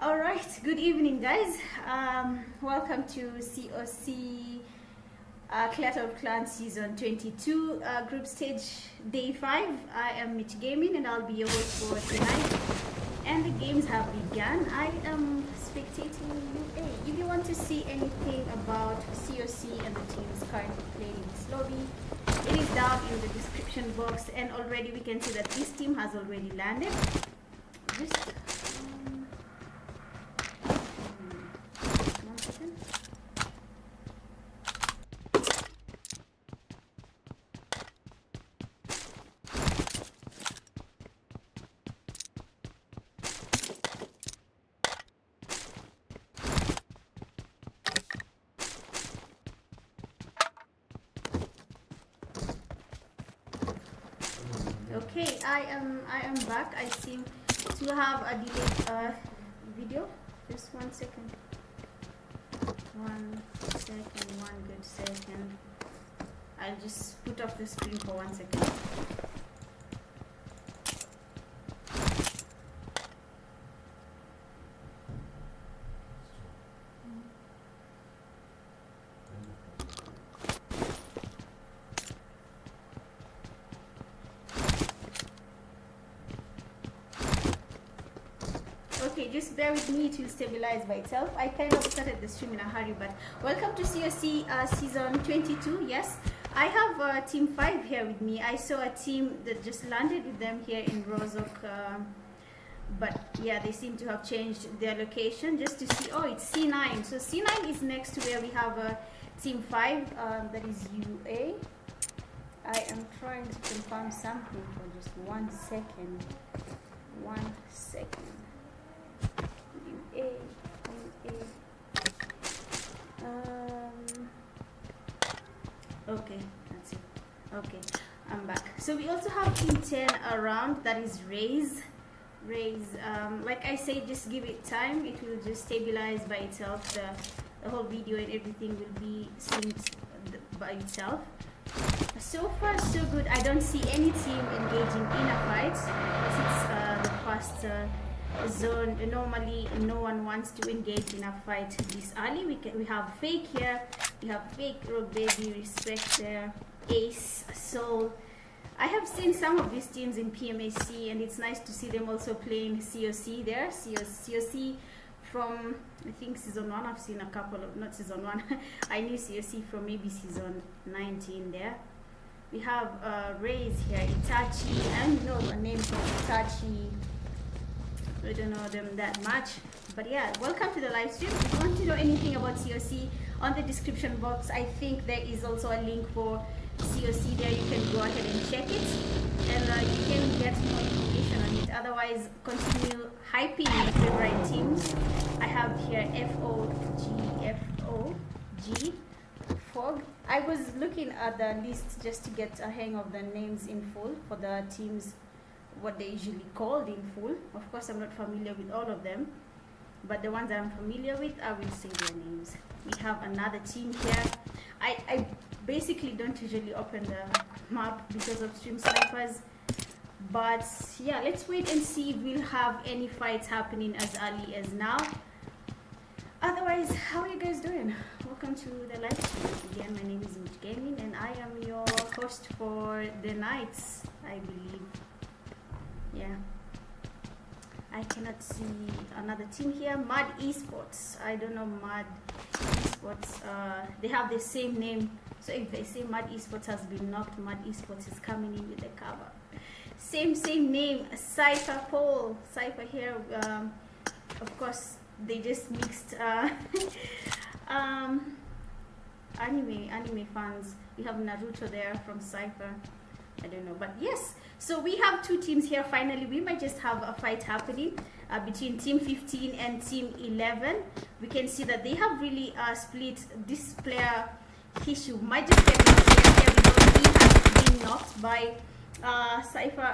All right, good evening, guys. Welcome to COC Clatter of Clans Season 22, Group Stage Day 5. I am Mitch Gaming and I'll be your host for tonight. And the games have begun. I am spectating UA. If you want to see anything about COC and the teams currently playing in this lobby, it is down in the description box. And already we can see that this team has already landed. Just okay, I am back. I seem to have a delayed video. Just 1 second. 1 second, 1 good second. I'll just put off the screen for 1 second. Okay, just bear with me, it will stabilize by itself. I kind of started the stream in a hurry, but welcome to COC Season 22. Yes, I have Team 5 here with me. I saw a team that just landed with them here in Rozok, but yeah, they seem to have changed their location just to see. Oh, it's C9. So C9 is next to where we have Team 5, that is UA. I am trying to confirm something for just 1 second. 1 second. Okay, that's it. Okay, I'm back. So we also have Team 10 around, that is Raise. Like I say, just give it time, it will just stabilize by itself. The whole video and everything will be synced by itself. So far so good. I don't see any team engaging in a fight. It's the first zone. Normally no one wants to engage in a fight this early. We have Fake here, we have Fake, Rogue Baby, Respect there, Ace, Soul. I have seen some of these teams in PMAC and it's nice to see them also playing COC there. COC from, I think season 1, I've seen a couple of, not season 1, I knew COC from maybe season 19 there. We have Raze here, Itachi, I don't know a name from Itachi. I don't know them that much, but yeah, welcome to the live stream. If you want to know anything about COC, on the description box I think there is also a link for COC there. You can go ahead and check it and you can get more information on it. Otherwise, continue hyping your favorite teams. I have here FOG. I was looking at the list just to get a hang of the names in full for the teams, what they usually called in full. Of course, I'm not familiar with all of them, but the ones I'm familiar with, I will say their names. We have another team here. I basically don't usually open the map because of stream snipers, but yeah, let's wait and see if we'll have any fights happening as early as now. Otherwise, how are you guys doing? Welcome to the live stream. Again, my name is Mitch Gaming and I am your host for the nights, I believe. Yeah, I cannot see another team here. Mad Esports. I don't know Mad Esports. They have the same name. So if they say Mad Esports has been knocked, Mad Esports is coming in with the cover. Same name. CIPHER POL. CIPHER here. Of course, they just mixed anime fans. We have Naruto there from CIPHER. I don't know, but yes. So we have two teams here. Finally, we might just have a fight happening between Team 15 and Team 11. We can see that they have really split. This player, Hishu, might just get knocked here. Here we go. He has been knocked by CIPHER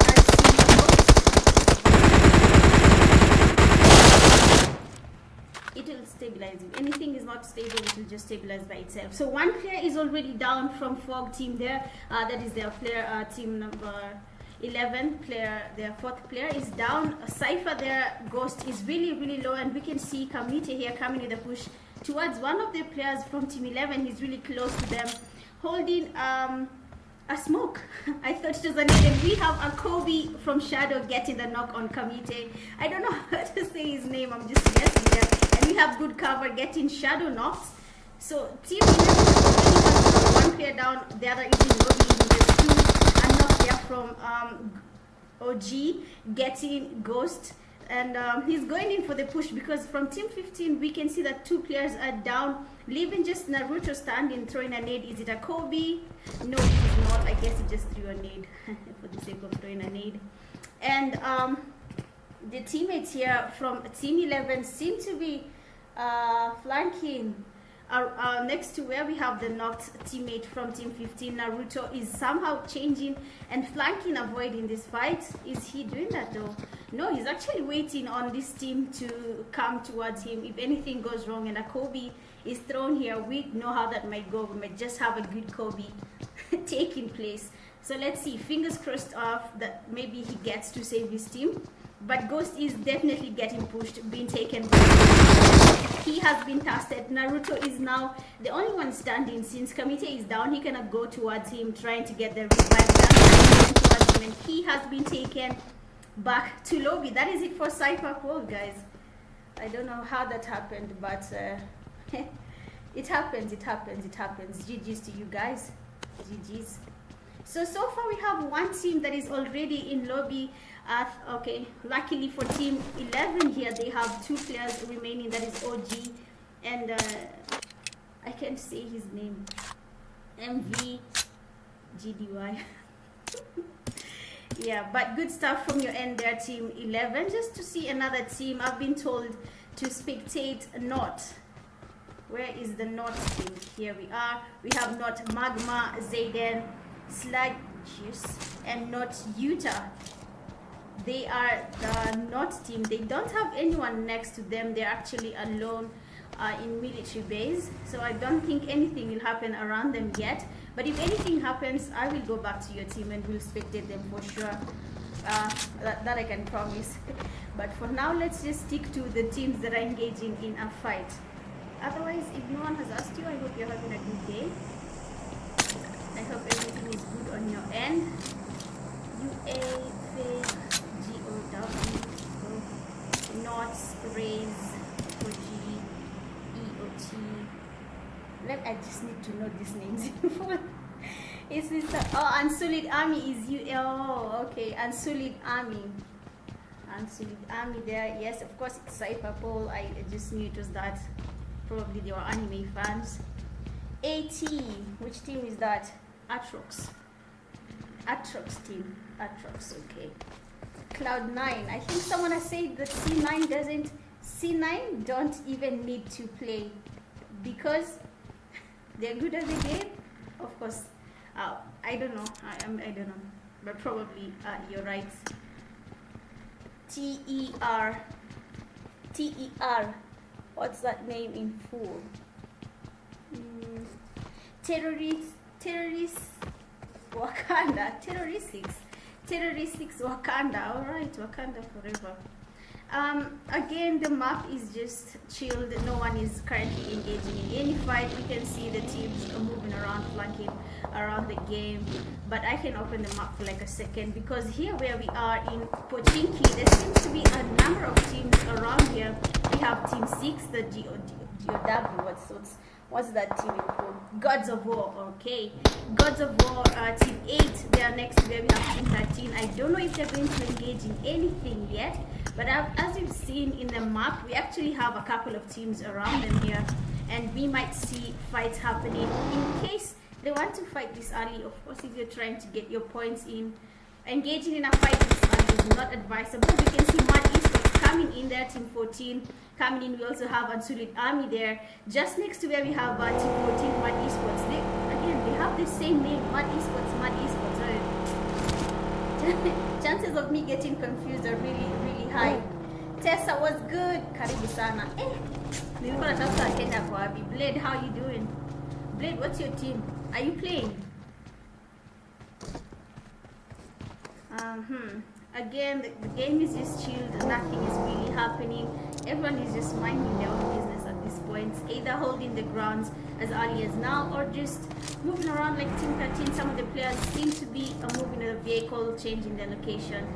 It will stabilize. If anything is not stable, it will just stabilize by itself. So one player is already down from FOG team there. That is their player, team number 11 player, their fourth player is down. Cypher, their ghost, is really low, and we can see Kamite here coming with a push towards one of the players from team 11. He's really close to them, holding a smoke. I thought it was a name. We have a Kobe from Shadow getting the knock on Kamite. I don't know how to say his name, I'm just guessing there. And we have good cover getting Shadow knocked. So team 11 has one player down, the other is in lobby. There's two and knocked there from OG getting Ghost. And he's going in for the push, because from team 15 we can see that two players are down, leaving just Naruto standing, throwing a nade. Is it a Kobe? No, it is not. I guess he just threw a nade for the sake of throwing a nade. And the teammates here from team 11 seem to be flanking next to where we have the knocked teammate from team 15. Naruto is somehow changing and flanking, avoiding this fight. Is he doing that though? No, he's actually waiting on this team to come towards him. If anything goes wrong and a Kobe is thrown here, we know how that might go. We might just have a good Kobe taking place. So let's see, fingers crossed that maybe he gets to save his team. But Ghost is definitely getting pushed, being taken by him. He has been tasted. Naruto is now the only one standing. Since Kamite is down, he cannot go towards him, trying to get the revive down towards him, and he has been taken back to lobby. That is it for CIPHER POL, guys. I don't know how that happened, but it happens. GG's to you guys. GG's. So far we have one team that is already in lobby. Okay, luckily for team 11 here, they have two players remaining. That is OG and I can't say his name. MVGDY. Yeah, but good stuff from your end there, team 11. Just to see another team, I've been told to spectate not. Where is the not team? Here we are. We have not Magma, Zayden, Sludges, and not Utah. They are the not team. They don't have anyone next to them. They're actually alone in military base. So I don't think anything will happen around them yet. But if anything happens, I will go back to your team and will spectate them for sure. That I can promise. But for now, let's just stick to the teams that are engaging in a fight. Otherwise, if no one has asked you, I hope you're having a good day. I hope everything is good on your end. UA, Fake, GOW, Knots, Raise, FOG, EOT. I just need to know these names. Is this Unsullied Army is okay, Unsullied Army. Unsullied Army there. Yes, of course it's CIPHER POL. I just knew it was that. Probably they were anime fans. AT, which team is that? ATROX. ATROX team. ATROX, okay. Cloud9. I think someone has said that C9 don't even need to play because they're good at the game. Of course, I don't know. I don't know, but probably you're right. TER. What's that name in full? Terrorist Wakanda. Terrorsics Wakanda. Alright, Wakanda forever. Again, the map is just chilled. No one is currently engaging in any fight. We can see the teams moving around, flanking around the game. But I can open the map for like a second, because here where we are in Pochinki, there seems to be a number of teams around here. We have team 6, the GOW. What's that team called? Gods of War. Okay, Gods of War. Team 8. They are next to where we have team 13. I don't know if they're going to engage in anything yet, but as you've seen in the map, we actually have a couple of teams around them here, and we might see fights happening in case they want to fight this early. Of course, if you're trying to get your points in, engaging in a fight this early is not advisable. We can see Mad Esports coming in there, team 14 coming in. We also have Unsullied Army there, just next to where we have team 14, Mad Esports. They have the same name, Mad Esports, Mad Esports. Chances of me getting confused are really high. Tessa was good. Karibu sana. Nilikuwa natafuta Kenya kwa wapi. Blade, how you doing? Blade, what's your team? Are you playing? Again, the game is just chilled. Nothing is really happening. Everyone is just minding their own business at this point, either holding the grounds as early as now or just moving around like Team 13. Some of the players seem to be moving the vehicle, changing their location,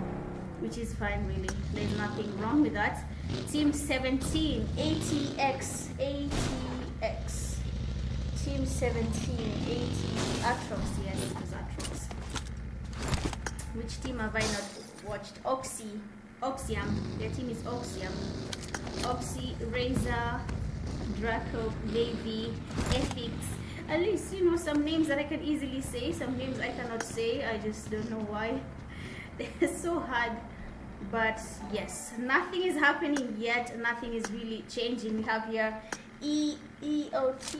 which is fine really. There's nothing wrong with that. Team 17, ATX. Team 17, ATROX, yes, it was ATROX. Which team have I not watched? OXIUM. Their team is OXIUM. Oxy, Razor, Draco, Navy, FX. At least, you know, some names that I can easily say, some names I cannot say. I just don't know why. They're so hard. But yes, nothing is happening yet. Nothing is really changing. We have here EOT,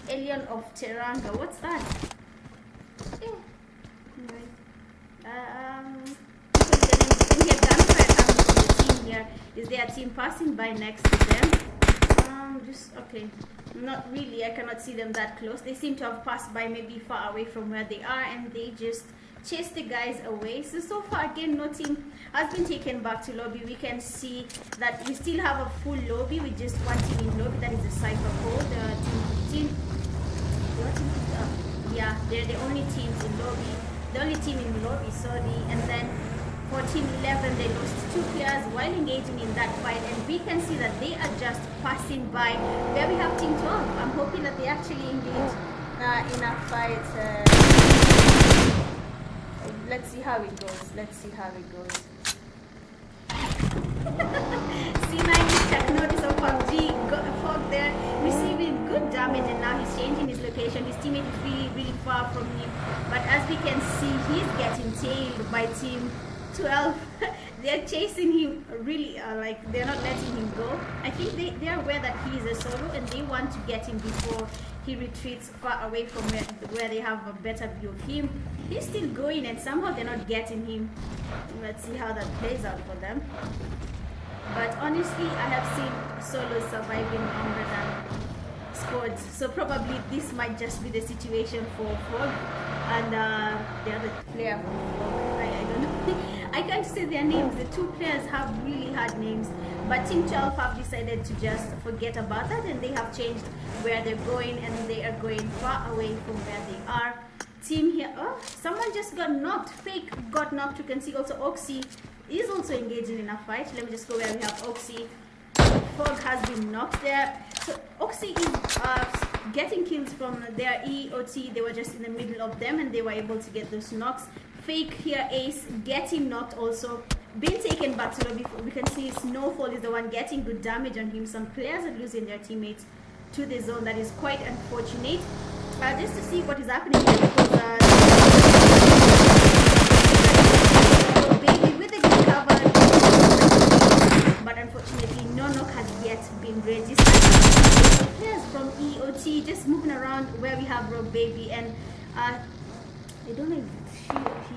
ELION of TERRANGA. What's that? Yeah. Anyway. Here is their team passing by next to them. Just okay, not really, I cannot see them that close. They seem to have passed by maybe far away from where they are, and they just chase the guys away. So far again, no team has been taken back to lobby. We can see that we still have a full lobby with just one team in lobby, that is the CIPHER POL, the team 15. Yeah, they're the only teams in lobby. The only team in lobby, sorry. And then for Team 11, they lost 2 players while engaging in that fight, and we can see that they are just passing by. There we have Team 12. I'm hoping that they actually engage in a fight. Let's see how it goes. C9 check notice of PUBG. FOG there receiving good damage, and now he's changing his location. His teammate is really far from him, but as we can see, he's getting tailed by Team 12. They're chasing him really, like they're not letting him go. I think they're aware that he is a solo, and they want to get him before he retreats far away from where they have a better view of him. He's still going, and somehow they're not getting him. Let's see how that plays out for them. But honestly, I have seen solos surviving longer than squads, so probably this might just be the situation for FOG and the other player from FOG. I don't know. I can't say their names. The 2 players have really hard names, but Team 12 have decided to just forget about that, and they have changed where they're going, and they are going far away from where they are. Team here, oh, someone just got knocked. Fake got knocked. You can see also Oxy is also engaging in a fight. Let me just go where we have Oxy. FOG has been knocked there. So Oxy is getting kills from their EOT. They were just in the middle of them, and they were able to get those knocks. Fake here, Ace getting knocked also, being taken back to lobby. We can see Snowfall is the one getting good damage on him. Some players are losing their teammates to the zone. That is quite unfortunate. Just to see what is happening here, because Baby with a good cover, but unfortunately no knock has yet been registered. Players from EOT just moving around where we have Rogue Baby, and I don't know if she or he,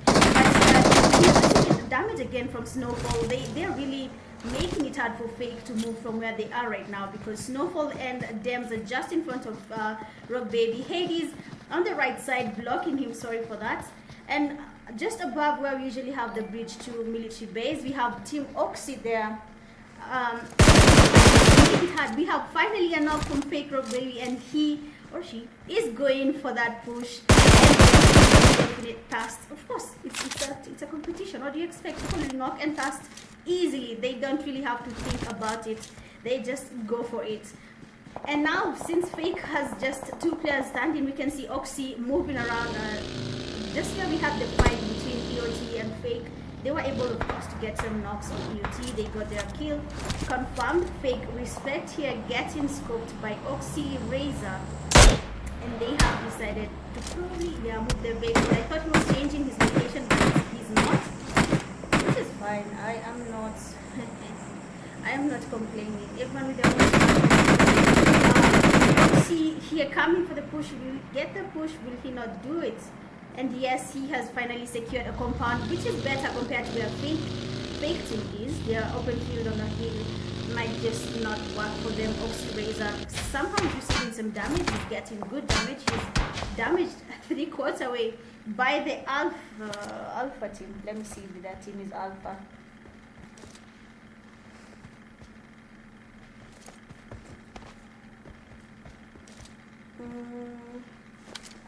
but damage again from Snowfall. They're really making it hard for Fake to move from where they are right now, because Snowfall and Dems are just in front of Rogue Baby. Hades on the right side blocking him, sorry for that. And just above where we usually have the bridge to military base, we have Team Oxy there. We have finally a knock from Fake Rogue Baby, and he or she is going for that push. Definite task. Of course, it's a competition. What do you expect? People knock and task easily. They don't really have to think about it. They just go for it. And now, since Fake has just 2 players standing, we can see Oxy moving around. Just here we have the fight between EOT and Fake. They were able, of course, to get some knocks on EOT. They got their kill confirmed. Fake respect here getting scoped by Oxy Razor. And they have decided to probably move their vehicle. I thought he was changing his location, but he's not. Which is fine. I am not complaining. Everyone with their own. See here coming for the push. Will he get the push? Will he not do it? And yes, he has finally secured a compound, which is better compared to where Fake team is. They are open field on a hill. might just not work for them. OXIUM somehow he's receiving some damage. He's getting good damage. He's damaged 3/4 away by the Alpha team. Let me see if that team is Alpha.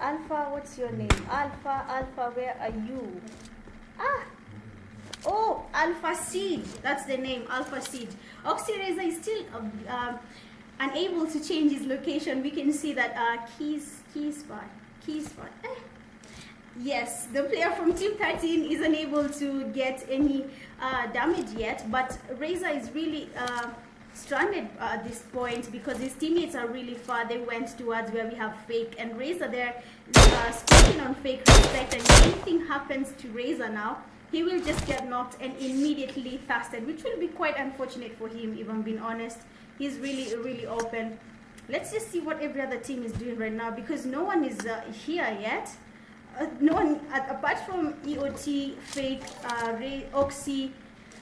Alpha, what's your name? Alpha, where are you? Oh, ALPHASIEGE, that's the name, ALPHASIEGE. OXIUM is still unable to change his location. We can see that key spot. Yes, the player from Team 13 is unable to get any damage yet, but Razor is really stranded at this point because his teammates are really far. They went towards where we have Fake, and Razor there speaking on Fake respect, and if anything happens to Razor now, he will just get knocked and immediately fasted, which will be quite unfortunate for him, if I'm being honest. He's really open. Let's just see what every other team is doing right now, because no one is here yet. No one, apart from EOT, Fake, Oxy,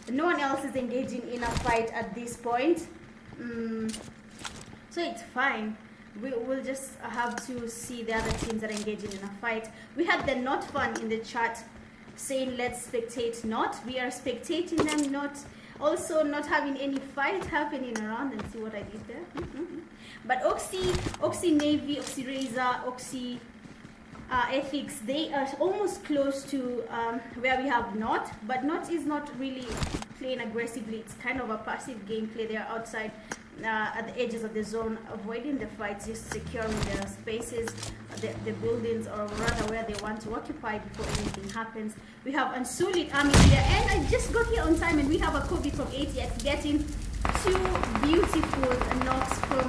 no one else is engaging in a fight at this point. So it's fine. We'll just have to see the other teams that are engaging in a fight. We had the not fun in the chat saying let's spectate not. We are spectating them, not also not having any fight happening around. And see what I did there. But Oxy Navy, Oxy Razor, Oxy Ethics, they are almost close to where we have Not, but Not is not really playing aggressively. It's kind of a passive gameplay. They are outside at the edges of the zone, avoiding the fights, just securing their spaces, the buildings, or rather where they want to occupy before anything happens. We have Unsullied Army here, and I just got here on time, and we have a Kobe from ATX getting 2 beautiful knocks from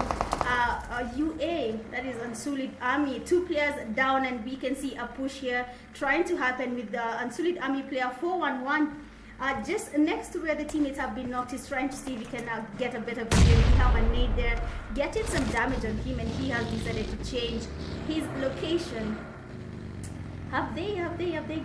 UA, that is Unsullied Army. 2 players down, and we can see a push here trying to happen with the Unsullied Army player 411 just next to where the teammates have been knocked. He's trying to see if he can get a better view. We have a nade there, getting some damage on him, and he has decided to change his location. Have they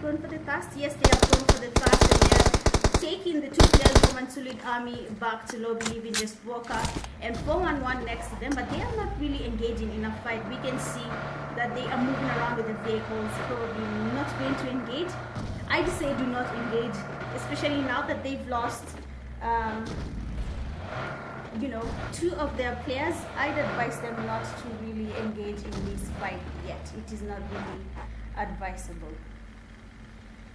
gone for the fast? Yes, they have gone for the fast, and they're taking the 2 players from Unsullied Army back to lobby, leaving just Walker and 411 next to them, but they are not really engaging in a fight. We can see that they are moving around with the vehicles, probably not going to engage. I'd say do not engage, especially now that they've lost you know, 2 of their players. I'd advise them not to really engage in this fight yet. It is not really advisable.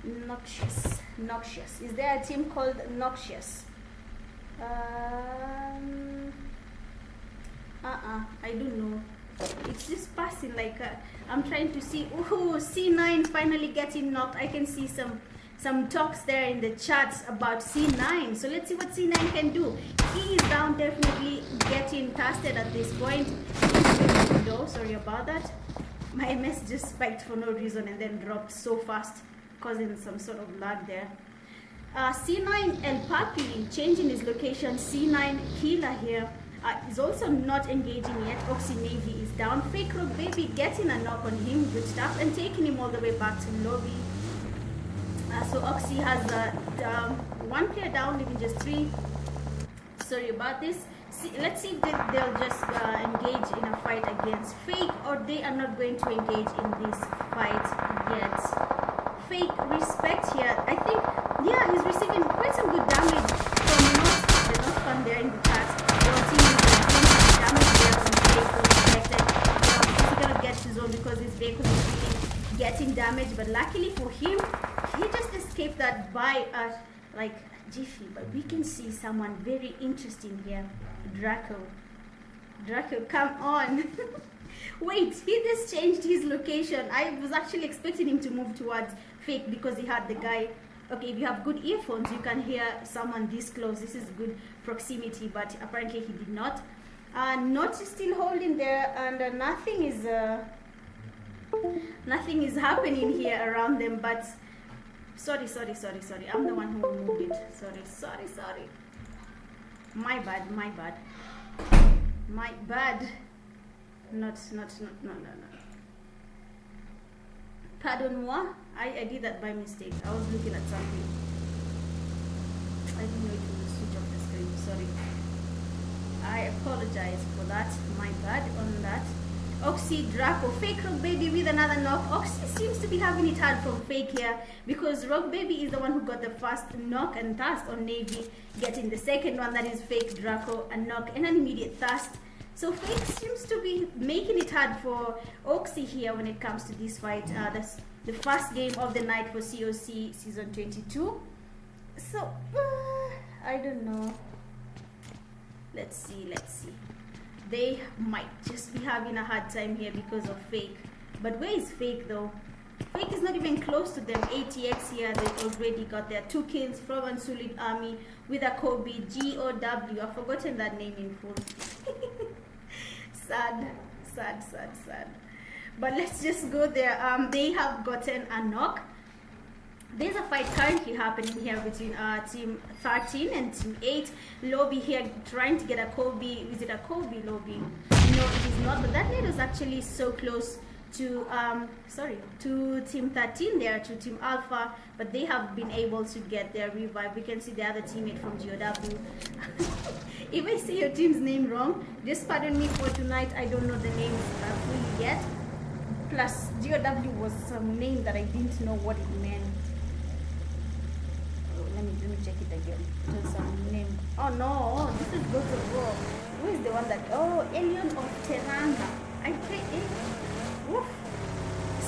Noxious. Is there a team called Noxious? I don't know. It's just passing, like I'm trying to see. Ooh, C9 finally getting knocked. I can see some talks there in the chats about C9. So let's see what C9 can do. He is down, definitely getting casted at this point. No, sorry about that. My MS just spiked for no reason and then dropped so fast, causing some sort of lag there. C9 El Papi changing his location. C9 Killer here is also not engaging yet. Oxy Navy is down. Fake Rock Baby getting a knock on him. Good stuff, and taking him all the way back to lobby. So Oxy has 1 player down, leaving just 3. Sorry about this. Let's see if they'll just engage in a fight against Fake, or they are not going to engage in this fight yet. Fake respect here. I think, yeah, he's receiving quite some good damage from not fun there in the chat. Your team is doing some damage there from Fake respected. He's gonna get to zone because his vehicle is really getting damaged, but luckily for him, he just escaped that by like Jiffy. But we can see someone very interesting here. Draco, come on. Wait, he just changed his location. I was actually expecting him to move towards Fake because he had the guy. Okay, if you have good earphones, you can hear someone this close. This is good proximity, but apparently he did not. Not still holding there, and nothing is happening here around them. But sorry. I'm the one who moved it. Sorry. My bad. No. Pardon moi. I did that by mistake. I was looking at something. I didn't know it would switch off the screen. Sorry. I apologize for that. My bad on that. Oxy Draco, Fake Rock Baby with another knock. Oxy seems to be having it hard from Fake here because Rock Baby is the one who got the first knock and thirst on Navy, getting the second one, that is Fake Draco, a knock and an immediate thirst. So Fake seems to be making it hard for Oxy here when it comes to this fight. That's the first game of the night for COC Season 22. So, I don't know. Let's see. They might just be having a hard time here because of Fake. But where is Fake though? Fake is not even close to them. ATX here, they already got their 2 kills from Unsullied Army with a Kobe GOW. I've forgotten that name in full. Sad. But let's just go there. They have gotten a knock. There's a fight currently happening here between team 13 and team 8. Lobby here trying to get a Kobe. Is it a Kobe Lobby? No, it is not. But that nade was actually so close to to team 13 there, to team Alpha. But they have been able to get their revive. We can see the other teammate from GOW. If I say your team's name wrong, just pardon me for tonight. I don't know the names fully yet. Plus, GOW was some name that I didn't know what it meant. Let me check it again. It was some name. Oh no, this is God of War. Who is the one that? Oh, ELION of TERRANGA. I think it. Oof.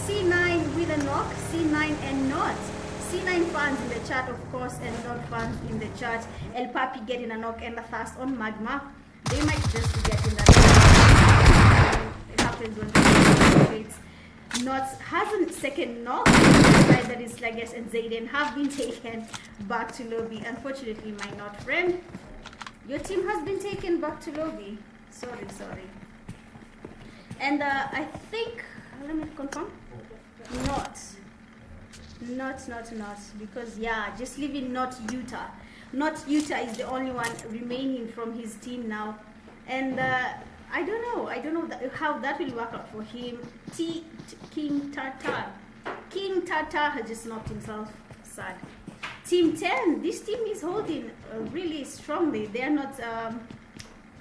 C9 with a knock. C9 and not. C9 fans in the chat, of course, and not fans in the chat. El Papi getting a knock and a fast on Magma. They might just be getting that. It happens when they not hasn't second knock. That is Slaggers and Zayden have been taken back to lobby. Unfortunately, my not friend, your team has been taken back to lobby. Sorry. And I think, let me confirm. Not because yeah, just leaving not Utah. Not Utah is the only one remaining from his team now, and I don't know how that will work out for him. King Tata has just knocked himself. Sad. Team 10, this team is holding really strongly. They are not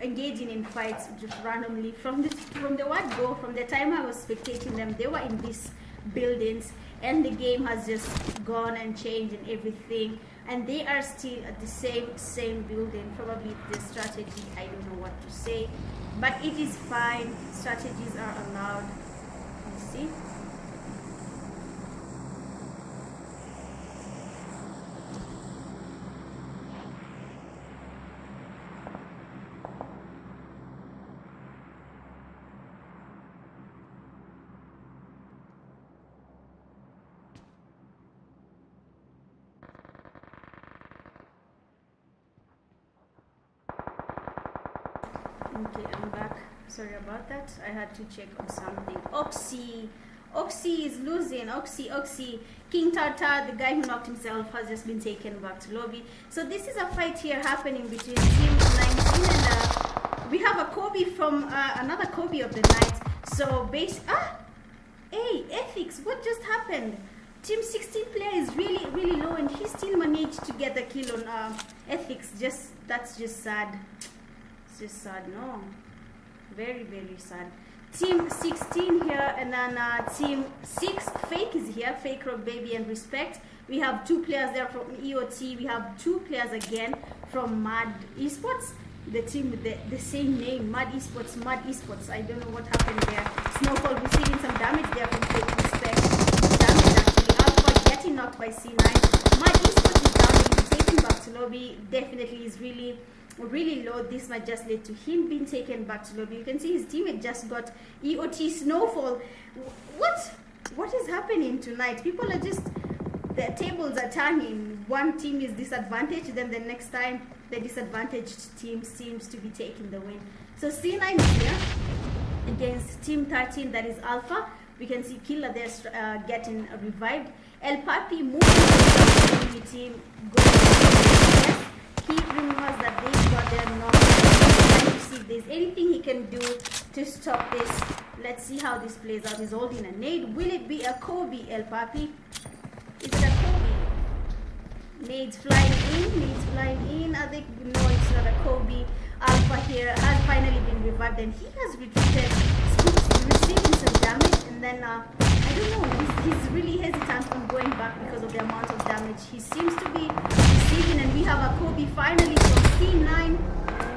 engaging in fights just randomly. From the word go, from the time I was spectating them, they were in these buildings, and the game has just gone and changed and everything. And they are still at the same building. Probably the strategy, I don't know what to say, but it is fine. Strategies are allowed. You see. Okay, I'm back. Sorry about that. I had to check on something. Oxy is losing. Oxy. King Tata, the guy who knocked himself, has just been taken back to lobby. So this is a fight here happening between team 19 and we have a Kobe from another Kobe of the night. So hey, Ethics, what just happened? Team 16 player is really low, and he still managed to get the kill on Ethics. That's just sad. It's just sad, no. Very sad. Team 16 here, and then team 6 Fake is here. Fake Rock Baby and Respect. We have 2 players there from EOT. We have 2 players again from Mad Esports. The team with the same name, Mad Esports. I don't know what happened there. Snowfall receiving some damage there from Fake Respect. Damage actually. Alpha getting knocked by C9. Mad Esports is down, being taken back to lobby. Definitely is really low. This might just lead to him being taken back to lobby. You can see his teammate just got EOT Snowfall. What is happening tonight? People are just, the tables are turning. One team is disadvantaged, then the next time the disadvantaged team seems to be taking the win. So C9 is here against team 13, that is Alpha. We can see Killer there getting revived. El Papi moving to the team. He remembers that they got their knock. Trying to see if there's anything he can do to stop this. Let's see how this plays out. He's holding a nade. Will it be a Kobe, El Papi? Is it a Kobe? Nades flying in. I think no, it's not a Kobe. Alpha here has finally been revived and he has retreated, receiving some damage, and then I don't know, he's really hesitant on going back because of the amount of damage he seems to be receiving. And we have a Kobe finally from C9.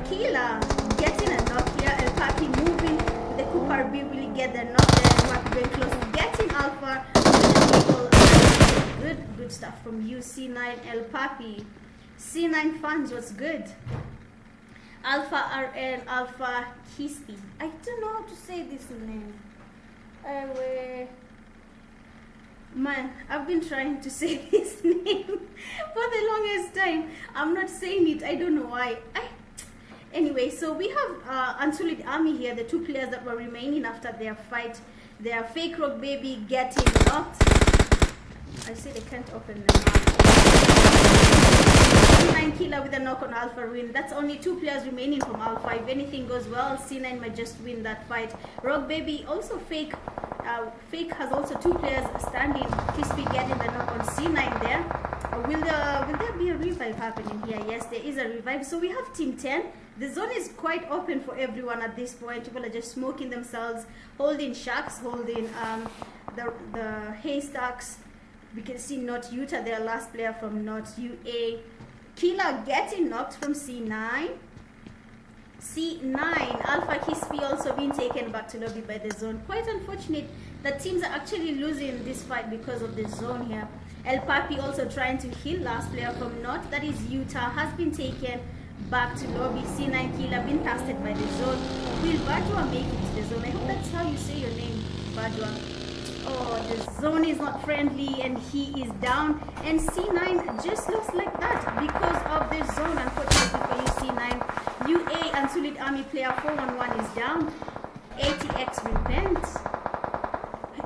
Killer getting a knock here. El Papi moving with the Cooper B, really get the knock there. We're very close to getting Alpha. Good stuff from you, C9 El Papi. C9 fans, what's good? Alpha RN, Alpha Kisti. I don't know how to say this name. Man, I've been trying to say this name for the longest time. I'm not saying it. I don't know why. Anyway, so we have Unsullied Army here, the two players that were remaining after their fight. Their fake rock baby getting knocked. I see they can't open the map. 9 killer with a knock on Alpha win. That's only 2 players remaining from Alpha. If anything goes well, C9 might just win that fight. Rock baby also fake. Fake has also 2 players standing. Crispy getting the knock on C9 there. Will there be a revive happening here? Yes, there is a revive. So we have team 10. The zone is quite open for everyone at this point. People are just smoking themselves, holding shacks, holding the haystacks. We can see Not Utah, their last player from Not UA. Killer getting knocked from C9. C9, Alpha Kispi also being taken back to lobby by the zone. Quite unfortunate that teams are actually losing this fight because of the zone here. El Papi also trying to heal last player from Not, that is Utah, has been taken back to lobby. C9 Killer been casted by the zone. Will Badua make it to the zone? I hope that's how you say your name, Badua. Oh, the zone is not friendly and he is down. And C9 just looks like that because of the zone. Unfortunately for you, C9. UA Unsullied Army player 411 is down. ATX repent.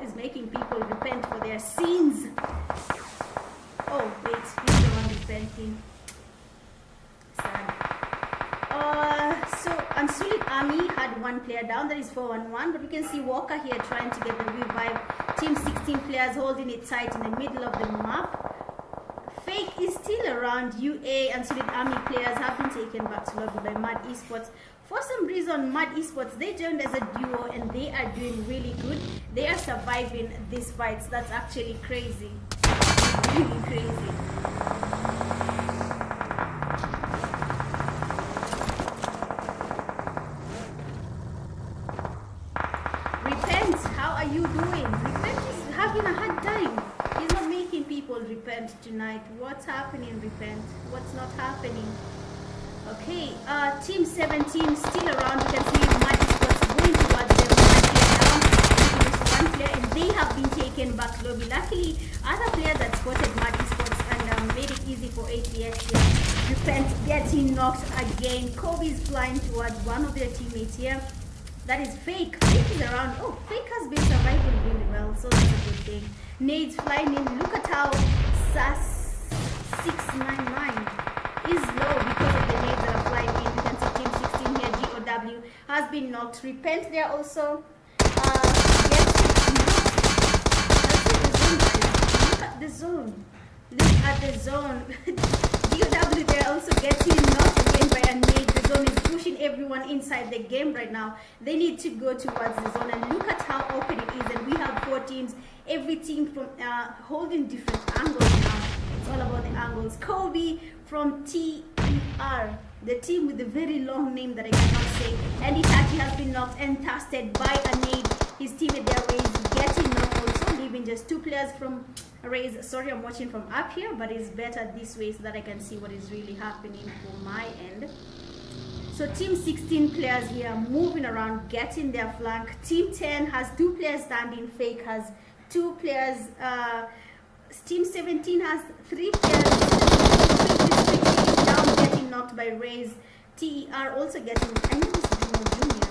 Is making people repent for their sins. Oh, wait, he's the one repenting. Sad. So Unsullied Army had 1 player down, that is 411, but we can see Walker here trying to get the revive. Team 16 players holding it tight in the middle of the map. Fake is still around. UA Unsullied Army players have been taken back to lobby by Mad Esports. For some reason, Mad Esports, they joined as a duo and they are doing really good. They are surviving these fights. That's actually crazy. Really crazy. Repent, how are you doing? Repent is having a hard time. He's not making people repent tonight. What's happening, Repent? What's not happening? Okay, team 17 still around. You can see Mad Esports going towards them. One player and they have been taken back to lobby. Luckily, other players that spotted Mad Esports and made it easy for ATX here. Repent getting knocked again. Kobe is flying towards one of their teammates here. That is Fake. Fake is around. Oh, Fake has been surviving really well, so that's a good thing. Nades flying in. Look at how SAS 699 is low because of the nades that are flying in. You can see team 16 here, GOW, has been knocked. Repent there also. Look at the zone. Look at the zone. GOW there also getting knocked again by a nade. The zone is pushing everyone inside the game right now. They need to go towards the zone and look at how open it is. And we have 4 teams. Every team from holding different angles now. It's all about the angles. Kobe from TER, the team with the very long name that I cannot say. And Itachi has been knocked and casted by a nade. His teammate there, Raze, getting knocked also, leaving just 2 players from Raze. Sorry, I'm watching from up here, but it's better this way so that I can see what is really happening for my end. So team 16 players here moving around, getting their flank. Team 10 has 2 players standing. Fake has 2 players. Team 17 has 3 players. Is down, getting knocked by Raze. TER also getting. I know this is more junior.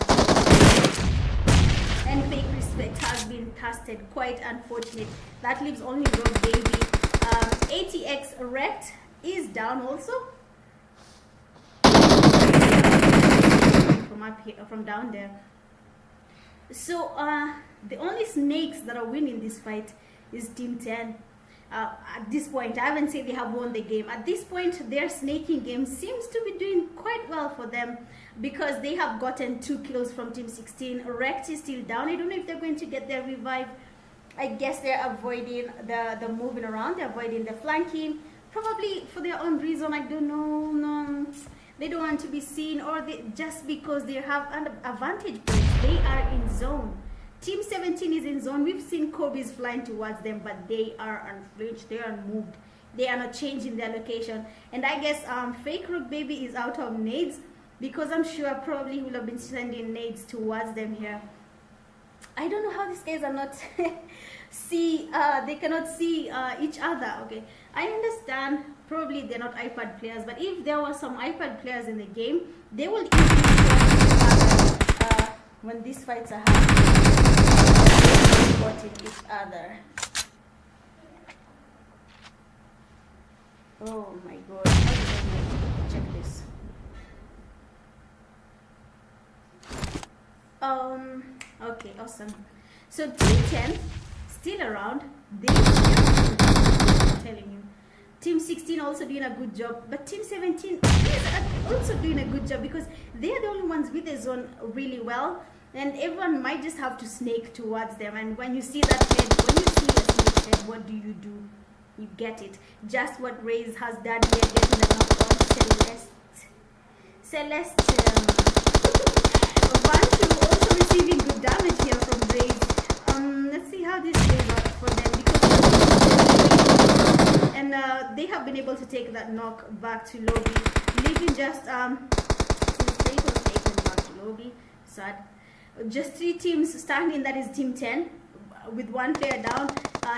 And Fake Respect has been casted. Quite unfortunate. That leaves only Rogue Baby. ATX Wrecked is down also. From up here, from down there. So the only snakes that are winning this fight is team 10. At this point, I haven't said they have won the game. At this point, their snaking game seems to be doing quite well for them, because they have gotten 2 kills from Team 16. Rex is still down. I don't know if they're going to get their revive. I guess they're avoiding the moving around. They're avoiding the flanking, probably for their own reason. I don't know. No, they don't want to be seen, or just because they have an advantage point. They are in zone. Team 17 is in zone. We've seen Kobe's flying towards them, but they are unflinched. They are unmoved. They are not changing their location. And I guess Fake Rook Baby is out of nades, because I'm sure probably he will have been sending nades towards them here. I don't know how these guys are not they cannot see each other. Okay, I understand probably they're not iPad players, but if there were some iPad players in the game, they will easily spot each other when these fights are happening. Spotting each other. Oh my god, check this. Okay, awesome. So Team 10 still around. They I'm telling you. Team 16 also doing a good job, but Team 17 is also doing a good job, because they are the only ones with the zone really well, and everyone might just have to snake towards them. And when you see that head, when you see a snake head, what do? You get it. Just what Raze has done here, getting the knock on Celeste. Vanchu also receiving good damage here from Raze. Let's see how this plays out for them, because and they have been able to take that knock back to lobby, leaving just Fake was taken back to lobby. Sad. Just 3 teams standing. That is Team 10 with 1 player down.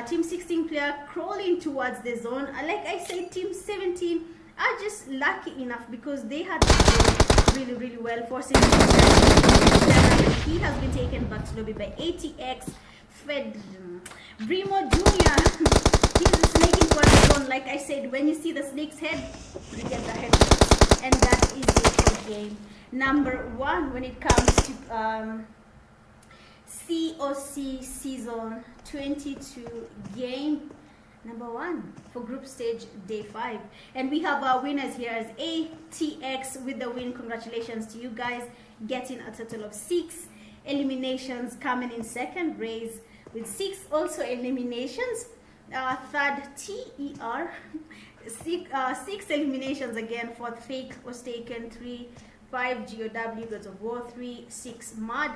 Team 16 player crawling towards the zone. Like I said, Team 17 are just lucky enough, because they had really, really well, forcing him. He has been taken back to lobby by ATX. Brimo Jr. He's snaking towards the zone. Like I said, when you see the snake's head, you get the head. And that is it for game number 1 when it comes to COC season 22 game number 1 for group stage day 5. And we have our winners here as ATX with the win. Congratulations to you guys, getting a total of 6 eliminations. Coming in second, Raze with 6 also eliminations. Third, TER 6 eliminations again. Fourth, Fake was taken. 3, 5 GOW Gods of War. 3, 6 Mud.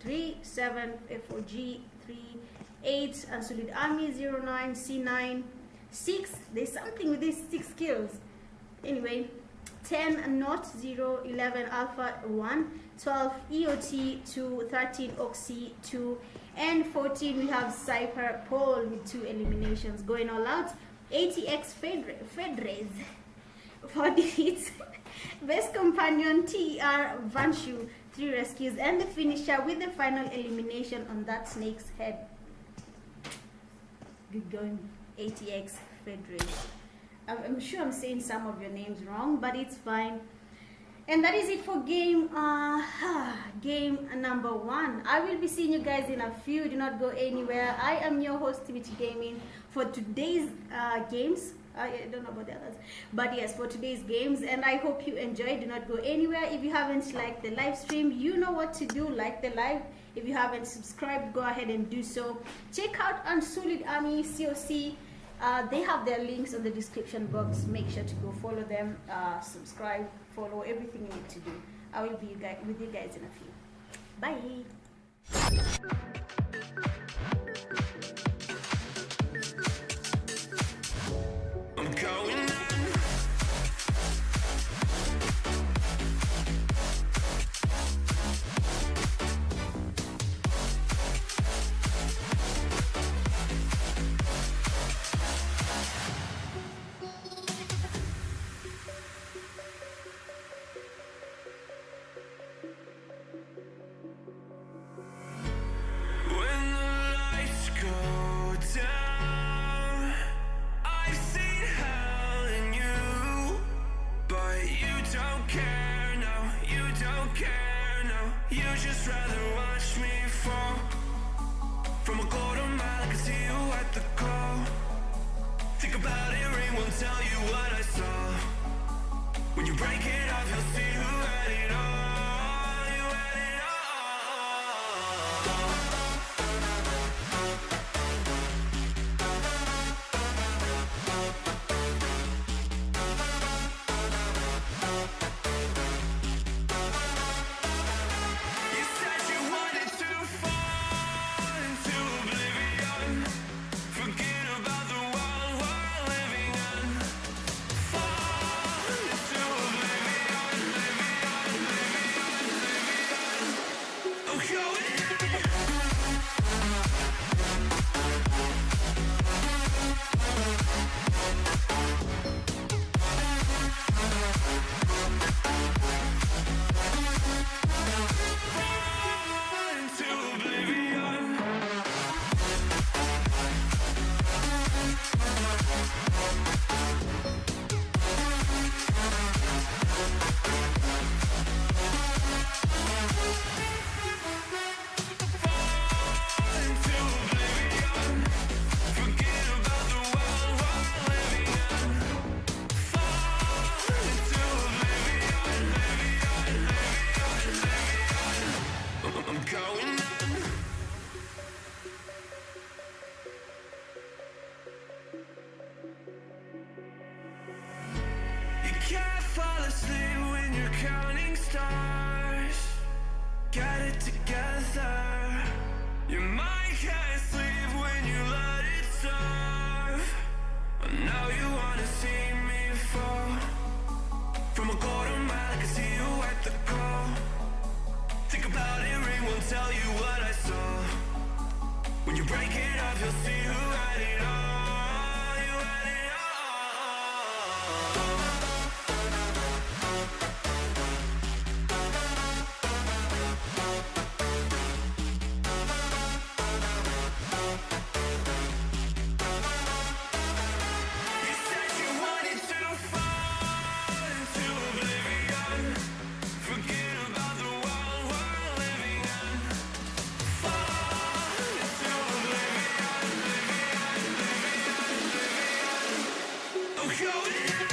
3, 7 FOG. 3, 8 Unsullied Army. 0, 9 C9. 6, there's something with these 6 kills. Anyway, 10 Not 0, 11 Alpha 1, 12 EOT 2, 13 Oxy 2, and 14 we have CIPHER POL with 2 eliminations. Going all out, ATX Fedrays 40 hits. Best companion TER Vanchu 3 rescues, and the finisher with the final elimination on that snake's head. Good going, ATX Fedrays. I'm sure I'm saying some of your names wrong, but it's fine. And that is it for game number 1. I will be seeing you guys in a few. Do not go anywhere. I am your host, Timothy Gaming, for today's games. I don't know about the others, but yes, for today's games, and I hope you enjoyed. Do not go anywhere. If you haven't liked the live stream, you know what to do. Like the live. If you haven't subscribed, go ahead and do so. Check out Unsullied Army COC. They have their links in the description box. Make sure to go follow them, subscribe, follow, everything you need to do. I will be with you guys in a few. Bye. I'm going on. break it off, you'll see who had it all. You had it all. You said you wanted to fall into oblivion, forget about the world we're living in. Fall into oblivion, I'm going in. Fall into oblivion. Into oblivion, forget about the world we're living in. Fall into oblivion, I'm going in. You can't fall asleep when you're counting stars. Get it together. Your mind can't sleep when you let it serve. And now you wanna see me fall. From a golden mile, I can see you at the call. Think about it, ring won't tell you what I saw. When you break it off, you'll see who had it all. You had it all. You said you wanted to fall into oblivion, forget about the world we're living in. Fall into oblivion, I'm going in.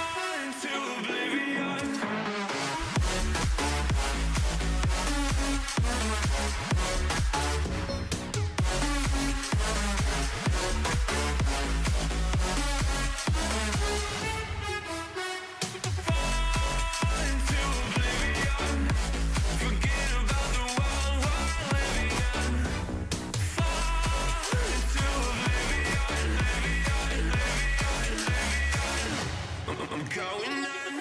Fall into oblivion. Fall into oblivion, forget about the world we're living in. Fall into oblivion, I'm going in.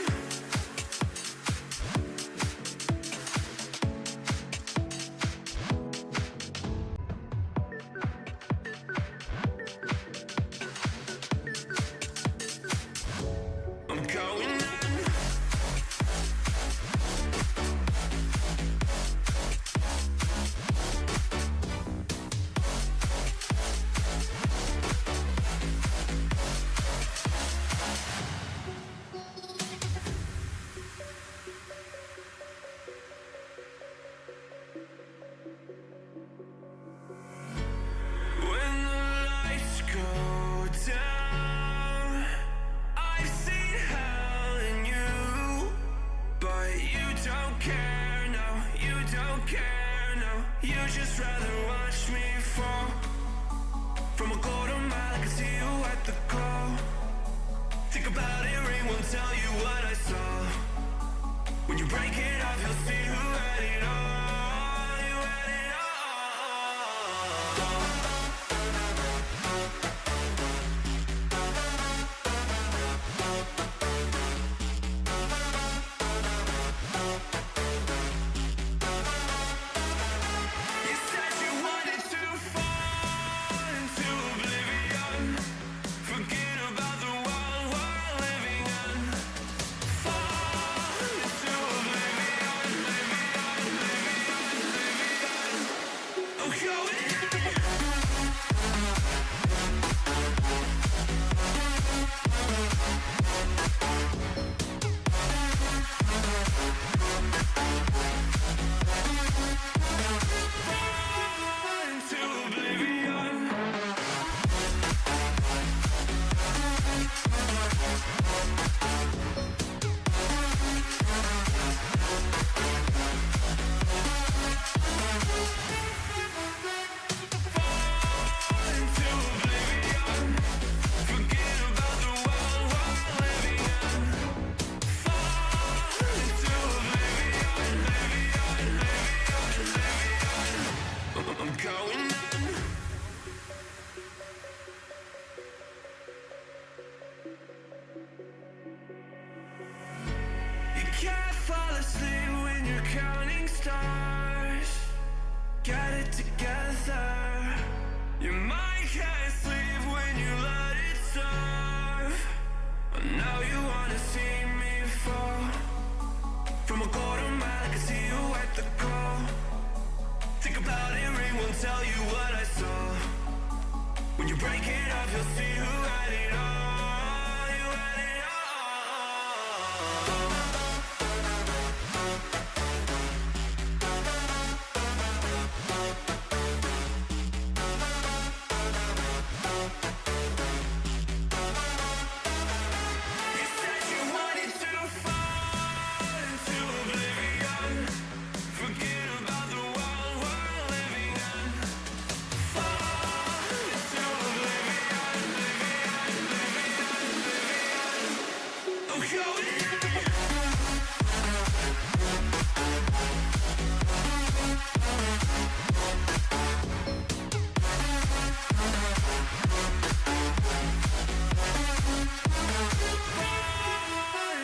I'm going in. When the lights go down, I've seen hell in you, but you don't care, no, you don't care, no. You just rather watch me fall. From a golden mile, I can see you at the call. Think about it, ring won't tell you what I saw. When you break it off, you'll see who had it all. You had it all. You said you wanted to fall into oblivion, forget about the world we're living in. Fall into oblivion, stars. Get it together. Your mind can't sleep when you let it serve. Now you wanna see me fall. From a golden mile, I can see you at the call. Think about it, ring won't tell you what I saw. When you break it off, you'll see who had it all. You had it all. You said you wanted to fall into oblivion. Forget about the world we're living in. Fall into oblivion, I'm going in. Fall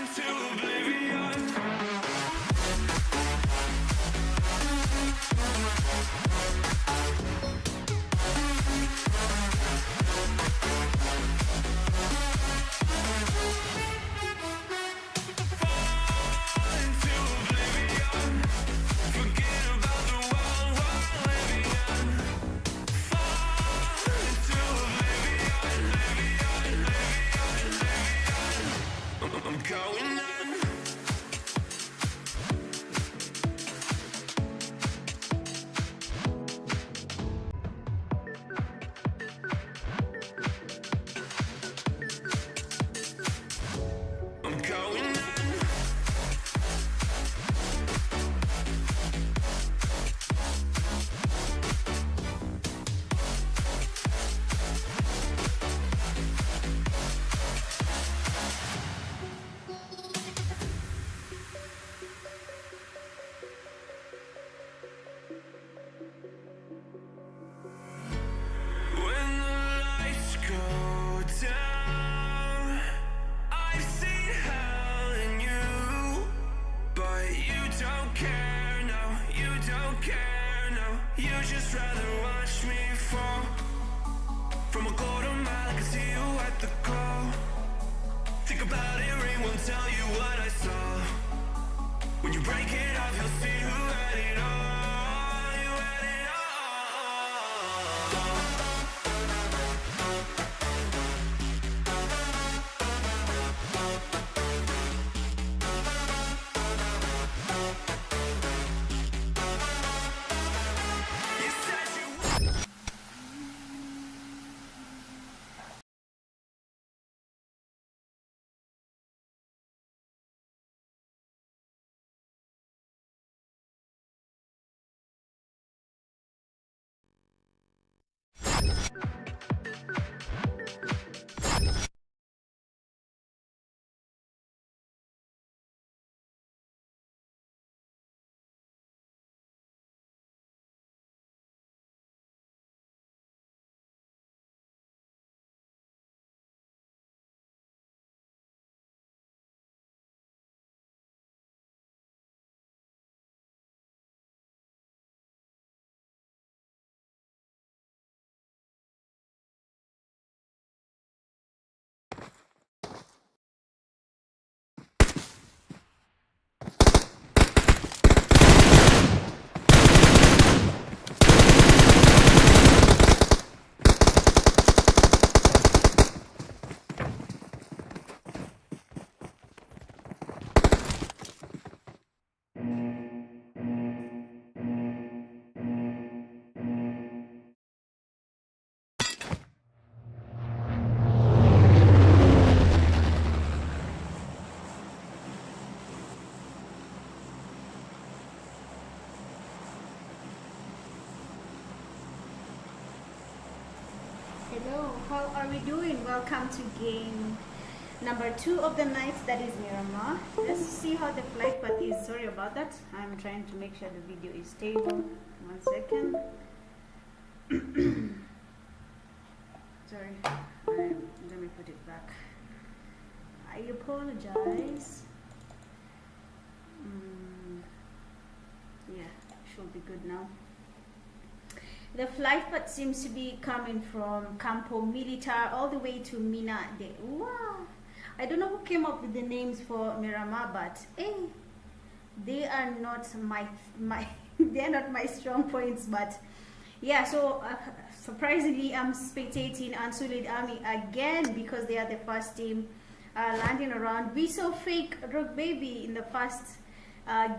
into oblivion. Fall into oblivion. Forget about the world we're living in. Fall into oblivion, I'm going in. I'm going in. When the lights go down, I've seen hell in you, but you don't care, no, you don't care, no. You just rather watch me fall. From a golden mile, I can see you at the call. Think about it, ring won't tell you what I saw. When you break it off, you'll see who had it all. You had it all. You said you Hello, how are we doing? Welcome to game number 2 of the night, that is Miramar. Let's see how the flight path is. Sorry about that. I'm trying to make sure the video is stable. 1 second. Sorry. Let me put it back. I apologize. Yeah. good now. The flight path seems to be coming from Campo Militar all the way to Mina de. Wow! I don't know who came up with the names for Miramar, but hey, they are not my they're not my strong points. But yeah, so surprisingly, I'm spectating Unsullied Army again because they are the first team landing around. We saw Fake Rock Baby in the first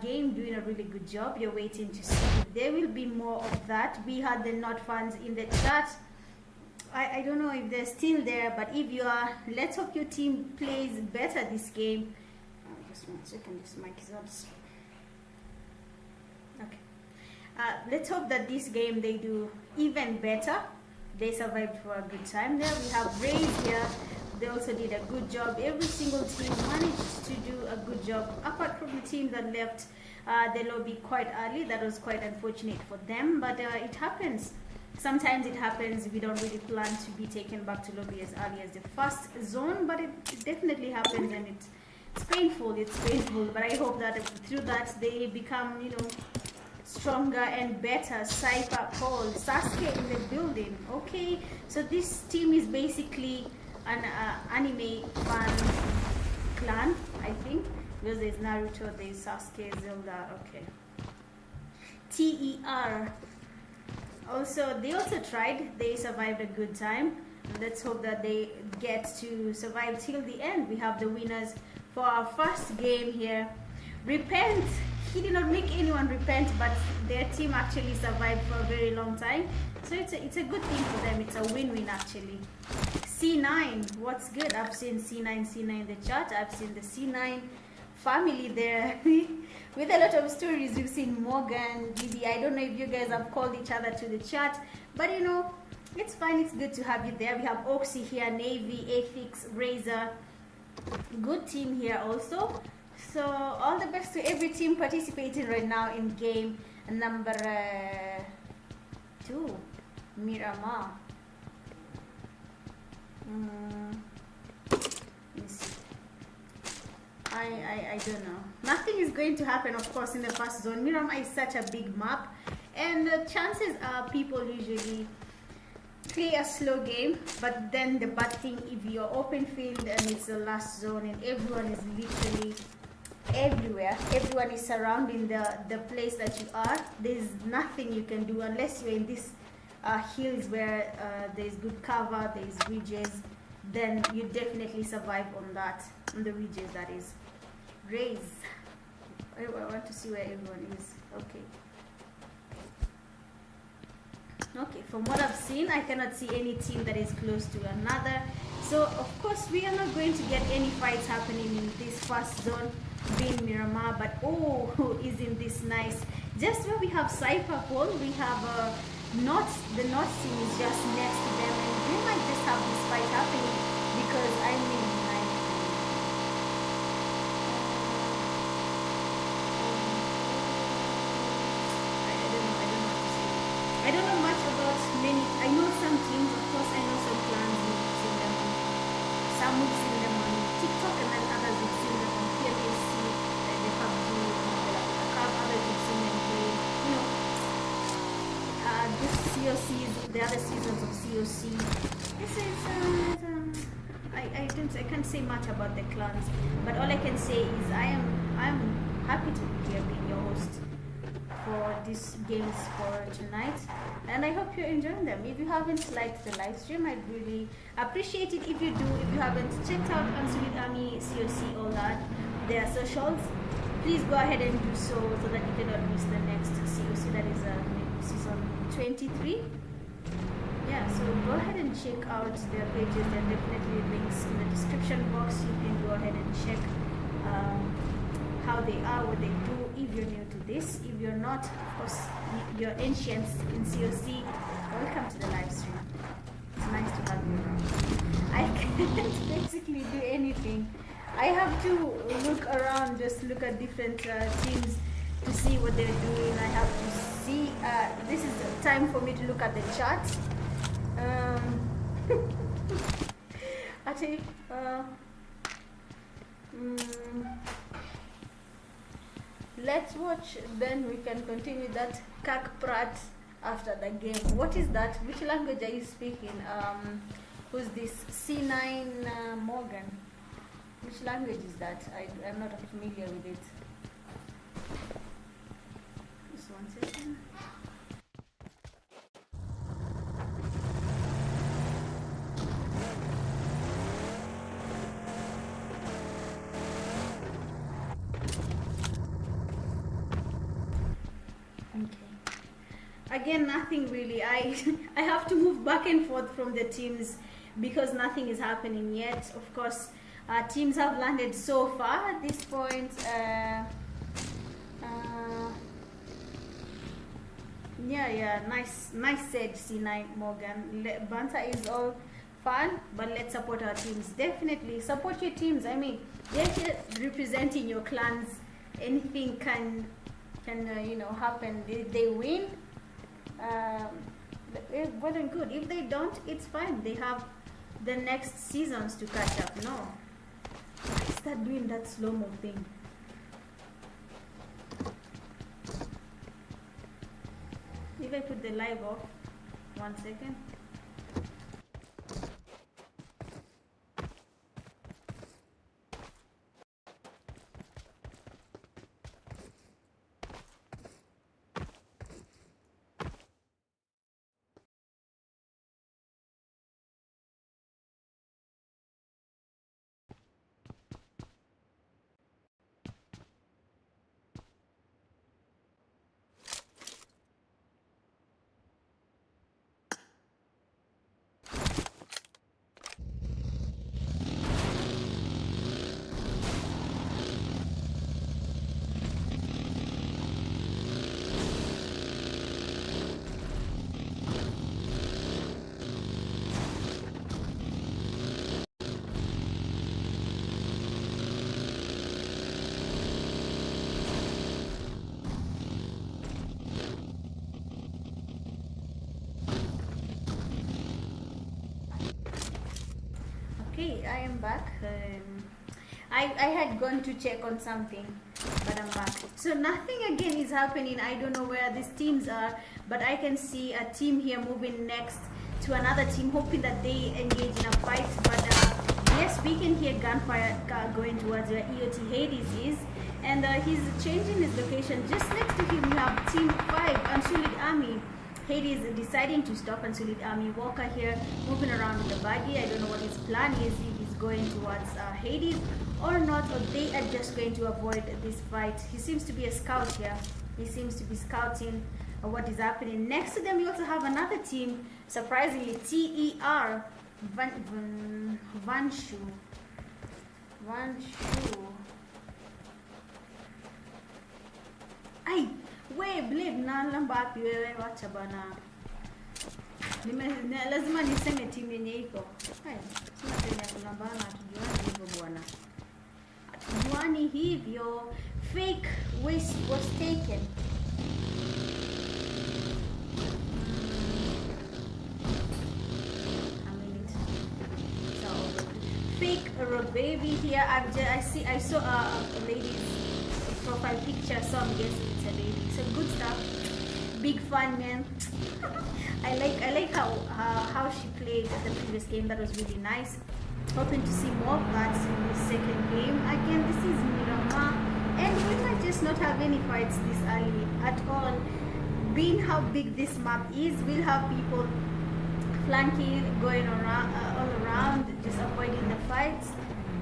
game doing a really good job. You're waiting to see if there will be more of that. We had the not fans in the chat. I don't know if they're still there, but if you are, let's hope your team plays better this game. Just 1 second, this mic is on. Okay. Let's hope that this game they do even better. They survived for a good time there. We have Raze here. They also did a good job. Every single team managed to do a good job, apart from the team that left the lobby quite early. That was quite unfortunate for them, but it happens. Sometimes it happens. We don't really plan to be taken back to lobby as early as the first zone, but it definitely happens, and it's painful. It's painful, but I hope that through that they become, you know, stronger and better. CIPHER POL, Sasuke in the building. Okay, so this team is basically an anime fan clan, I think, because there's Naruto, there's Sasuke, Zelda. Okay. TER. Also, they also tried. They survived a good time. Let's hope that they get to survive till the end. We have the winners for our first game here. Repent. He did not make anyone repent, but their team actually survived for a very long time. So it's a good thing for them. It's a win-win actually. C9, what's good? I've seen C9 in the chat. I've seen the C9 family there with a lot of stories. We've seen Morgan, GB. I don't know if you guys have called each other to the chat, but you know, it's fine. It's good to have you there. We have Oxy here, Navy, Aphix, Razor. Good team here also. So all the best to every team participating right now in game number 2, Miramar. Let me see. I don't know. Nothing is going to happen, of course, in the first zone. Miramar is such a big map, and the chances are people usually play a slow game. But then the bad thing, if you're open field and it's the last zone and everyone is literally everywhere, everyone is surrounding the place that you are, there's nothing you can do unless you're in this hills where there's good cover, there's ridges. Then you definitely survive on that, on the ridges, that is. Raise. I want to see where everyone is. Okay. Okay, from what I've seen, I cannot see any team that is close to another. So, of course, we are not going to get any fights happening in this first zone, being Miramar. But, oh, isn't this nice? Just where we have CIPHER POL, we have the North team is just next to them. And we might just have this fight happening because I mean, I don't know much about many. I know some teams, of course. I know some clans. We've seen them on, some we've seen them on TikTok, and then others we've seen them on PUBG, like the PUBG, others we've seen them play. You know, this COCs, the other seasons of COC. I can't say much about the clans, but all I can say is I'm happy to be here, being your host for these games for tonight, and I hope you're enjoying them. If you haven't liked the live stream, I'd really appreciate it if you do. If you haven't checked out Unsullied Army, COC, all that, their socials, please go ahead and do so that you cannot miss the next COC, that is season 23. Yeah, so go ahead and check out their pages. There are definitely links in the description box. You can go ahead and check how they are, what they do, if you're new to this. If you're not, of course, you're ancients in COC, welcome to the live stream. It's nice to have you around. I can't basically do anything. I have to look around, just look at different teams to see what they're doing. I have to see, this is the time for me to look at the chat. Actually, let's watch, then we can continue that kak prat after the game. What is that? Which language are you speaking? Who's this? C9 Morgan. Which language is that? I'm not familiar with it. Just 1 second. Again, nothing really. I have to move back and forth from the teams because nothing is happening yet. Of course, teams have landed so far at this point. Yeah, nice said C9 Morgan. Banter is all fun, but let's support our teams. Definitely support your teams. I mean, they're here representing your clans. Anything can you know, happen. They win, well and good. If they don't, it's fine. They have the next seasons to catch up. No, start doing that slow-mo thing. If I put the live off, 1 second. Okay, I am back. I had gone to check on something, but I'm back. So nothing again is happening. I don't know where these teams are, but I can see a team here moving next to another team, hoping that they engage in a fight. But yes, we can hear gunfire going towards where EOT Hades is, and he's changing his location. Just next to him, we have Team 5, Unsullied Army. Hades deciding to stop Unsullied Army. Walker here moving around with the buggy. I don't know what his plan is, if he's going towards Hades or not, or they are just going to avoid this fight. He seems to be a scout here. He seems to be scouting what is happening. Next to them, we also have another team, surprisingly, TER Vanshu. Ay, we blade na lambapi wewe, wacha bana. Lazima niseme timu yenye iko. Haya, sina tena kulambana, hatujuani hivyo bwana. Hatujuani hivyo. Fake waste was taken. Fake baby here. I saw a lady's profile picture, so I'm guessing it's a lady. So good stuff. Big fun, man. I like how she played the previous game. That was really nice. Hoping to see more of that in the second game. Again, this is Miramar, and we might just not have any fights this early at all. Being how big this map is, we'll have people flanking, going around, all around, just avoiding the fights.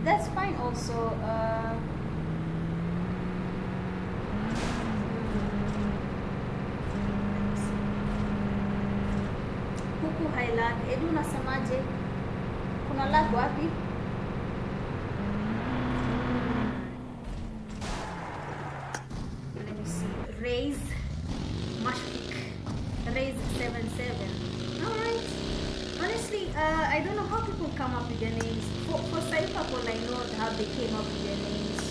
That's fine also. Huku hailag. Edu unasemaje? Kuna lag wapi? Let me see. Raise Mashfik. Raise 77. Alright. Honestly, I don't know how people come up with their names. For CIPHER POL, I know how they came up with their names.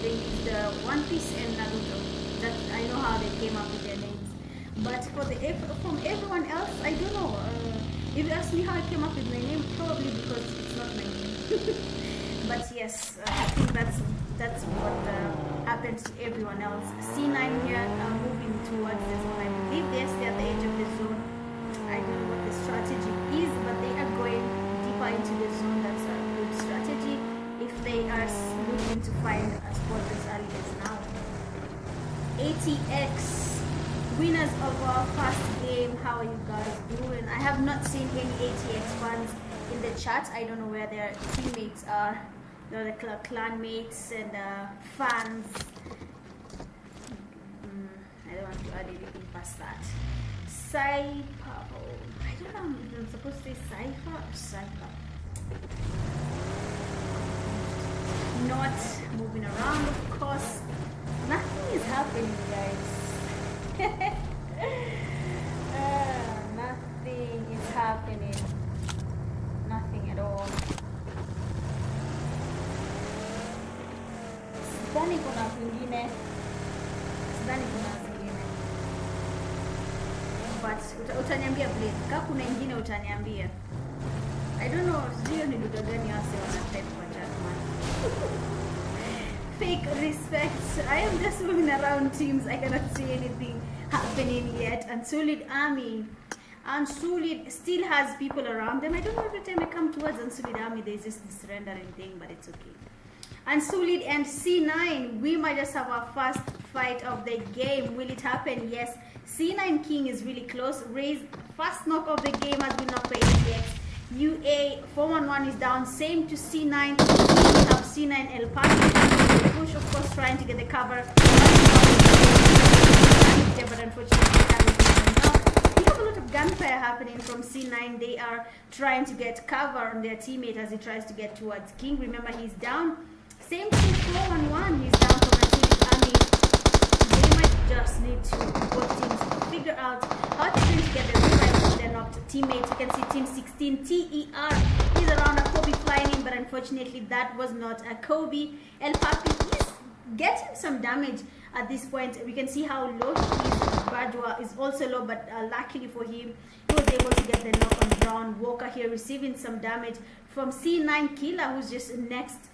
They used One Piece and Naruto. That I know how they came up with their names. But from everyone else, I don't know. If you ask me how I came up with my name, probably because it's not my name. But yes, I think that's what happens to everyone else. C9 here moving towards the zone. I believe they're still at the edge of the zone. I don't know what the strategy is, but they are going deeper into the zone. That's a good strategy if they are looking to find a spot as early as now. ATX, winners of our first game. How are you guys doing? I have not seen any ATX fans in the chat. I don't know where their teammates are. The clan mates and fans. I don't want to add anything past that. CIPHER POL. I don't know if I'm supposed to say Cypher or Cypher. Not moving around, of course. Nothing is happening, guys. Nothing is happening. Nothing at all. Sidhani kuna kwingine. Sidhani kuna zingine. But utaniambia please. Kama kuna ingine utaniambia. I don't know, sijui ni lugha gani wase wanatype kwa chat man. Fake respect. I am just moving around teams. I cannot see anything happening yet. Unsullied Army. Unsullied still has people around them. I don't know, every time I come towards Unsullied Army there's just this surrendering thing, but it's okay. Unsullied and C9, we might just have our first fight of the game. Will it happen? Yes. C9 King is really close. Raise first knock of the game has been knocked by ATX. UA 411 is down. Same to C9. We have C9 ALPHASIEGE push, of course, trying to get the cover. But unfortunately, that was not enough. We have a lot of gunfire happening from C9. They are trying to get cover on their teammate as he tries to get towards King. Remember, he's down. Same to 411. He's down from Unsullied Army. They might just need to both teams figure out how they're going to get the revive from their knocked teammates. You can see Team 16 TER is around a Kobe flying in, but unfortunately that was not a Kobe. ALPHASIEGE is getting some damage at this point. We can see how low he is. Bajwa is also low, but luckily for him, he was able to get the knock on Brown. Walker here receiving some damage from C9 Killer, who's just next.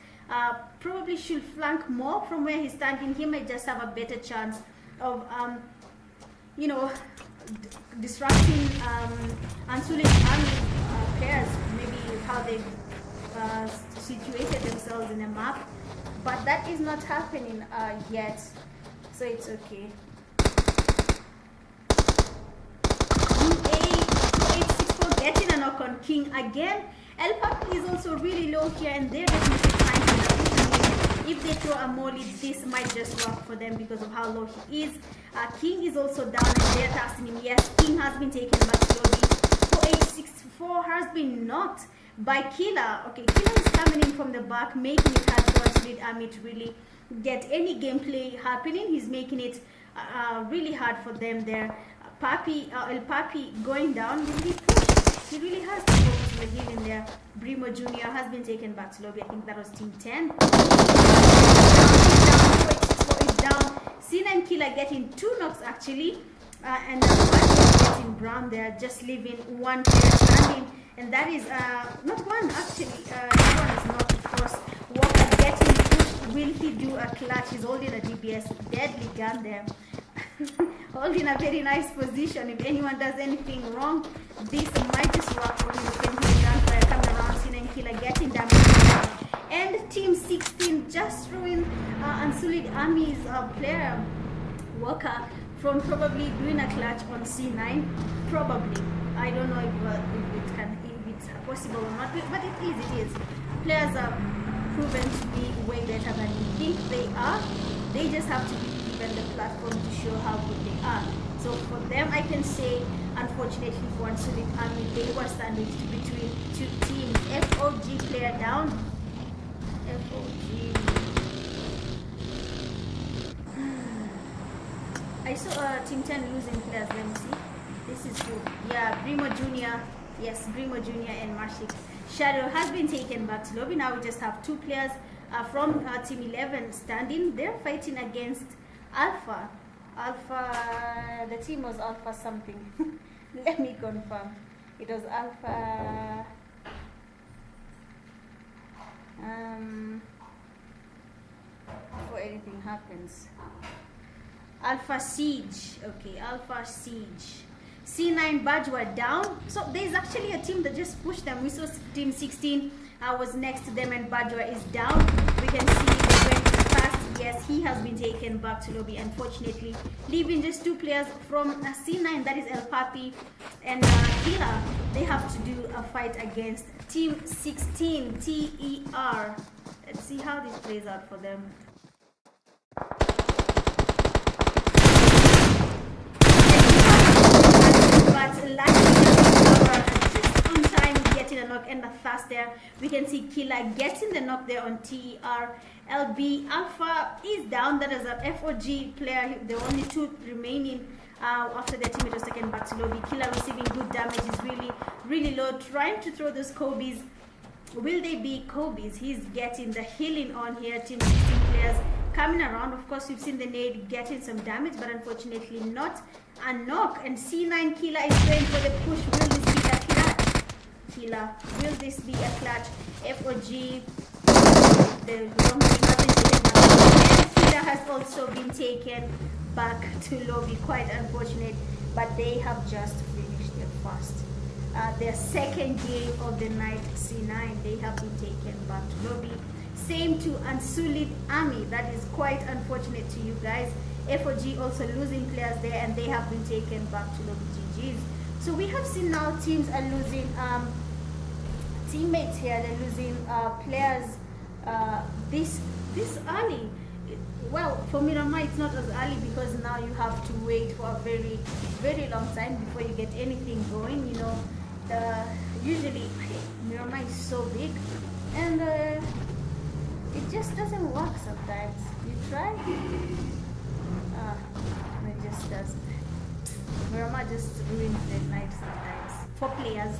Probably should flank more from where he's standing. He might just have a better chance of, you know, disrupting Unsullied Army players, maybe how they've situated themselves in a map. But that is not happening yet, so it's okay. UA2864 getting a knock on King again. ALPHASIEGE is also really low here, and they're definitely trying to manipulate. If they throw a molly, this might just work for them because of how low he is. King is also down, and they're testing him. Yes, King has been taken back slowly. 4864 has been knocked by Killer. Okay, Killer is coming in from the back, making it hard for Unsullied Army to really get any gameplay happening. He's making it really hard for them there. ALPHASIEGE going down. Will he push? He really has to focus on the game in there. Brimo Jr. has been taken back to lobby. I think that was Team 10. Down. C9 Killer getting 2 knocks actually. And getting Brown there, just leaving one player standing. And that is not one actually. This one is not, of course. Walker getting pushed. Will he do a clutch? He's holding a DBS deadly gun there. Holding a very nice position. If anyone does anything wrong, this might just work for him. You can hear gunfire coming around. C9 Killer getting damage. And Team 16 just ruined Unsullied Army's player Walker from probably doing a clutch on C9. Probably. I don't know if it's possible or not, but it is. Players are proven to be way better than you think they are. They just have to be given the platform to show how good they are. So for them, I can say, unfortunately for Unsullied Army, they were sandwiched between two teams. FOG player down. FOG. I saw Team 10 losing players. Let me see. This is good. Yeah, Brimo Jr. Yes, Brimo Jr. and Marshik. Shadow has been taken back to lobby. Now we just have 2 players from Team 11 standing. They're fighting against Alpha. The team was Alpha something. Let me confirm. It was Alpha. before anything happens. ALPHASIEGE, okay, ALPHASIEGE. C9 badge were down. So there's actually a team that just pushed them. We saw team 16 was next to them, and Badwa is down. We can see they went fast. Yes, he has been taken back to lobby, unfortunately, leaving just 2 players from C9, that is El Papi and Killer. They have to do a fight against team 16, TER. Let's see how this plays out for them. But luckily, just on time getting a knock and a fast there. We can see Killer getting the knock there on TER. LB Alpha is down. That is a FOG player. The only 2 remaining after their teammate was taken back to lobby. Killer receiving good damage, is really low, trying to throw those Kobe's. Will they be Kobe's? He's getting the healing on here. Team 16 players coming around. Of course, we've seen the nade getting some damage, but unfortunately not a knock. And C9 Killer is going for the push. Will this be a clutch? Killer, will this be a clutch? FOG, the wrong team has been taken back. And Killer has also been taken back to lobby. Quite unfortunate, but they have just finished their first. Their second game of the night. C9, they have been taken back to lobby. Same to Unsullied Army. That is quite unfortunate to you guys. FOG also losing players there, and they have been taken back to lobby. GG's. So we have seen now teams are losing teammates here. They're losing players this early. Well, for Miramar it's not as early because now you have to wait for a very long time before you get anything going. You know, usually Miramar is so big, and it just doesn't work sometimes. You try, it just doesn't. Miramar just ruins the night sometimes for players,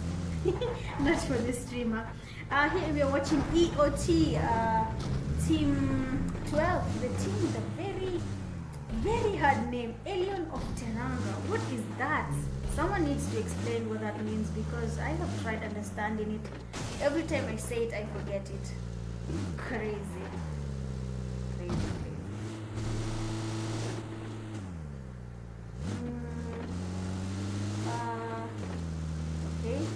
not for the streamer. Here we are watching EOT. Team 12, the team with a very hard name, ELION of TERRANGA. What is that? Someone needs to explain what that means, because I have tried understanding it. Every time I say it, I forget it. Crazy. Okay.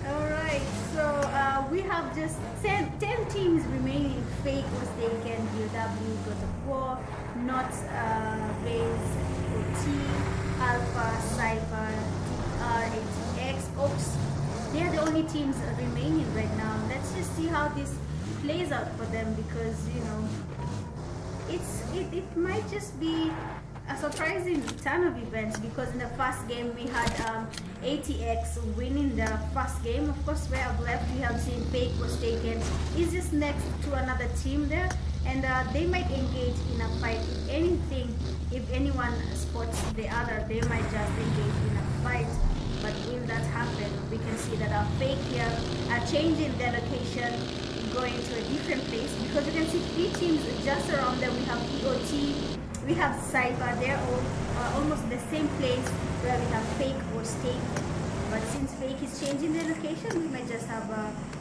Alright, so we have just 10 teams remaining. Fake was taken, UW, God of War, Not, Raze, OT, Alpha, CIPHER, ATROX, OX. They are the only teams remaining right now. Let's just see how this plays out for them, because you know it might just be a surprising turn of events, because in the first game we had ATX winning the first game. Of course, where I've left, we have seen Fake was taken. He's just next to another team there, and they might engage in a fight. If anything, if anyone spots the other, they might just engage in a fight. But will that happen? We can see that our Fake here are changing their location, going to a different place, because you can see 3 teams just around them. We have EOT, we have CIPHER. They're all almost the same place where we have Fake was taken. But since Fake is changing their location, we might just have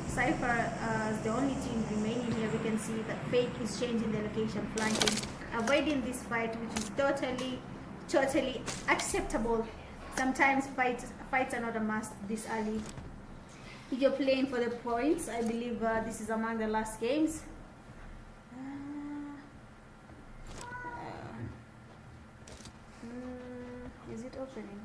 CIPHER as the only team remaining here. We can see that Fake is changing their location, flanking, avoiding this fight, which is totally acceptable. Sometimes fights are not a must this early. If you're playing for the points, I believe this is among the last games. Is it opening?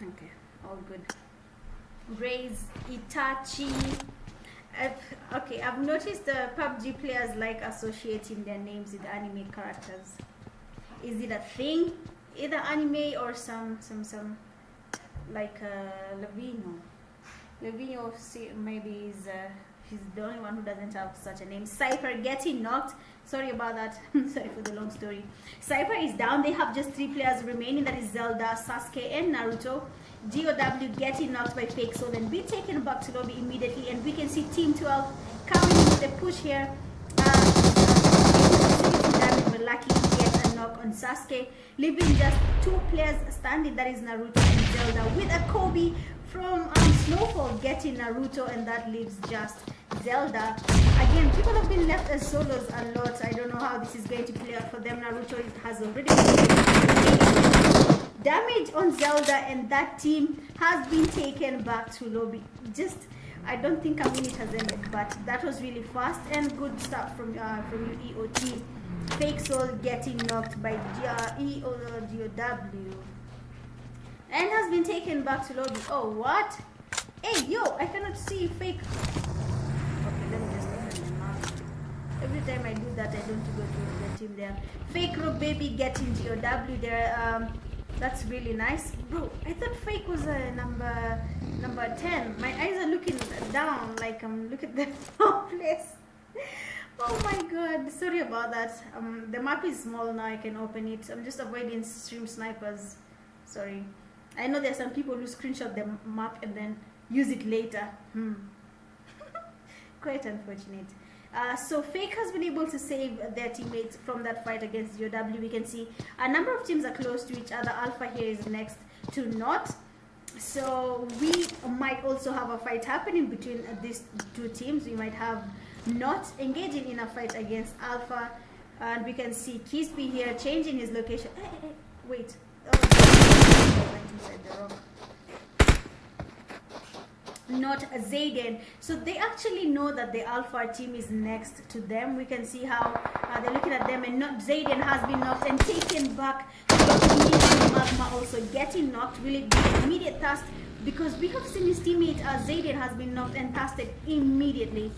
Okay, all good. Raze, Itachi. Okay, I've noticed the PUBG players like associating their names with anime characters. Is it a thing? Either anime or some like Lavino. Lavino maybe is She's the only one who doesn't have such a name. CIPHER getting knocked. Sorry about that. Sorry for the long story. CIPHER is down. They have just 3 players remaining. That is Zelda, Sasuke, and Naruto. GOW getting knocked by Fake Soul and be taken back to lobby immediately. And we can see Team 12 coming in with a push here. Damage, but luckily get a knock on Sasuke, leaving just 2 players standing. That is Naruto and Zelda, with a Kobe from Snowfall getting Naruto, and that leaves just Zelda. Again, people have been left as solos a lot. I don't know how this is going to play out for them. Naruto has already damage on Zelda, and that team has been taken back to lobby. Just, I don't think a minute has ended, but that was really fast and good stuff from you, EOT. Fake Soul getting knocked by GOW and has been taken back to lobby. Oh, what? Hey, yo, I cannot see Fake. Okay, let me just open the map. Every time I do that, I don't go to the team there. Fake Rock Baby getting GOW there. That's really nice. Bro, I thought Fake was a number 10. My eyes are looking down, like I'm looking at the wrong place. Oh my god, sorry about that. The map is small now, I can open it. I'm just avoiding stream snipers. Sorry. I know there's some people who screenshot the map and then use it later. Quite unfortunate. So Fake has been able to save their teammates from that fight against GOW. We can see a number of teams are close to each other. Alpha here is next to Not. So we might also have a fight happening between these 2 teams. We might have Not engaging in a fight against Alpha. And we can see Kisby here changing his location. Hey, wait. Oh, I went inside the room. Not Zayden. So they actually know that the Alpha team is next to them. We can see how they're looking at them, and not Zayden has been knocked and taken back. Magma also getting knocked. Will it be an immediate task? Because we have seen his teammate Zayden has been knocked and tasted immediately.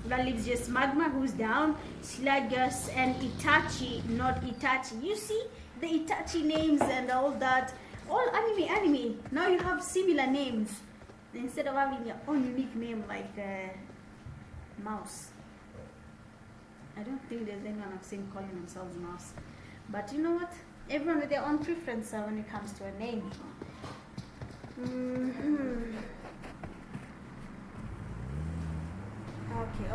That leaves just Magma, who's down, Sluggus and Itachi. Not Itachi. You see the Itachi names and all that. All anime. Now you have similar names, instead of having your own unique name like Mouse. I don't think there's anyone I've seen calling themselves Mouse. But you know what? Everyone with their own preference when it comes to a name. Okay,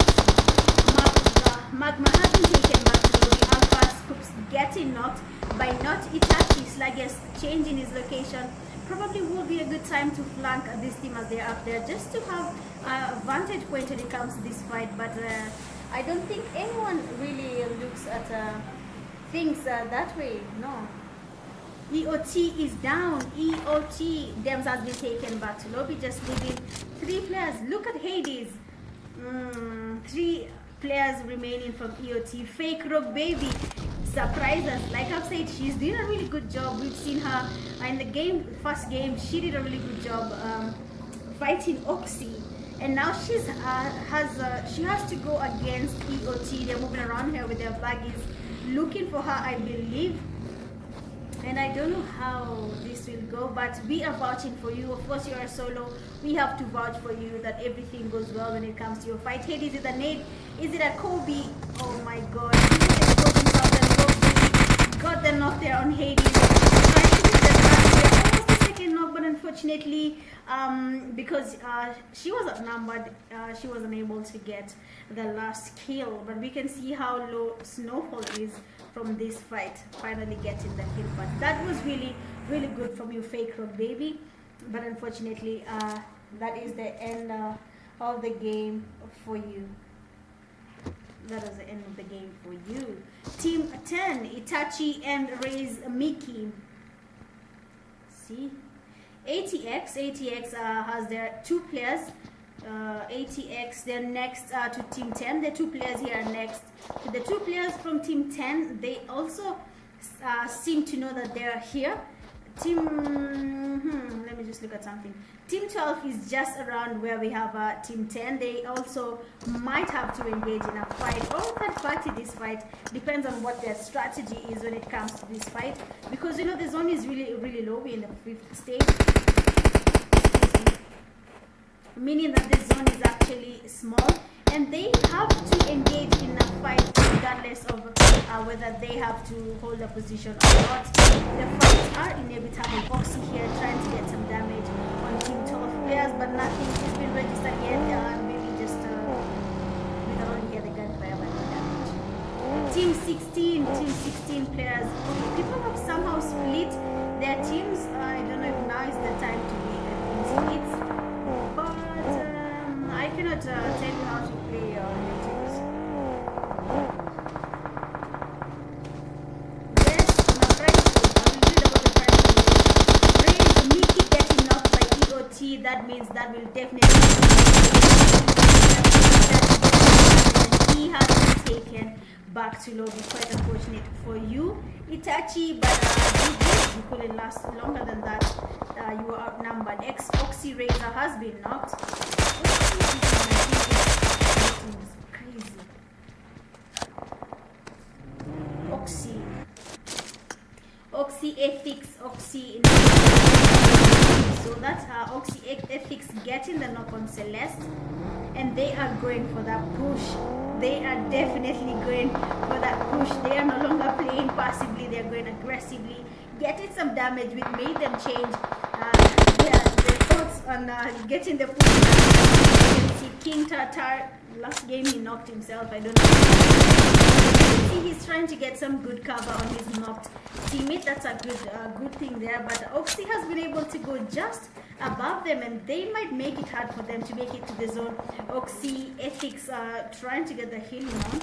Magma has been taken back to the Alpha. Scoops getting knocked by Not Itachi. Sluggus changing his location. Probably will be a good time to flank this team as they're up there, just to have a vantage point when it comes to this fight. But I don't think anyone really looks at things that way. No. EOT is down. EOT Dems has been taken back to lobby, just leaving 3 players. Look at Hades. 3 players remaining from EOT. Fake Rock Baby surprise us. Like I've said, she's doing a really good job. We've seen her in the first game. She did a really good job fighting Oxy, and now she has to go against EOT. They're moving around here with their baggies, looking for her, I believe. And I don't know how this will go, but we are vouching for you. Of course, you are solo. We have to vouch for you that everything goes well when it comes to your fight. Hades, is it a nade? Is it a Kobe? Oh my god. Got the knock there on Hades. Almost the second knock, but unfortunately, because she was outnumbered, she wasn't able to get the last kill. But we can see how low Snowfall is from this fight, finally getting the kill. But that was really, really good from you, Fake Rock Baby. But unfortunately, that is the end of the game for you. That was the end of the game for you. Team 10, Itachi and Raise Mickey. See? ATX has their 2 players. ATX, they're next to Team 10. The 2 players here are next. The 2 players from Team 10, they also seem to know that they're here. Let me just look at something. Team 12 is just around where we have Team 10. They also might have to engage in a fight or third party this fight. Depends on what their strategy is when it comes to this fight. Because you know the zone is really, really low. We're in the 5th stage. Meaning that this zone is actually small. and they have to engage in a fight regardless of whether they have to hold a position or not. The fights are inevitable. Oxy here trying to get some damage on Team 12 players, but nothing has been registered yet. Maybe just we can only hear the gunfire, but no damage. Team 16 players. Okay, people have somehow split their teams. I don't know if now is the time to be in splits, but I cannot tell you how to play your teams. Yes, my price food. I will read about the price food. Raise Mickey getting knocked by EOT. That means that will definitely he has been taken back to lobby. Quite unfortunate for you, Itachi, but you couldn't last longer than that. You were outnumbered. Oxy Razor has been knocked. Crazy. Oxy Ethics, Oxy. So that's how Oxy Ethics getting the knock on Celeste, and they are going for that push. They are definitely going for that push. They are no longer playing passively. They are going aggressively, getting some damage, which made them change their thoughts on getting the push. You can see King Tartar. Last game he knocked himself. I don't know. See, he's trying to get some good cover on his knocked teammate. That's a good thing there. But Oxy has been able to go just above them, and they might make it hard for them to make it to the zone. Oxy Ethics trying to get the healing on.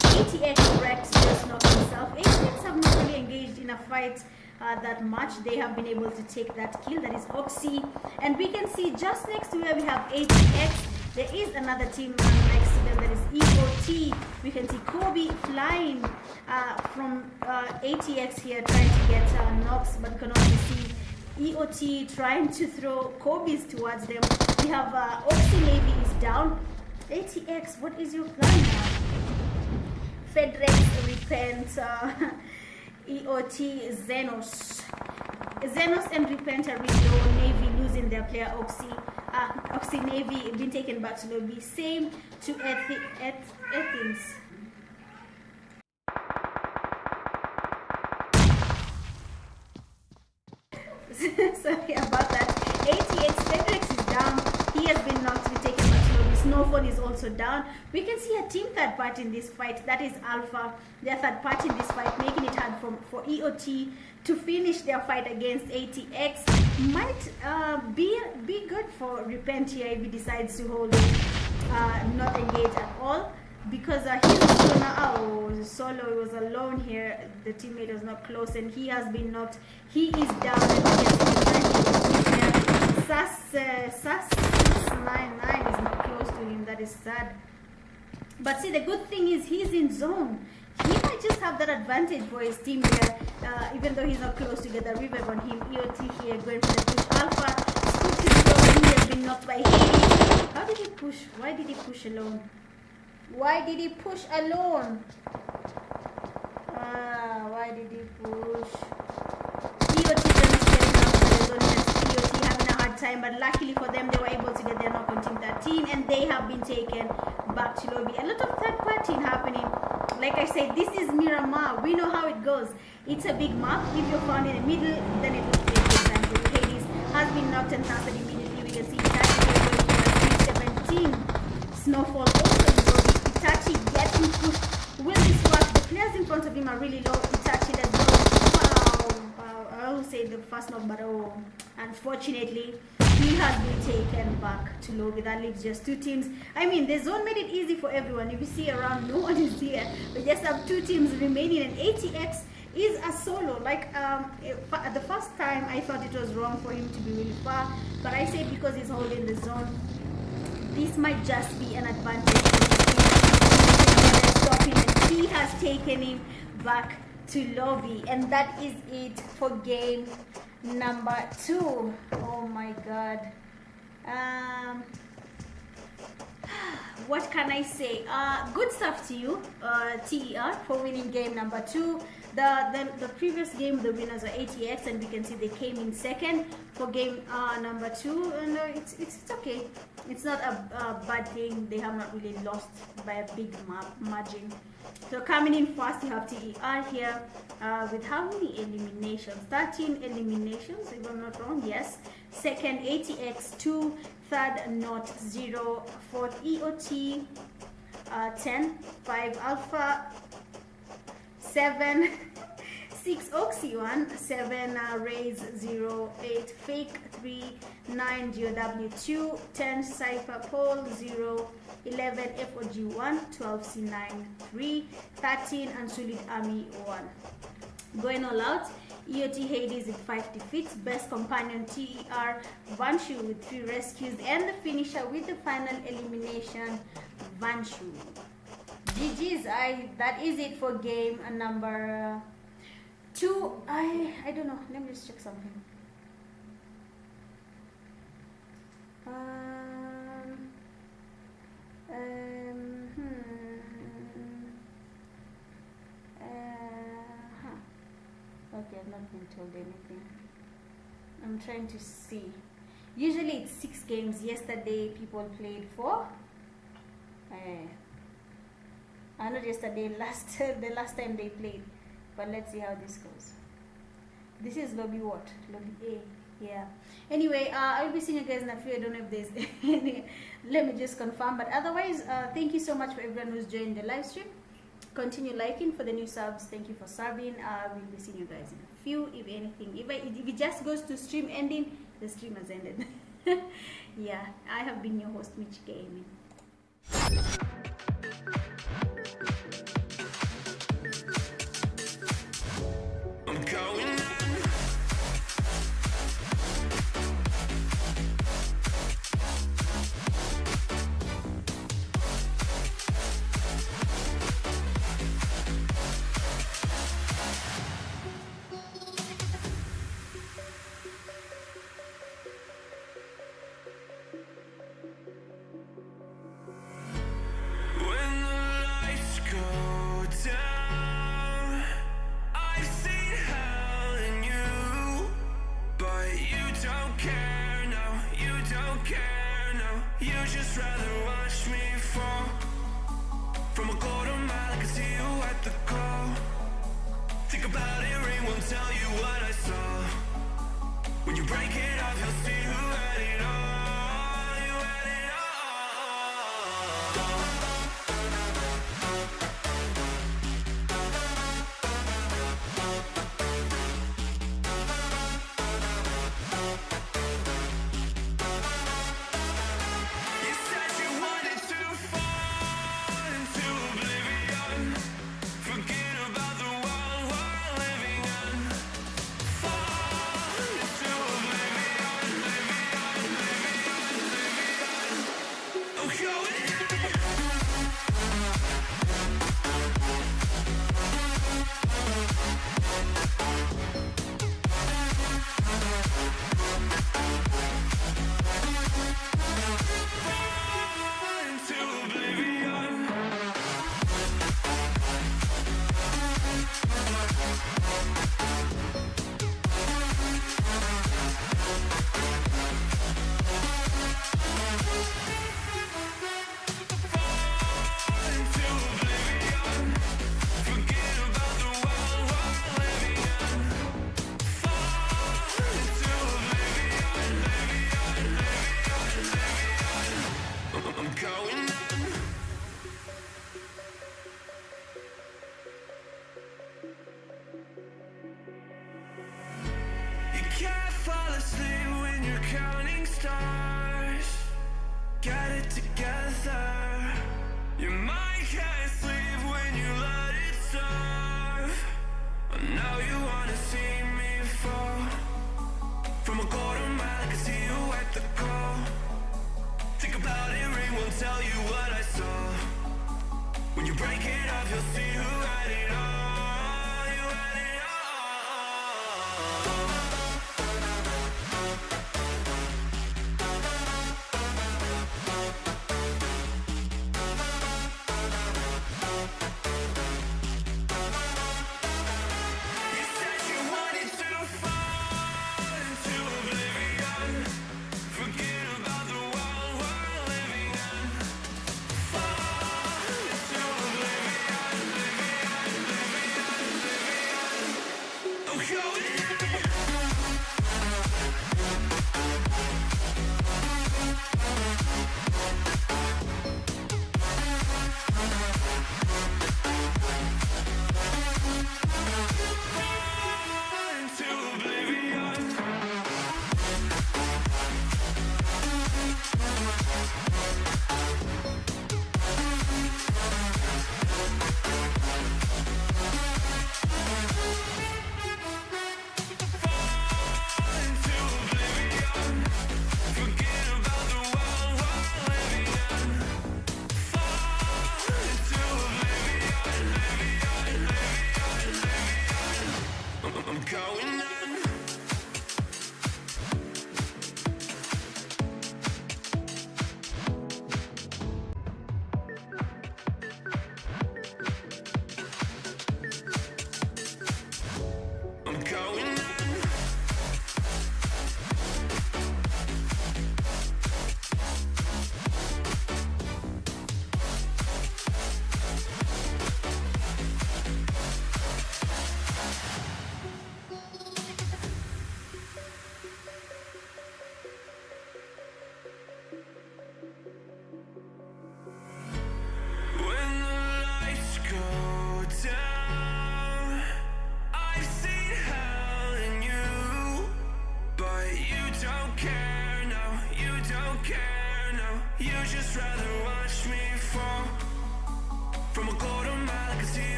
ATX wrecked just knocked himself. ATX have not really engaged in a fight that much. They have been able to take that kill. That is Oxy, and we can see just next to where we have ATX, there is another team next to them, that is EOT. We can see Kobe flying from ATX here, trying to get knocks, but we can also see EOT trying to throw Kobe's towards them. We have Oxy Navy is down. ATX, what is your plan now? Fedrex, Repent, EOT, Zenos and Repent are really low. Navy losing their player Oxy. Oxy Navy been taken back to lobby. Same to Athens. Sorry about that. ATX Fedrex is down. He has been knocked to be taken back to lobby. Snowfall is also down. We can see a team third party in this fight. That is Alpha. Their third party in this fight, making it hard for EOT to finish their fight against ATX. Might be good for Repent here if he decides to hold it, not engage at all, because he's solo. He was alone here. The teammate was not close, and he has been knocked. He is down. Sass 699 is not close to him. That is sad. But see, the good thing is he's in zone. He might just have that advantage for his team here, even though he's not close to get the revive on him. EOT here going for the push. Alpha scoops his zone. He has been knocked by Hades. How did he push? Why did he push alone? Why did he push alone? Why did he push? EOT is getting out of the zone. EOT having a hard time, but luckily for them, they were able to get their knock on team 13, and they have been taken back to lobby. A lot of third party happening. Like I said, this is Miramar. We know how it goes. It's a big map. If you're found in the middle, then it will take good time. So Hades has been knocked and transferred immediately. We can see Itachi going to 17. Snowfall also in lobby. Itachi getting pushed. Will this work? The players in front of him are really low. Itachi, let's go. Wow. I will say the first knock, but unfortunately, he has been taken back to lobby. That leaves just two teams. I mean, the zone made it easy for everyone. If you see around, no one is here. We just have two teams remaining, and ATX is a solo. Like the first time, I thought it was wrong for him to be really far, but I said because he's holding the zone, this might just be an advantage for him. And he has taken him back to lobby, and that is it for game number 2. Oh my god. What can I say? Good stuff to you, TER, for winning game number 2. the previous game, the winners are ATX, and we can see they came in second for game number 2, and it's okay. It's not a bad thing. They have not really lost by a big margin. So coming in first, you have TER here with how many eliminations? 13 eliminations, if I'm not wrong. Yes. Second, ATX 2. Third, Not 0. Fourth, EOT 10. 5, Alpha 7. 6, OXIUM 7, Raise 0. 8, Fake 3. 9, GOW 2. 10, CIPHER POL 0. 11, FOG 1. 12, C9 3. 13, Unsullied Army 1. Going all out, EOT Hades with 5 defeats, best companion TER Vanshu with 3 rescues, and the finisher with the final elimination, Vanshu. GG's. That is it for game number 2. I don't know. Let me just check something. Okay, I've not been told anything. I'm trying to see. Usually it's 6 games. Yesterday people played 4. Not yesterday, the last time they played. But let's see how this goes. This is lobby what? Lobby A. Yeah. Anyway, I'll be seeing you guys in a few. I don't know if there's any. Let me just confirm. But otherwise, thank you so much for everyone who's joined the live stream. Continue liking for the new subs. Thank you for subbing. We'll be seeing you guys in a few. If anything, if it just goes to stream ending, the stream has ended. Yeah, I have been your host, Mitch Gaming. I'm going on. When the lights go down, I've seen hell in you, but you don't care, no, you don't care, no. You just rather watch me fall from a quarter mile. I can see you at the call. Think about it, ring won't tell you what I saw. When you break it off, you'll see who had it all. You had it all. You said you wanted to fall into oblivion, forget about the world we're living in. Fall into oblivion, oh, going into oblivion. Into oblivion, forget about the world we're living in. Fall into oblivion, I'm going on. You can't fall asleep when you're counting stars. Get it together. Your mind can't sleep when you let it starve. Now you wanna see me fall from a quarter mile. I can see you at the call. Think about it, ring won't tell you what I saw. When you break it off, you'll see who had it all. You had it all.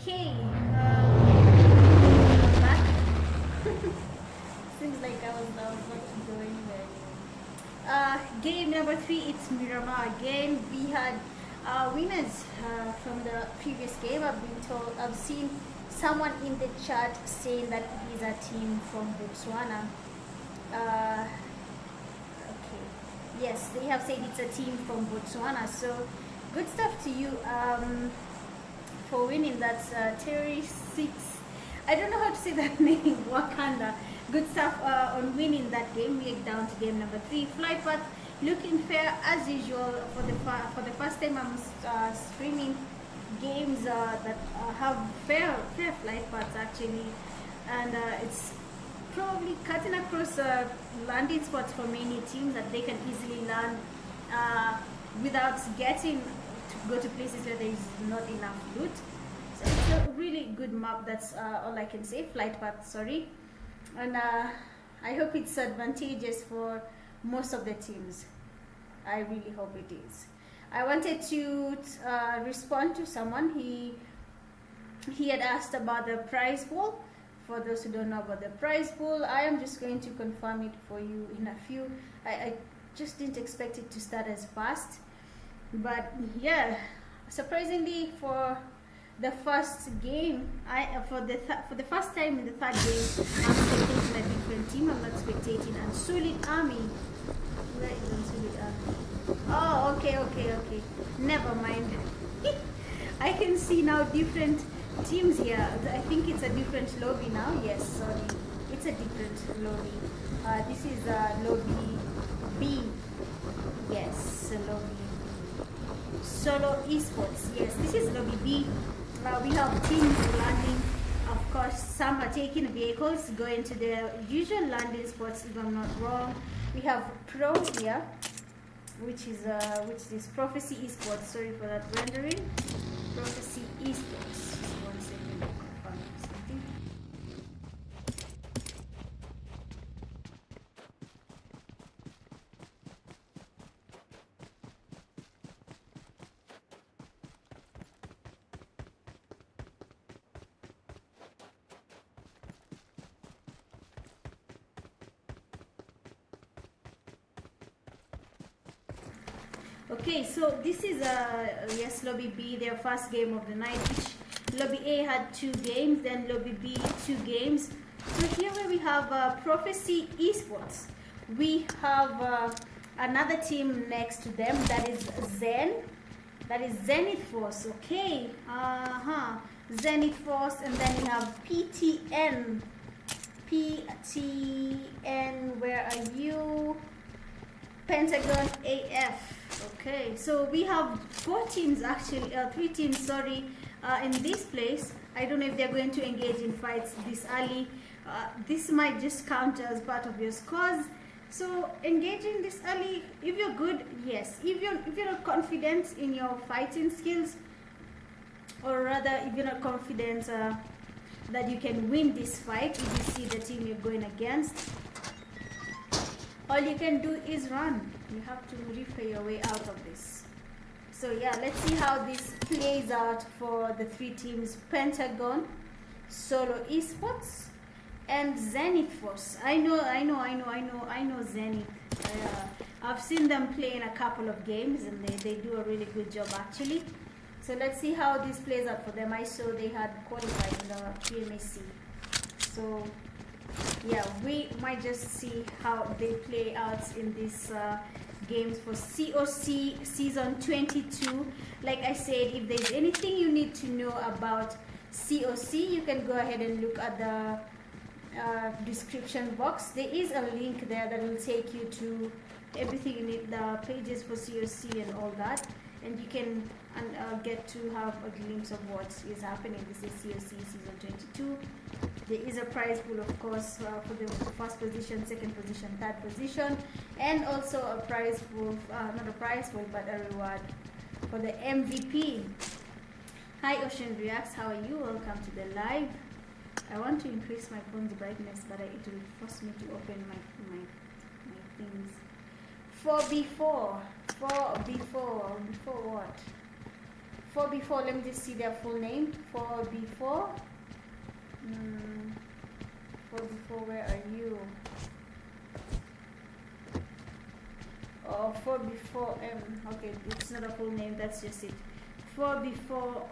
Okay, I'm back. Seems like I was not going there. Game number 3, it's Miramar again. We had winners from the previous game. I've seen someone in the chat saying that it is a team from Botswana. Okay, yes, they have said it's a team from Botswana. So good stuff to you. For winning that TERRORSIX, I don't know how to say that name, Wakanda. Good stuff on winning that game. We're down to game number 3. Flypath looking fair as usual. For the first time I'm streaming games that have fair flight paths actually, and it's probably cutting across landing spots for many teams that they can easily land without getting to go to places where there is not enough loot. So it's a really good map. That's all I can say. Flight path, sorry. And I hope it's advantageous for most of the teams. I really hope it is. I wanted to respond to someone. He had asked about the prize pool. For those who don't know about the prize pool, I am just going to confirm it for you in a few. I just didn't expect it to start as fast, but yeah, surprisingly for the first game, for the first time in the third game, I'm spectating a different team. I'm not spectating Unsullied Army. Where is Unsullied Army? Oh, okay. Never mind. I can see now different teams here. I think it's a different lobby now. Yes, sorry, it's a different lobby. This is lobby B. Yes, lobby B. Solo Esports. Yes, this is lobby B. We have teams landing. Of course, some are taking vehicles, going to their usual landing spots, if I'm not wrong. We have Pro here, which is Prophecy Esports. Sorry for that rendering. Prophecy Esports. Just one second, confirm something. Okay, so this is yes, lobby B, their first game of the night. Which lobby A had 2 games, then lobby B 2 games. So here where we have Prophecy Esports, we have another team next to them, that is Zen. That is Zenith Force. Okay, Zenith Force, and then we have PTN. Where are you? Pentagon AF. Okay, so we have 4 teams actually, 3 teams, sorry, in this place. I don't know if they're going to engage in fights this early. This might just count as part of your scores. So engaging this early, if you're good, yes. If you're not confident in your fighting skills, or rather if you're not confident that you can win this fight, if you see the team you're going against, all you can do is run. You have to refer your way out of this. So yeah, let's see how this plays out for the 3 teams: Pentagon, Solo Esports, and Zenith Force. I know Zenith. I've seen them play in a couple of games, and they do a really good job actually. So let's see how this plays out for them. I saw they had qualified in the PMAC. So yeah, we might just see how they play out in these games for COC season 22. Like I said, if there's anything you need to know about COC, you can go ahead and look at the description box. There is a link there that will take you to everything you need, the pages for COC and all that, and you can get to have a glimpse of what is happening. This is COC season 22. There is a prize pool, of course, for the first position, second position, third position, and also a prize pool, not a prize pool, but a reward for the MVP. Hi Ocean Reacts, how are you? Welcome to the live. I want to increase my phone's brightness, but it will force me to open my things. before what? 4B4, let me just see their full name. 4B4. 4B4, where are you? Oh, 4B4M. Okay, it's not a full name, that's just it. 4B4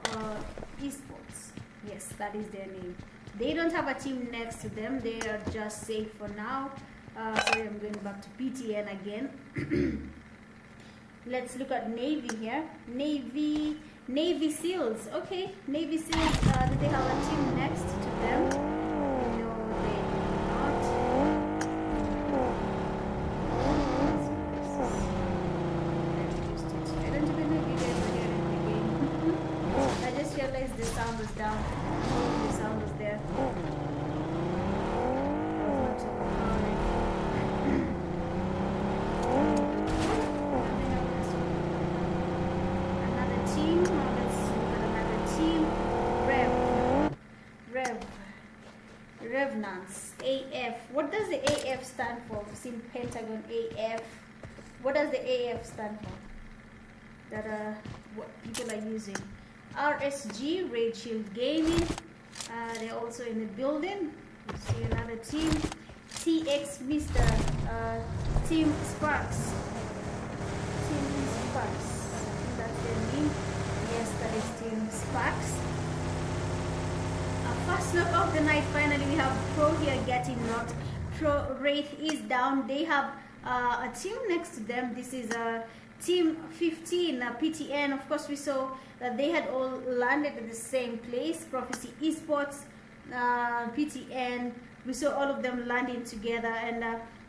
Esports. Yes, that is their name. They don't have a team next to them. They are just safe for now. Sorry, I'm going back to PTN again. Let's look at Navy here. Navy SEALs. Okay, Navy SEALs. Do they have a team next to them? No, they do not. I don't even know if you guys are hearing the game. I just realized the sound was down. The sound was there. AF. What does the AF stand for? We've seen Pentagon AF. What does the AF stand for? That what people are using. RSG, Raid Shield Gaming. They're also in the building. You see another team. TX Mr. Team Sparks. Team Sparks. I think that's their name. Yes, that is Team Sparks. First knock of the night. Finally, we have Pro here getting knocked. Pro Wraith is down. They have a team next to them. This is Team 15, PTN. Of course, we saw that they had all landed at the same place. Prophecy Esports, PTN. We saw all of them landing together, and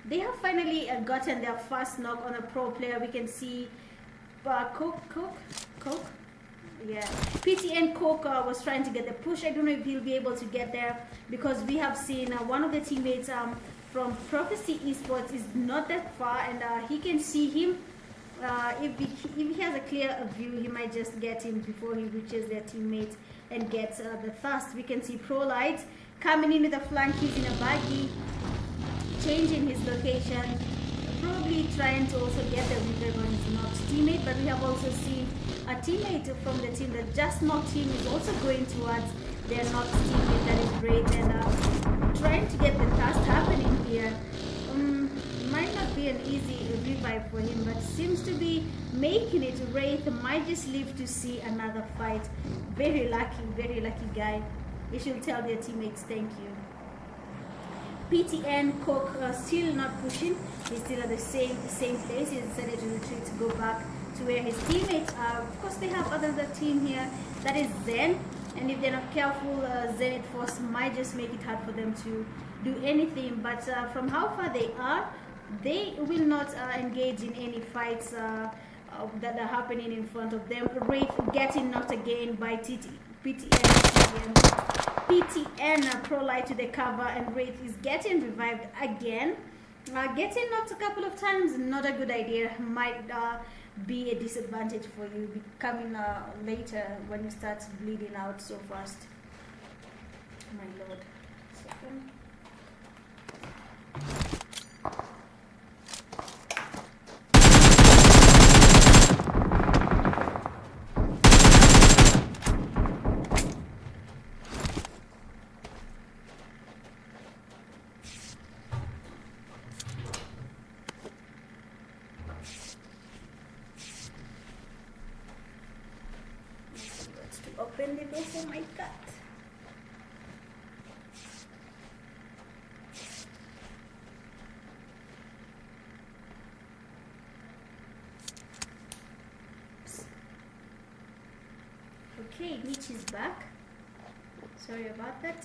they have finally gotten their first knock on a pro player. We can see Coke. Yeah, PTN Coke was trying to get the push. I don't know if he'll be able to get there, because we have seen one of the teammates from Prophecy Esports is not that far, and he can see him. If he has a clear view, he might just get him before he reaches their teammate and gets the thrust. We can see Pro Light coming in with a flank. He's in a baggy, changing his location, probably trying to also get the revive on his knocked teammate. But we have also seen a teammate from the team that just knocked him is also going towards their knocked teammate, that is great, and trying to get the thrust happening here. Might not be an easy revive for him, but seems to be making it. Wraith might just live to see another fight. Very lucky guy. They should tell their teammates thank you. PTN Coke still not pushing. He's still at the same place. He decided to retreat to go back to where his teammates are. Of course, they have another team here. That is Zen. And if they're not careful, Zenith Force might just make it hard for them to do anything. But from how far they are, they will not engage in any fights that are happening in front of them. Wraith getting knocked again by PTN Pro Light to the cover, and Wraith is getting revived again. Getting knocked a couple of times, not a good idea. Might be a disadvantage for you coming later when you start bleeding out so fast. My lord. Second. Open the door for my cat. Okay, Nietzsche is back. Sorry about that.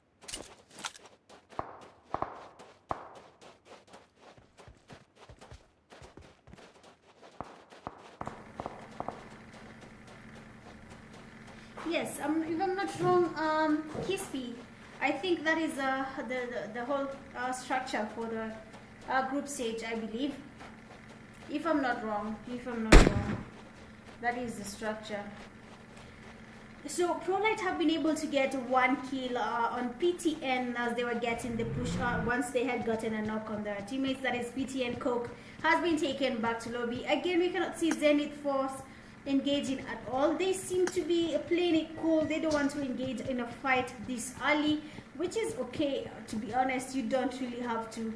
Yes, if I'm not wrong, Kispi, I think that is the whole structure for the group stage, I believe. If I'm not wrong, that is the structure. So ProLight have been able to get one kill on PTN as they were getting the push once they had gotten a knock on their teammates. That is PTN Coke has been taken back to lobby. Again, we cannot see Zenith Force engaging at all. They seem to be playing it cool. They don't want to engage in a fight this early, which is okay. To be honest, you don't really have to.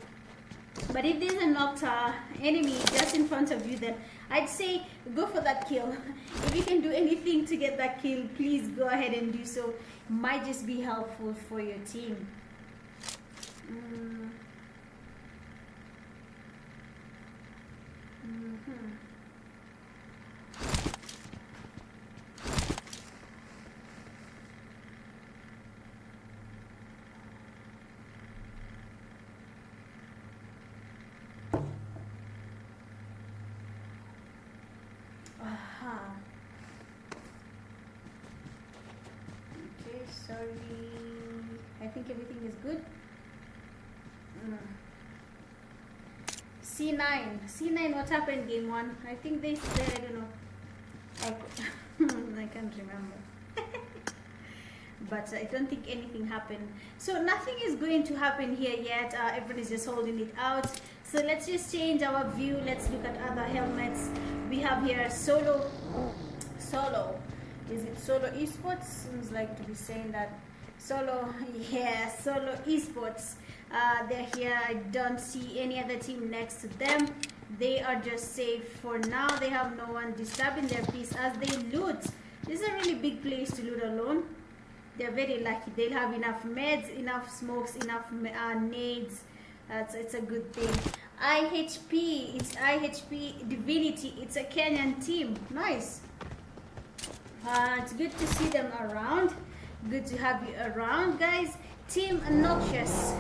But if there's a knocked enemy just in front of you, then I'd say go for that kill. If you can do anything to get that kill, please go ahead and do so. Might just be helpful for your team. Okay, sorry. I think everything is good. C9, what happened game 1? I think they said, I don't know. I can't remember. but I don't think anything happened. So nothing is going to happen here yet. Everyone is just holding it out. So let's just change our view. Let's look at other helmets. We have here solo. Is it Solo Esports? Seems like to be saying that. Solo, yeah, Solo Esports. They're here. I don't see any other team next to them. They are just safe for now. They have no one disturbing their peace as they loot. This is a really big place to loot alone. They're very lucky. They'll have enough meds, enough smokes, enough nades. It's a good thing. IHP, it's IHP Divinity. It's a Kenyan team. Nice. It's good to see them around. Good to have you around, guys. Team NOXIOUS.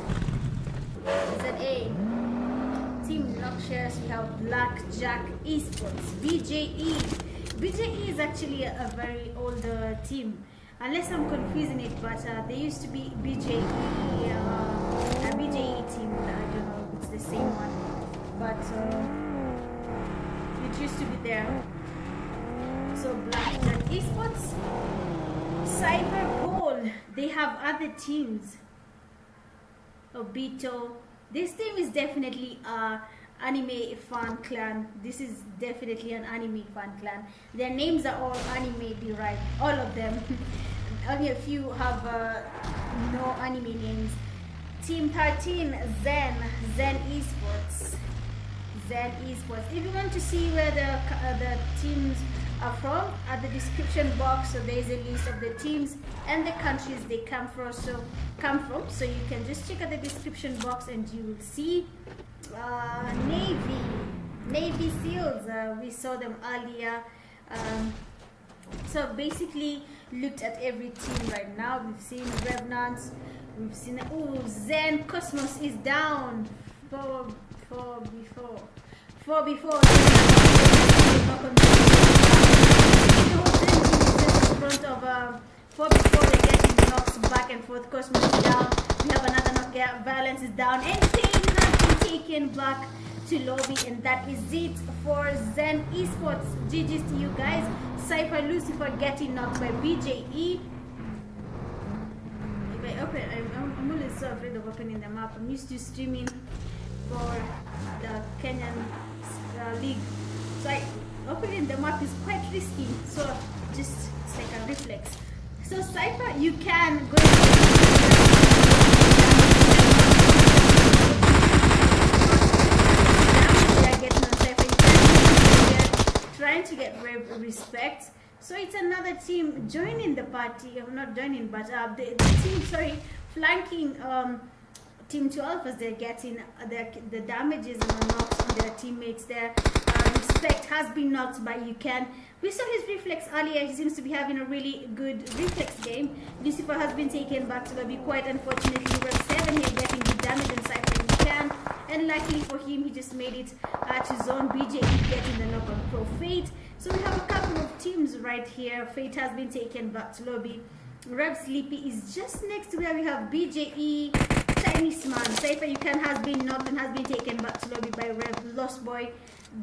ZA. Team NOXIOUS. We have Blackjack Esports. BJE. BJE is actually a very older team. Unless I'm confusing it, but they used to be BJE, a BJE team. I don't know if it's the same one, but it used to be there. So Blackjack Esports, CIPHER POL. They have other teams. Obito. This team is definitely anime fan clan. This is definitely an anime fan clan. Their names are all anime derived, all of them. Only a few have no anime names. Team 13, ZEN Esports. ZEN Esports. If you want to see where the teams are from, at the description box, so there's a list of the teams and the countries they come from. So you can just check out the description box and you will see. Navy SEALs, we saw them earlier. So basically looked at every team right now. We've seen Revenants, we've seen Zen Cosmos is down. Four before front of 4 before they get in knocks back and forth. Cosmos is down. We have another knockout. Violence is down, and Pain has been taken back to lobby, and that is it for ZEN Esports. GG's to you guys. Cypher Lucifer getting knocked by BJE. If I open, I'm always so afraid of opening the map. I'm used to streaming for the Kenyan league, so opening the map is quite risky. So just it's like a reflex. So Cypher, you can go. Trying to get respect. So it's another team joining the party. I'm not joining, but the team, flanking Team 12 as they're getting the damages and the knocks on their teammates there. Respect has been knocked by UCAN. We saw his reflex earlier. He seems to be having a really good reflex game. Lucifer has been taken back to lobby quite unfortunately. Rev 7 here getting good damage and Cypher UCAN. And luckily for him, he just made it to zone. BJE getting the knock on Pro Fate. So we have a couple of teams right here. Fate has been taken back to lobby. Rev Sleepy is just next to where we have BJE. Chinese man. Cypher UCAN has been knocked and has been taken back to lobby by Rev Lost Boy.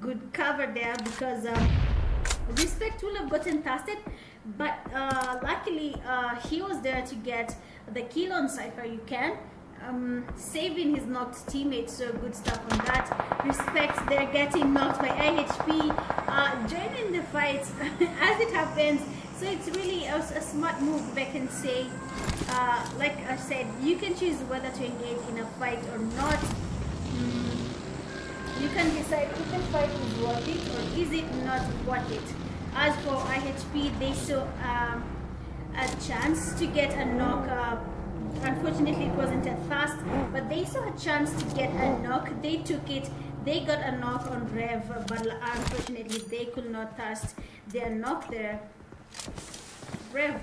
Good cover there because Respect will have gotten tested, but luckily he was there to get the kill on Cypher UCAN. Saving his knocked teammates, so good stuff on that. Respect, they're getting knocked by IHP, joining the fight as it happens. So it's really a smart move, if I can say. Like I said, you can choose whether to engage in a fight or not. You can decide if the fight is worth it or is it not worth it. As for IHP, they saw a chance to get a knock. Unfortunately, it wasn't at fast, but they saw a chance to get a knock. They took it. They got a knock on Rev, but unfortunately, they could not test their knock there. Rev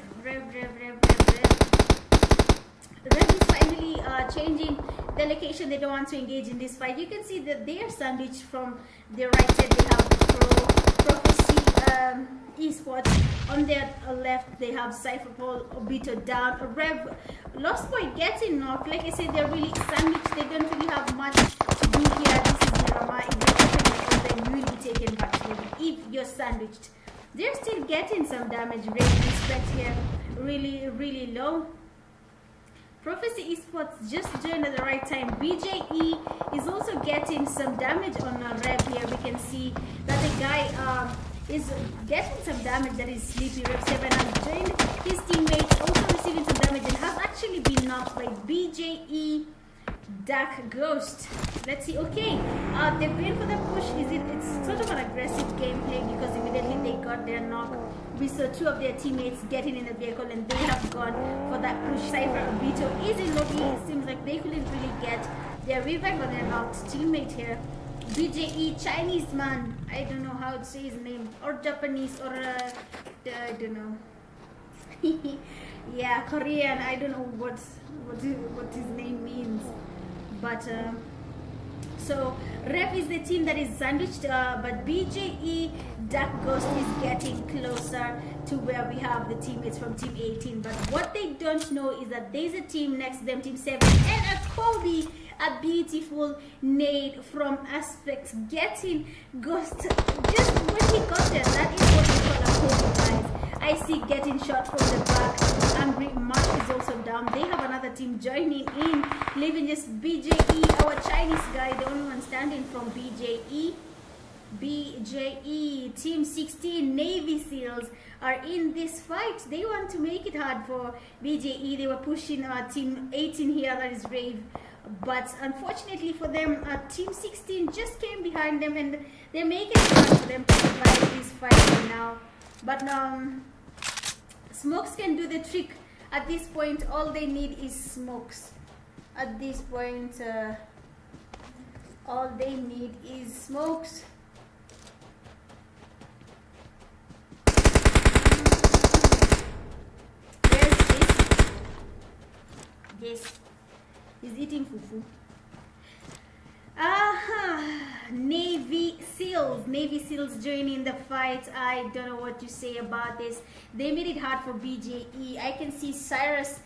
is finally changing the location. They don't want to engage in this fight. You can see that they are sandwiched from their right side. They have Prophecy Esports. On their left, they have Cypher Pol, Obito down. Rev, Lost Boy getting knocked. Like I said, they're really sandwiched. They don't really have much to do here. This is Mirama. If you're opening, then you will be taken back to them if you're sandwiched. They're still getting some damage. Respect here. really low. Prophecy Esports just joined at the right time. BJE is also getting some damage on Rev here. We can see that the guy is getting some damage. That is Sleepy. Rev 7 has joined his teammates, also receiving some damage and has actually been knocked by BJE Dark Ghost. Let's see. Okay, they're going for the push. It's sort of an aggressive gameplay because immediately they got their knock. We saw two of their teammates getting in the vehicle and they have gone for that push. Cypher Abito is in lobby. It seems like they couldn't really get their revive on their knocked teammate here. BJE Chinese man. I don't know how to say his name, or Japanese, or I don't know. Yeah, Korean. I don't know what his name means. But so Ref is the team that is sandwiched, but BJE Dark Ghost is getting closer to where we have the teammates from Team 18. But what they don't know is that there's a team next to them, Team 7, and a Kobe, a beautiful nade from Aspect, getting Ghost just when he got there. That is what we call a Kobe, guys. I see getting shot from the back. Angry Mark is also down. They have another team joining in, leaving just BJE, our Chinese guy, the only one standing from BJE. BJE Team 16 Navy SEALs are in this fight. They want to make it hard for BJE. They were pushing Team 18 here, that is Rave. But unfortunately for them, Team 16 just came behind them and they're making it hard for them to survive this fight for now. But smokes can do the trick. At this point, all they need is smokes. At this point, all they need is smokes. Where's this? Yes, he's eating fufu. Navy SEALs joining the fight. I don't know what to say about this. They made it hard for BJE. I can see Cyrus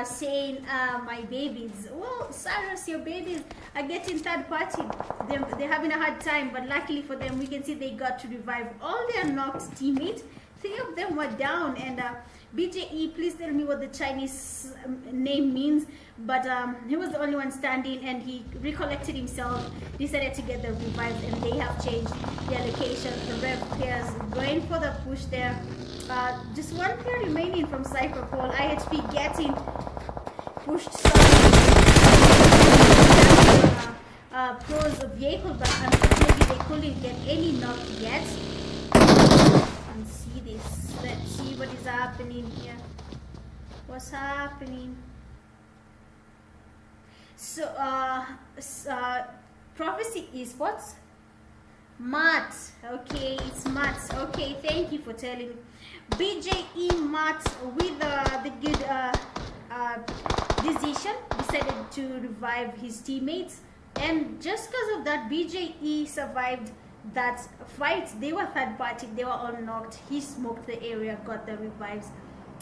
saying my babies. Well, Cyrus, your babies are getting third party. They're having a hard time, but luckily for them, we can see they got to revive all their knocked teammates. 3 of them were down, and BJE, please tell me what the Chinese name means. But he was the only one standing, and he recollected himself, decided to get the revives, and they have changed their location. The Rev players going for the push there. Just one player remaining from CIPHER POL. IHP getting pushed Pro's vehicle, but unfortunately they couldn't get any knock yet. Let's see this. Let's see what is happening here. What's happening? So, Prophecy Esports. Matt. Okay, it's Matt. Okay, thank you for telling. BJE Matt with the good decision decided to revive his teammates, and just because of that, BJE survived that fight. They were third party. They were all knocked. He smoked the area, got the revives,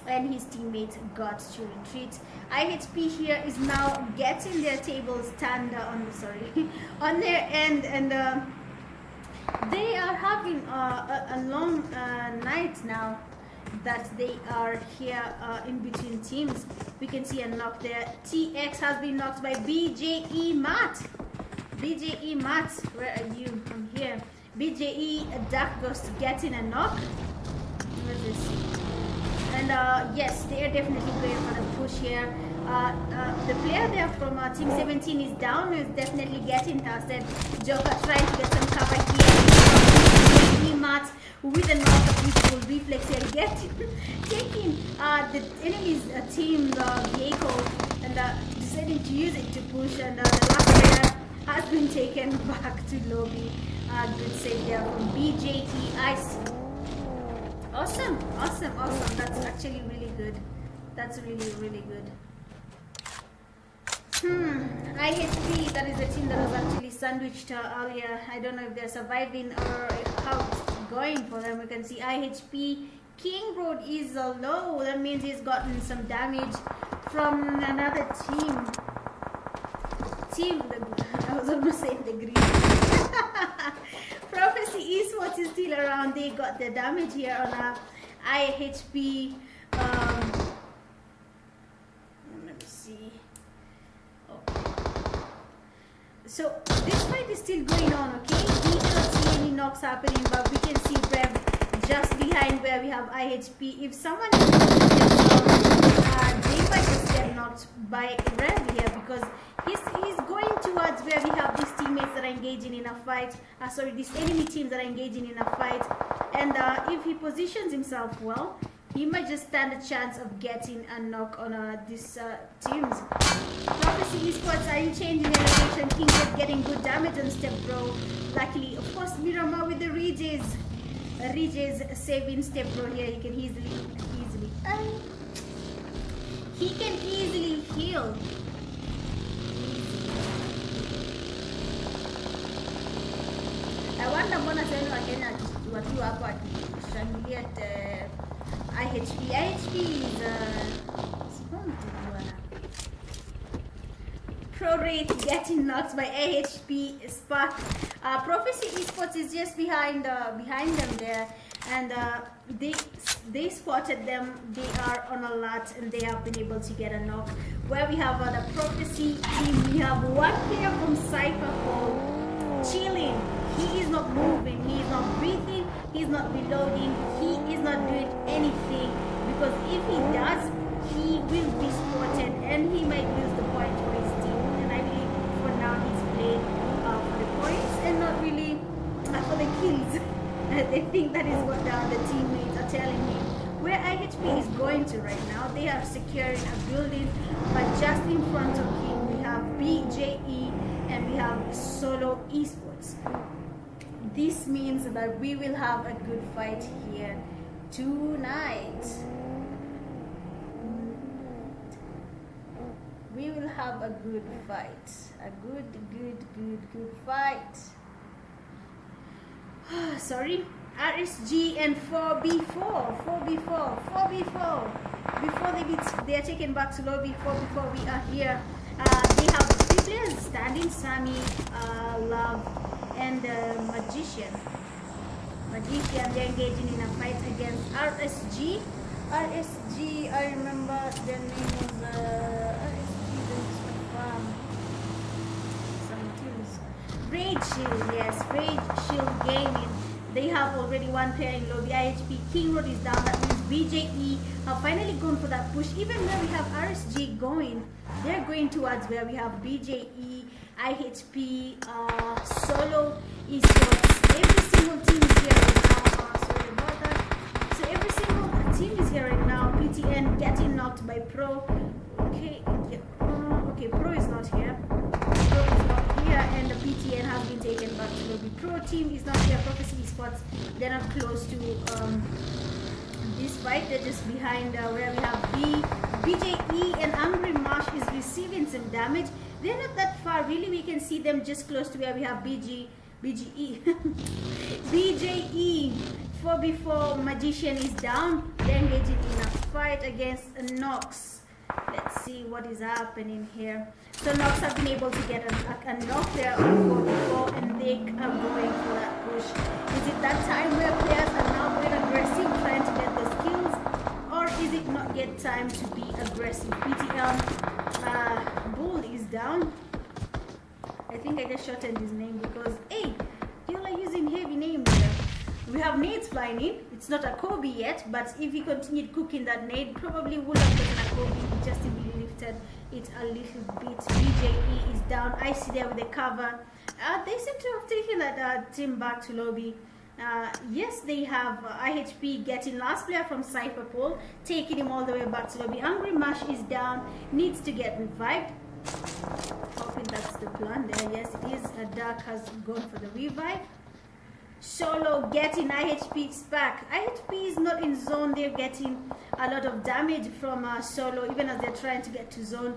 and his teammate got to retreat. IHP here is now getting their tables turned on their end, and they are having a long night now that they are here in between teams. We can see a knock there. TX has been knocked by BJE Matt. BJE Matt, where are you? I'm here. BJE Dark Ghost getting a knock. What is this? And yes, they are definitely going for the push here. The player there from Team 17 is down, is definitely getting tested. Joker trying to get some cover here. Matt with a knock, a beautiful reflex here, taking the enemy's team vehicle and deciding to use it to push. And the last player has been taken back to lobby. Good save there from BJE Ice. Awesome. That's actually really good. That's really good. IHP, that is the team that was actually sandwiched earlier. I don't know if they're surviving or how it's going for them. We can see IHP King Road is low. That means he's gotten some damage from another team. I was almost saying the green. Prophecy Esports is still around. They got the damage here on IHP Let me see. Okay. So this fight is still going on, okay? We cannot see any knocks happening, but we can see Rev just behind where we have IHP. If someone is they might just get knocked by Rev here because he's going towards where we have these teammates that are engaging in a fight. Sorry, these enemy teams that are engaging in a fight. And if he positions himself well, he might just stand a chance of getting a knock on these teams. Prophecy Esports, are you changing the elevation? King's getting good damage on Step Bro. Luckily, of course, Miramar with the Regis. Regis saving Step Bro here. He can easily heal. I wonder mbona tena Wakenya wakiwa hapo akishangilia IHP. IHP is Pro Rate getting knocked by AHP Spark. Prophecy Esports is just behind them there, and they spotted them. They are on alert and they have been able to get a knock. Where we have the Prophecy team, we have one player from CIPHER POL chilling. He is not moving, he is not breathing, he is not reloading, he is not doing anything, because if he does, he will be spotted and he might lose the point for his team. And I believe for now he's playing for the points and not really for the kills. I think that is what the teammates are telling him. Where IHP is going to right now, they are securing a building, but just in front of him we have BJE and we have Solo Esports. This means that we will have a good fight here tonight. We will have a good fight. A good fight. Sorry. RSG and 4B4. Before they are taken back to lobby, 4B4 we are here. They have 3 players standing, Sammy, Love, and Magician. They're engaging in a fight against RSG. RSG, I remember their name was Rage Shield, yes, Rage Shield Gaming. They have already one player in lobby. IHP King Road is down. That means BJE have finally gone for that push. Even where we have RSG going, they're going towards where we have BJE, IHP, Solo Esports. Every single team is here right now. Sorry about that. So every single team is here right now. PTN getting knocked by Pro. Okay, okay, Pro is not here. Pro is not here, and the PTN has been taken back to lobby. Pro team is not here. Prophecy Esports, they're not close to this fight. They're just behind where we have BJE, and Angry Marsh is receiving some damage. They're not that far, really. We can see them just close to where we have BJE. BJE 4B4 Magician is down. They're engaging in a fight against Nox. Let's see what is happening here. So Nox have been able to get a knock there on 4B4, and they are going for that push. Is it that time where players are now going aggressive, trying to get those kills, or is it not yet time to be aggressive? PTM Bull is down. I think I just shortened his name because, hey, you are using heavy names here. We have nades flying in. It's not a Kobe yet, but if he continued cooking that nade, probably would have gotten a Kobe. He just really lifted it a little bit. BJE is down. I see there with the cover. They seem to have taken that team back to lobby. Yes, they have IHP getting last player from CIPHER POL, taking him all the way back to lobby. Angry Mash is down, needs to get revived. Hoping that's the plan there. Yes, it is. Dark has gone for the revive. Solo getting IHP's back. IHP is not in zone. They're getting a lot of damage from Solo, even as they're trying to get to zone.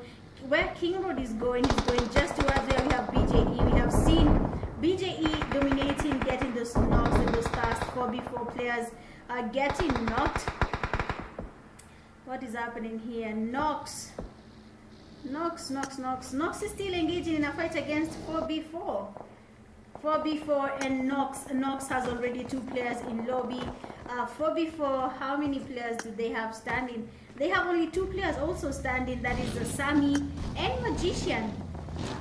Where King Road is going, he's going just towards where we have BJE. We have seen BJE dominating, getting those knocks and those fast 4B4 players are getting knocked. What is happening here? Nox is still engaging in a fight against 4B4. 4v4 and Nox. Nox has already 2 players in lobby. 4v4, how many players do they have standing? They have only 2 players also standing. That is Sami and Magician.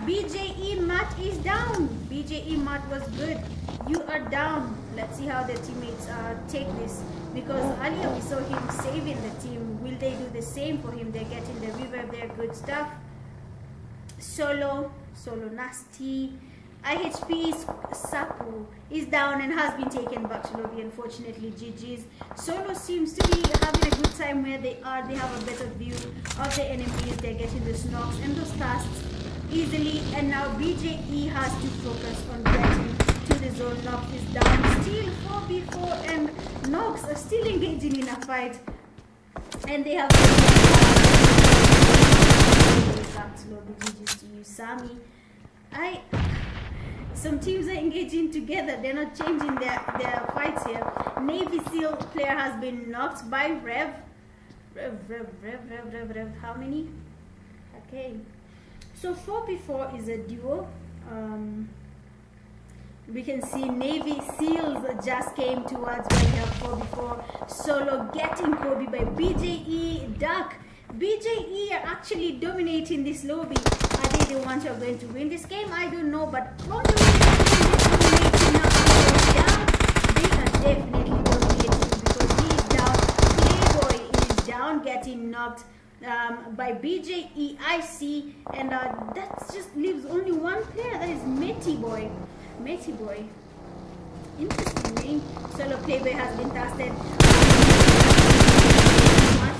BJE Matt is down. BJE Matt was good. You are down. Let's see how their teammates take this. Because earlier we saw him saving the team. Will they do the same for him? They're getting the revive there. Good stuff. Solo nasty. IHP Sapu is down and has been taken back to lobby. Unfortunately, GG's. Solo seems to be having a good time where they are. They have a better view of the enemies. They're getting the snocks and those tasks easily. And now BJE has to focus on getting to the zone. Nox is down. Still 4v4 and Nox are still engaging in a fight. And they have back to lobby. GG's to you, Sami. Some teams are engaging together. They're not changing their fights here. Navy SEAL player has been knocked by Rev. How many? Okay. So 4v4 is a duo. We can see Navy SEALs just came towards where we have 4v4. Solo getting Kobe by BJE Duck. BJE are actually dominating this lobby. Are they the ones who are going to win this game? I don't know, but from the way they are definitely dominating because he is down. Playboy is down, getting knocked by BJE IC, and that just leaves only one player. That is Meti Boy. Meti Boy. Interesting name. Solo Playboy has been tested.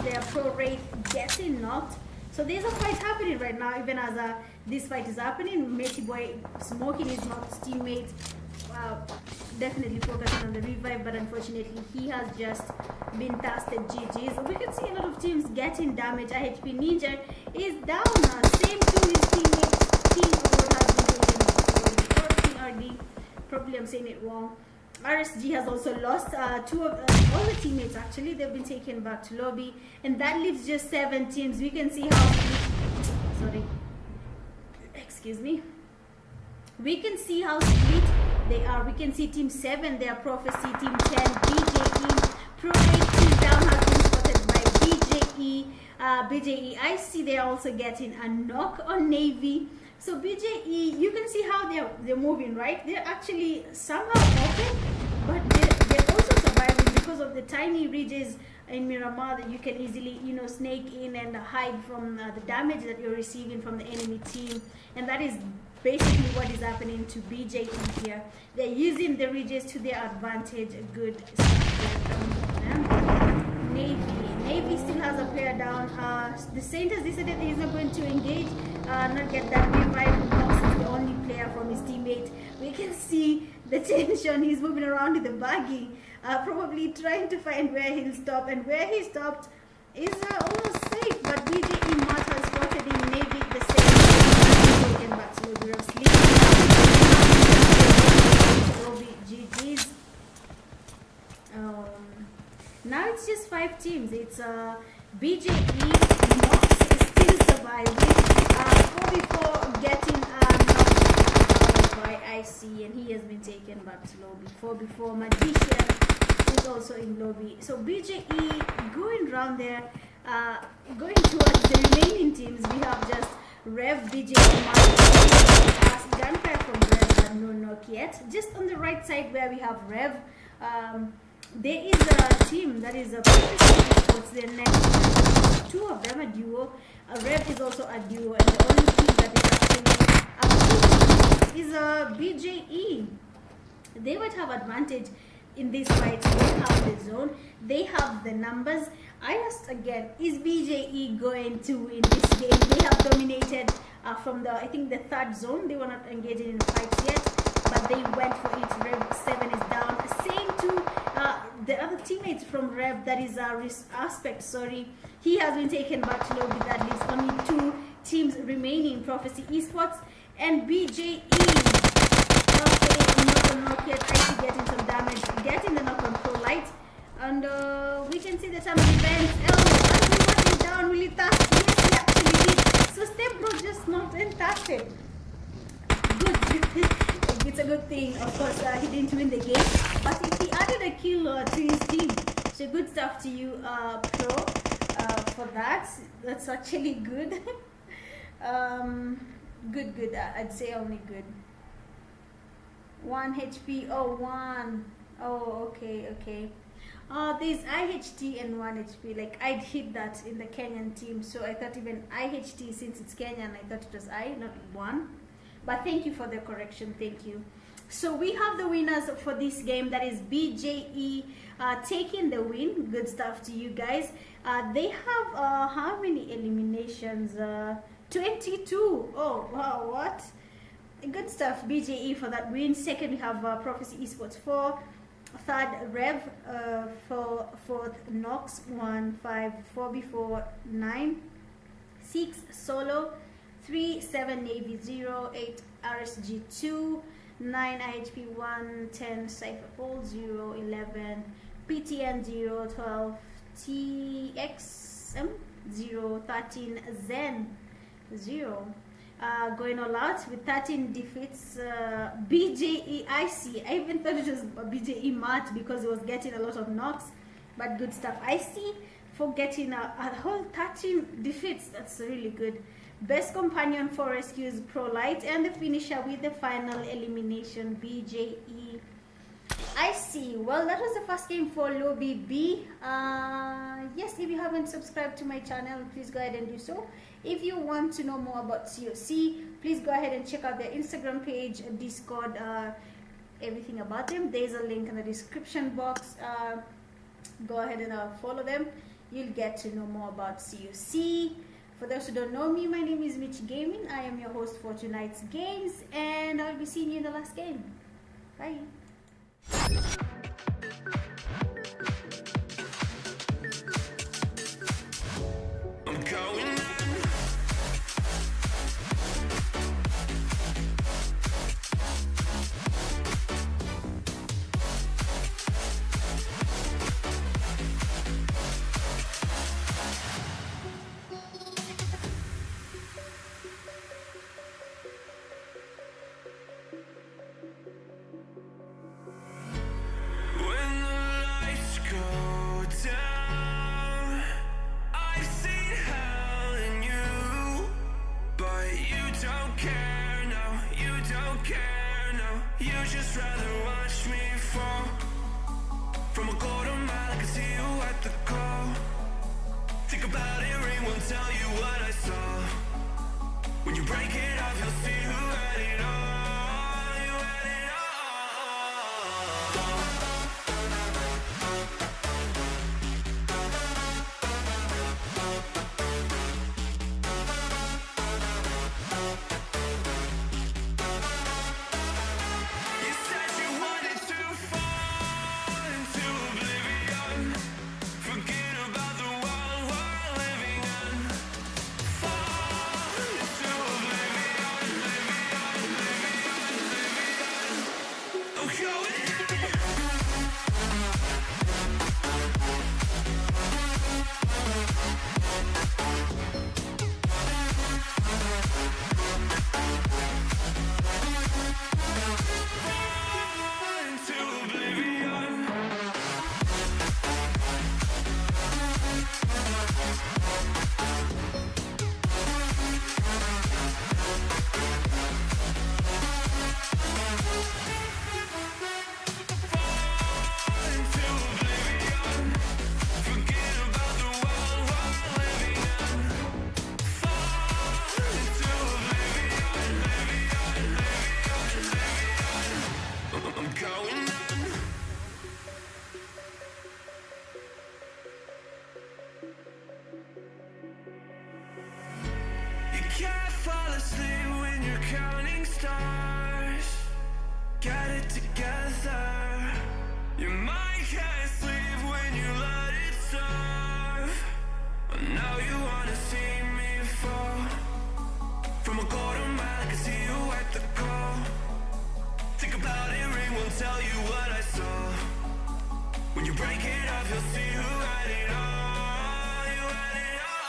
Their pro Wraith getting knocked. So there's a fight happening right now, even as this fight is happening. Meti Boy smoking his Nox teammate, definitely focusing on the revive, but unfortunately he has just been tasted. GG's. We can see a lot of teams getting damage. IHP Ninja is down. Same to his teammates. King Award has been taken off. Or King RD. Probably I'm saying it wrong. RSG has also lost 2 of all the teammates. Actually, they've been taken back to lobby, and that leaves just 7 teams. We can see how excuse me. We can see how split they are. We can see team 7, they are Prophecy, team 10, BJE. Pro is down, has been spotted by BJE. BJE, I see they're also getting a knock on Navy. So BJE, you can see how they're moving, right? They're actually somehow open, but they're also surviving because of the tiny ridges in Miramar that you can easily, snake in and hide from the damage that you're receiving from the enemy team. And that is basically what is happening to BJE here. They're using the ridges to their advantage. Good stuff there coming from them. Navy still has a player down. The Saint has decided he's not going to engage, not get that revive. Nox is the only player from his teammate. We can see the tension. He's moving around with the buggy, probably trying to find where he'll stop. And where he stopped is almost safe, but BJE Matt has spotted in Navy the same. Taken back to the of sleep. GG's. Now it's just 5 teams. It's BJE, Nox is still surviving. 4v4 getting knocked by IC, and he has been taken back to lobby. 4v4 Magician is also in lobby. So BJE going around there, going towards the remaining teams. We have just Rev, BJE, gunfire from Rev, but no knock yet. Just on the right side where we have Rev, there is a team that is a what's their next? 2 of them a duo. Rev is also a duo, and the only team that is actually is a BJE. They might have advantage in this fight. They have the zone, they have the numbers. I asked again, is BJE going to win this game? They have dominated from the, I think, the 3rd zone. They were not engaging in fights yet, but they went for it. Rev 7 is down. Same to the other teammates from Rev, that is Aspect, sorry. He has been taken back to lobby. That leaves only 2 teams remaining, Prophecy Esports and BJE. Okay, not a knock yet. I see getting some damage, getting the knock on Pro Light. And we can see the time of events. Everyone is down. Will he task? Yes, he actually did. So Step Bro just knocked and tasted. Good. it's a good thing. Of course, he didn't win the game, but if he added a kill to his team, so good stuff to you, Pro, for that. That's actually good. Good. I'd say only good. 1 HP. Oh, 1. Oh, okay. There's IHT and 1 HP. Like, I'd hit that in the Kenyan team, so I thought even IHT, since it's Kenyan, I thought it was I, not 1. But thank you for the correction. Thank you. So we have the winners for this game. That is BJE taking the win. Good stuff to you guys. They have how many eliminations? 22. Oh wow, what? Good stuff, BJE, for that win. Second, we have Prophecy Esports 4. Third, Rev. Fourth, Nox 1, 5, 4 before 9. 6, Solo. 3, 7, Navy 0. 8, RSG 2. 9, IHP 1. 10, CIPHER POL 0. 11, PTN 0. 12, TXM 0. 13, Zen 0. Going all out with 13 defeats. BJE, I see. I even thought it was BJE Mart because it was getting a lot of knocks, but good stuff. I see for getting a whole 13 defeats. That's really good. Best companion for rescues, Pro Light, and the finisher with the final elimination, BJE. I see. Well, that was the first game for Lobby B. Yes, if you haven't subscribed to my channel, please go ahead and do so. If you want to know more about COC, please go ahead and check out their Instagram page, Discord, everything about them. There's a link in the description box. Go ahead and follow them. You'll get to know more about COC. For those who don't know me, my name is Mitch Gaming. I am your host for tonight's games, and I'll be seeing you in the last game. Bye. I'm going just rather watch me fall from a quarter mile. I can see you at the call. Think about it, ring won't tell you what I saw. When you break it off, you'll see who had it all. You had it tell you what I saw. When you break it off, you'll see who had it all. You had it all.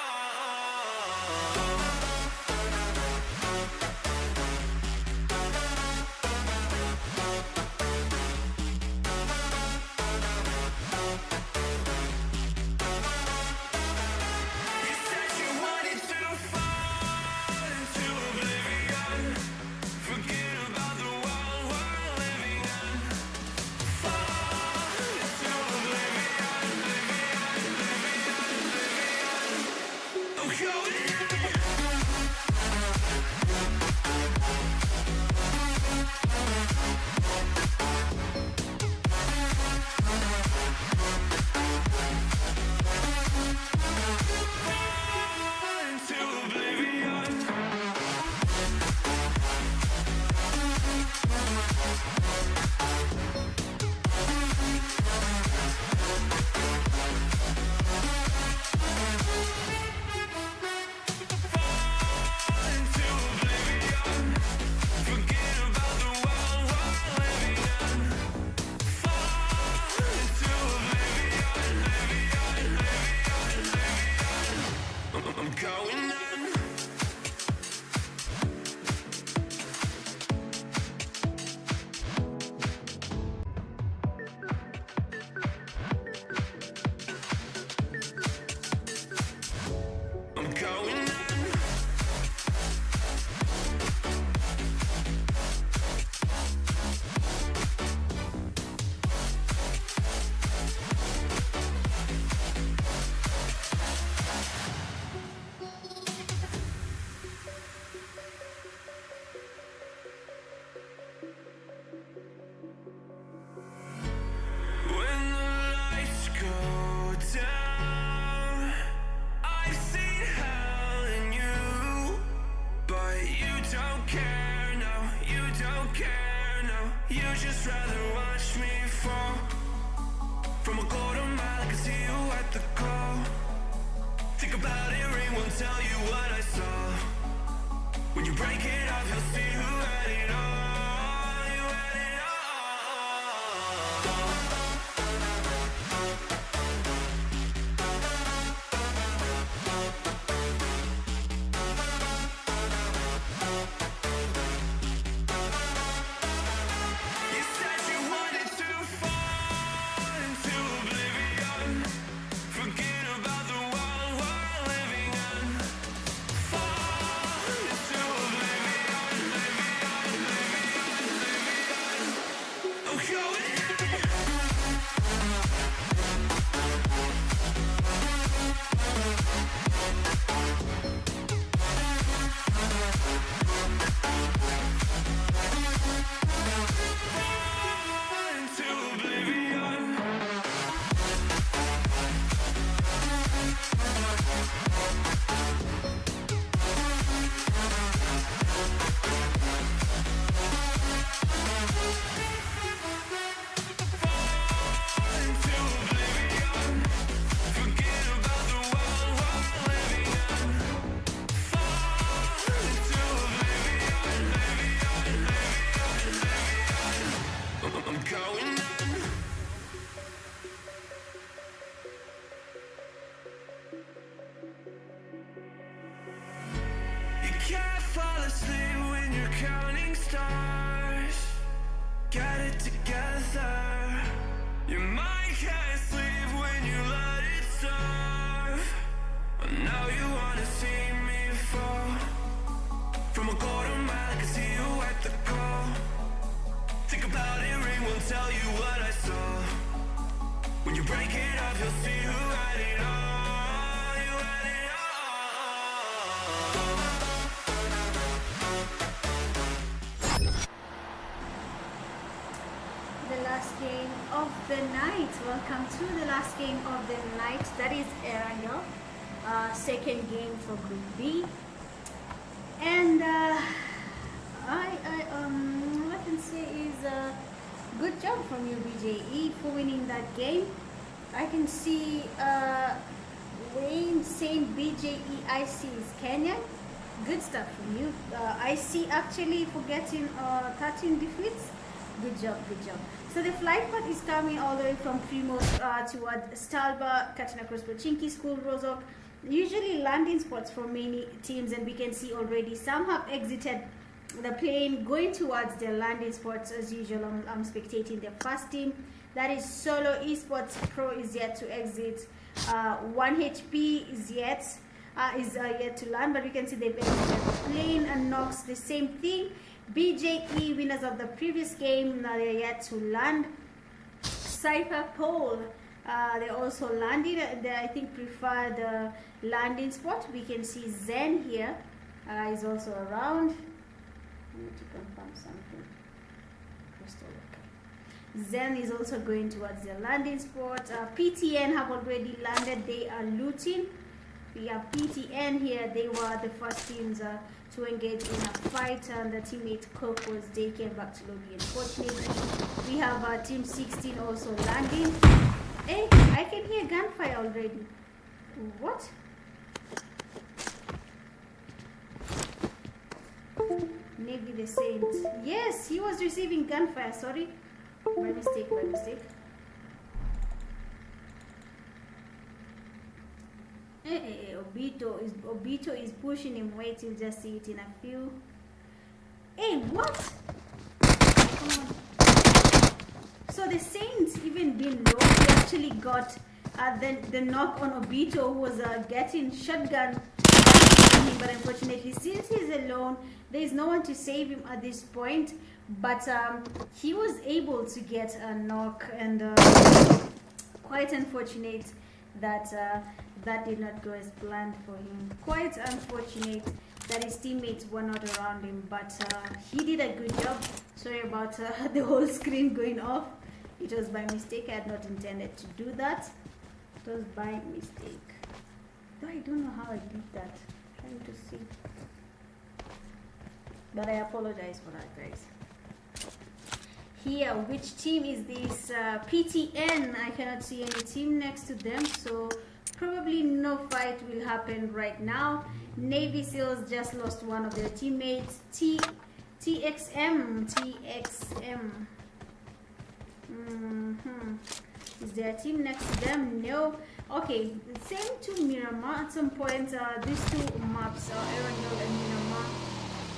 at the call. Think about it, ring won't tell you what I saw. When you break it off, you'll see who had it all. You had it all. You said you wanted to fall into oblivion. Forget about the world we're living in. Fall into oblivion, oblivion. Oh, going into oblivion. Into oblivion. Forget about the world we're living in. Fall into oblivion, oblivion. I'm going on. You can't fall asleep when you're counting stars. Get it together. Your mind can't sleep when you let it serve. And now you wanna see me fall. From a quarter mile, I can see you at the call. Think about it, ring won't tell you what I saw. When you break it off, you'll see who had it all. You had it all. The last game of the night. Welcome to the last game of the night. That is TERRORSIGE, second game for Group B. And what I can say is good job from you, BJE, for winning that game. I can see Wayne saying BJE IC is Kenyan. Good stuff from you. IC actually for getting 13 defeats. Good job, good job. So the flight path is coming all the way from Primos toward Stalba, Katina Cross, Pochinki School, Rozok. Usually landing spots for many teams, and we can see already some have exited the plane going towards their landing spots as usual. I'm spectating the first team. That is Solo Esports Pro is yet to exit. 1HP is yet to land, but we can see they've exited the plane. And Nox the same thing. BJE, winners of the previous game, now they're yet to land. CIPHER POL, they're also landing. They, I think, prefer the landing spot. We can see Zen here is also around. I need to confirm something. Zen is also going towards the landing spot. PTN have already landed. They are looting. We have PTN here. They were the first teams to engage in a fight, and the teammate Coke was taken back to lobby. Unfortunately, we have Team 16 also landing. Hey, I can hear gunfire already. What? Maybe the Saint. Yes, he was receiving gunfire. Sorry, by mistake. By mistake. Obito is pushing him. Wait, you'll just see it in a few. Hey, what? Come on. So the Saints even been low. He actually got the knock on Obito, who was getting shotgun. But unfortunately, since he's alone, there is no one to save him at this point. But he was able to get a knock, and quite unfortunate that that did not go as planned for him. Quite unfortunate that his teammates were not around him, but he did a good job. Sorry about the whole screen going off. It was by mistake. I had not intended to do that. It was by mistake. Though I don't know how I did that. I'm trying to see. But I apologize for that, guys. here. Which team is this? PTN. I cannot see any team next to them, so probably no fight will happen right now. Navy SEALs just lost one of their teammates. TXM. Is there a team next to them? No. Okay, same to Miramar. At some point, these two maps, Erangel and Miramar,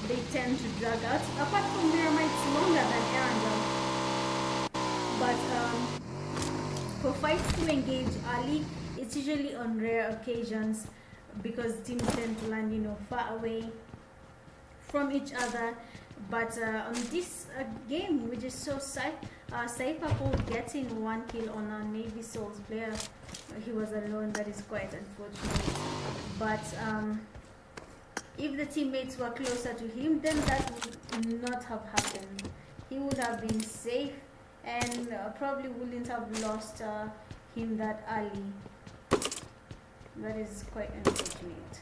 they tend to drag out. Apart from Miramar, it's longer than Erangel. But for fights to engage early, it's usually on rare occasions because teams tend to land, you know, far away from each other. But on this game, we just saw CIPHER POL getting 1 kill on a Navy SEALs player. He was alone. That is quite unfortunate. But if the teammates were closer to him, then that would not have happened. He would have been safe and probably wouldn't have lost him that early. That is quite unfortunate.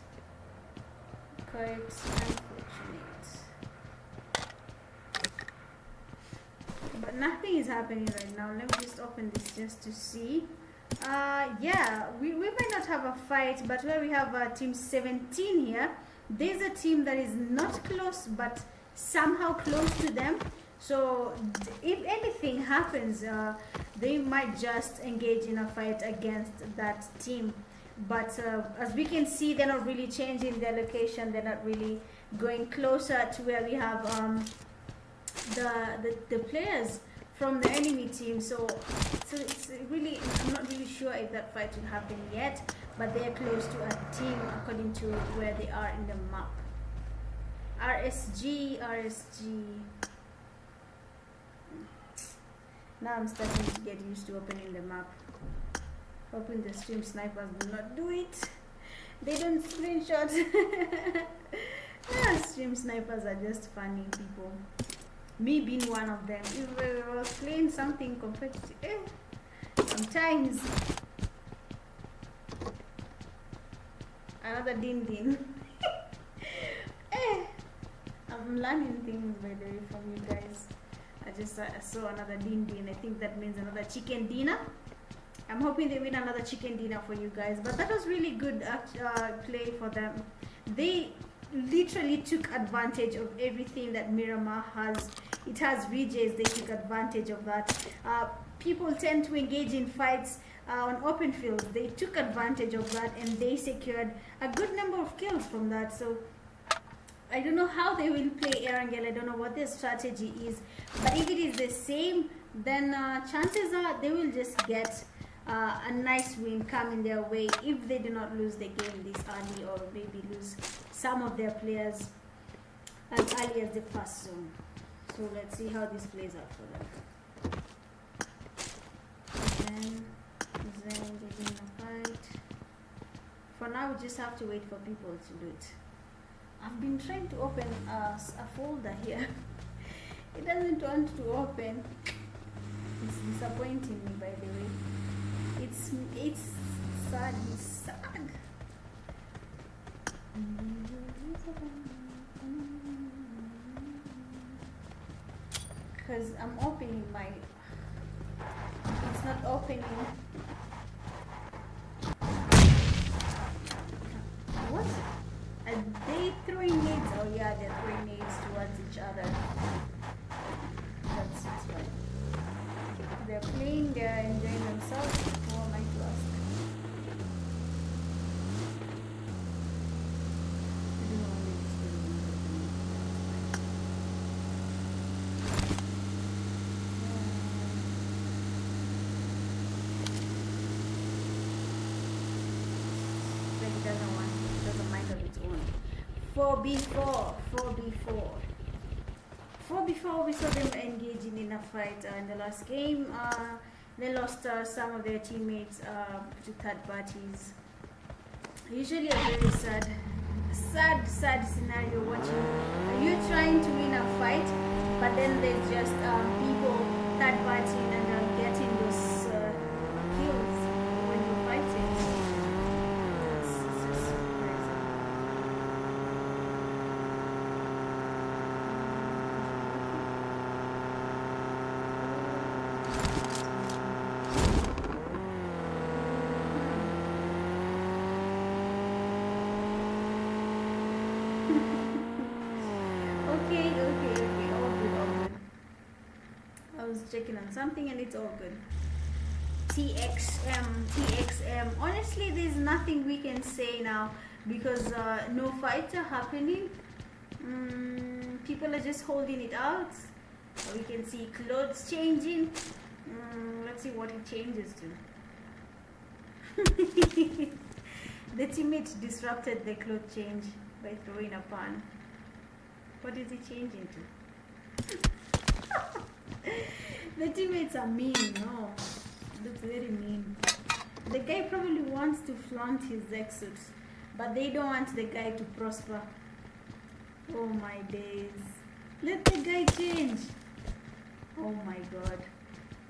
Quite unfortunate. But nothing is happening right now. Let me just open this just to see. Yeah, we might not have a fight, but where we have team 17 here, there's a team that is not close but somehow close to them. So if anything happens, they might just engage in a fight against that team. But as we can see, they're not really changing their location. They're not really going closer to where we have the players from the enemy team. So it's really, I'm not really sure if that fight will happen yet, but they are close to a team according to where they are in the map. RSG. Now I'm starting to get used to opening the map. Hoping the stream snipers do not do it. They don't screenshot. Stream snipers are just funny people. Me being one of them. If I was playing something competitive, sometimes. Another din. I'm learning things by the way from you guys. I saw another din. I think that means another chicken dinner. I'm hoping they win another chicken dinner for you guys. But that was really good play for them. They literally took advantage of everything that Miramar has. It has reges. They took advantage of that. People tend to engage in fights on open fields. They took advantage of that and they secured a good number of kills from that. So I don't know how they will play Erangel. I don't know what their strategy is. But if it is the same, then chances are they will just get a nice win coming their way if they do not lose the game this early, or maybe lose some of their players as early as the first zone. So let's see how this plays out for them. Then getting a fight. For now, we just have to wait for people to loot. I've been trying to open a folder here. It doesn't want to open. It's disappointing me, by the way. It's sad. It's sad. Because I'm opening my. It's not opening. What? Are they throwing nades? Oh yeah, they're throwing nades towards each other. That's it, right. They're playing, they're enjoying themselves. Who am I to ask? I don't know what it is doing. Like it doesn't want, it doesn't mind of its own. 4v4. We saw them engaging in a fight in the last game. They lost some of their teammates to third parties. Usually a very sad scenario watching you trying to win a fight, but then there's just people third party and getting those kills when you're fighting. It's just so crazy. was checking on something, and it's all good. TXM. Honestly, there's nothing we can say now because no fights are happening. People are just holding it out. We can see clothes changing. Let's see what it changes to. The teammate disrupted the cloth change by throwing a pan. What is it changing to? The teammates are mean, no. That's very mean. The guy probably wants to flaunt his exits, but they don't want the guy to prosper. Oh my days. Let the guy change. Oh my god.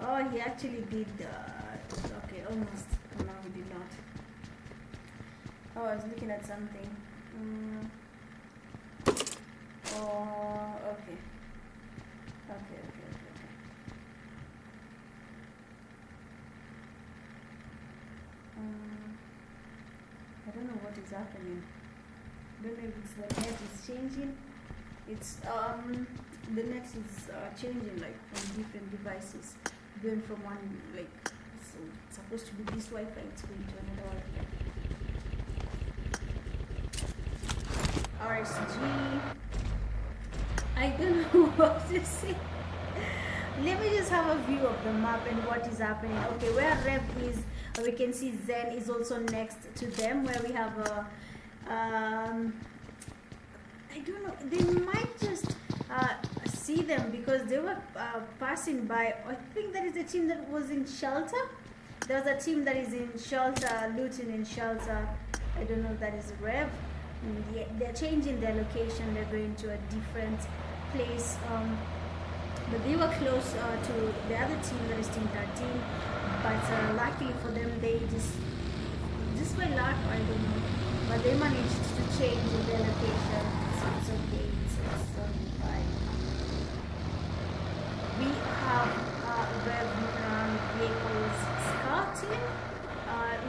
Oh, he actually did. Okay, almost. Oh, no, he did not. Oh, I was looking at something. Oh, okay. Okay. I don't know what is happening. I don't know if it's the net is changing. It's the net is changing like from different devices, going from one like so it's supposed to be this Wi-Fi, it's going to another Wi-Fi. RSG. I don't know what to say. Let me just have a view of the map and what is happening. Okay, where Rev is, we can see Zen is also next to them, where we have a I don't know, they might just see them because they were passing by. I think that is the team that was in shelter. There's a team that is in shelter, looting in shelter. I don't know if that is Rev. They're changing their location, they're going to a different place. But they were close to the other team, that is team 13. But luckily for them, they just by luck, I don't know. But they managed to change their location. So it's okay, it's totally fine. We have Rev moving around with vehicles scouting,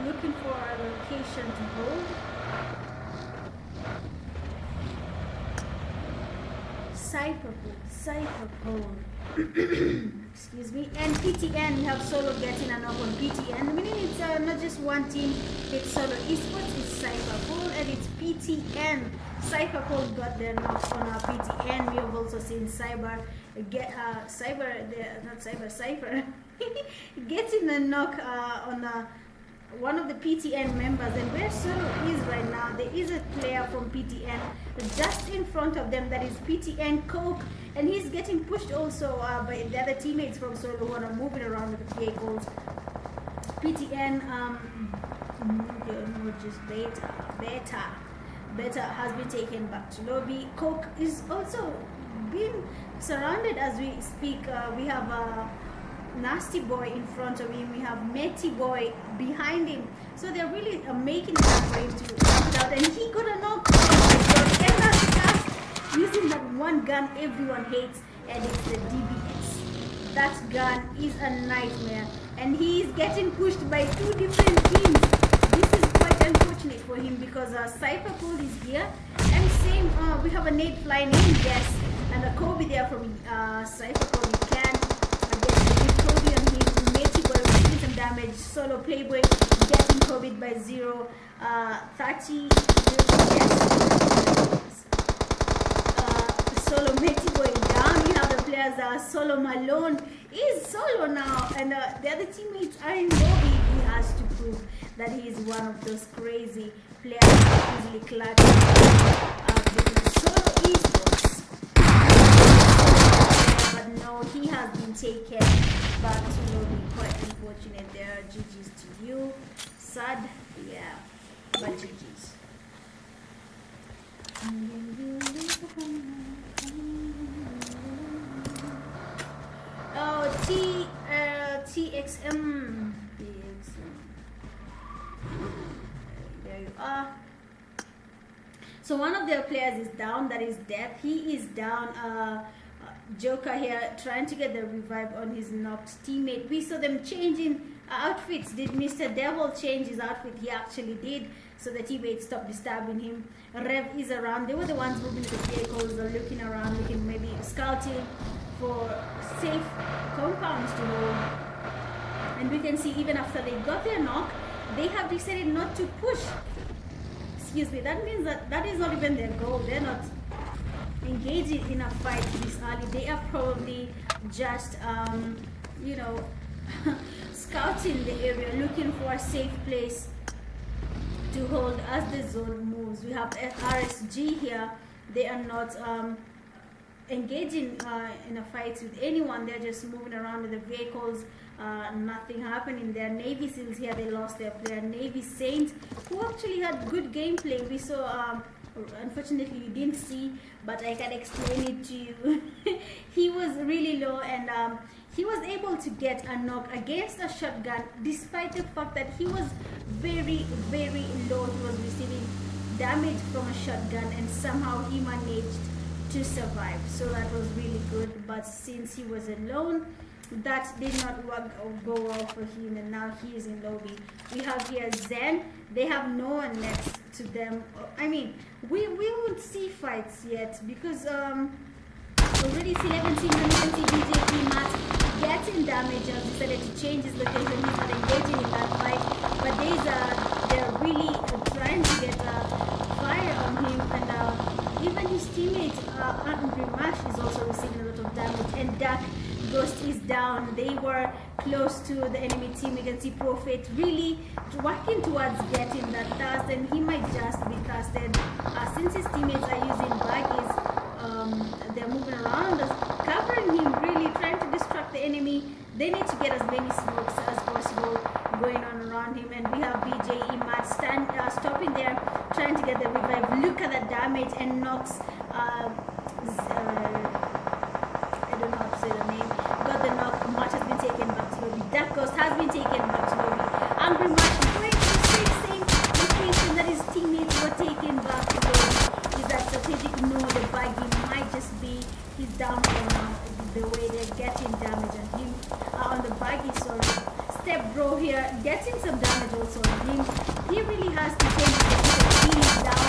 looking for a location to hold. CIPHER POL. Excuse me. And PTN, we have Solo getting a knock on PTN. Meaning it's not just one team, it's Solo Esports, it's CIPHER POL, and it's PTN. CIPHER POL got their knocks on our PTN. We have also seen Cypher getting a knock on one of the PTN members. And where Solo is right now, there is a player from PTN just in front of them, that is PTN Coke, and he's getting pushed also by the other teammates from Solo who are moving around with the vehicles. PTN just beta has been taken back to lobby. Coke is also being surrounded as we speak. We have Nasty Boy in front of him, we have Metty Boy behind him, so they're really making it for him to come out, and he got a knock. And that's fast, using that one gun everyone hates, and it's the DBS. That gun is a nightmare, and he is getting pushed by two different teams. This is quite unfortunate for him because CIPHER POL is here, and same we have a nade flying in, yes, and a Kobe there from CIPHER POL. You can Kobe on him, Metty Boy receiving some damage. Solo Playboy getting Kobe by 0, 30, yes. Solo Metty Boy down. We have the players Solo Malone is solo now, and the other teammates are in lobby. He has to prove that he is one of those crazy players that easily clutch. Solo Esports. But no, he has been taken back to lobby. Quite unfortunate there. GG's to you. Sad, yeah, but GG's. Oh, TXM. There you are. So one of their players is down, that is Death. He is down. Joker here trying to get the revive on his knocked teammate. We saw them changing outfits. Did Mr. Devil change his outfit? He actually did, so the teammates stopped disturbing him. Rev is around. They were the ones moving to the vehicles or looking around, looking maybe scouting for safe compounds to hold. And we can see even after they got their knock, they have decided not to push. Excuse me, that means that is not even their goal. They're not engaging in a fight this early. They are probably just, you know, scouting the area, looking for a safe place to hold as the zone moves. We have RSG here. They are not engaging in a fight with anyone. They're just moving around with the vehicles. Nothing happening there. Navy SEALs here, they lost their player. Navy Saint, who actually had good gameplay. We saw, unfortunately you didn't see, but I can explain it to you. He was really low, and he was able to get a knock against a shotgun, despite the fact that he was very, very low. He was receiving damage from a shotgun, and somehow he managed to survive. So that was really good. But since he was alone, that did not work or go well for him, and now he is in lobby. We have here Zen. They have no one next to them. I mean, we won't see fights yet because already C11 team and see BJP Matt getting damage and decided to change his location. He's not engaging in that fight, but they're really trying to get fire on him, and even his teammate Angry Mash is also receiving a lot of damage, and Duck Ghost is down. They were close to the enemy team. You can see Prophet really working towards getting that task, and he might just be casted. Since his teammates are using baggies, they're moving around, covering him, really trying to distract the enemy. They need to get as many smokes as possible going on around him, and we have BJE Matt stopping there, trying to get the revive. Look at the damage, and Nox, I don't know how to say the name, got the knock. Match has been taken back to lobby. That Ghost has been taken back to lobby. Angry Match going to the same location that his teammates were taken back to lobby. Is that strategic? No, the baggy might just be his downfall now, the way they're getting damage on him. On the baggy, sorry. Step Bro here getting some damage also on him. He really has to change the position. He is down.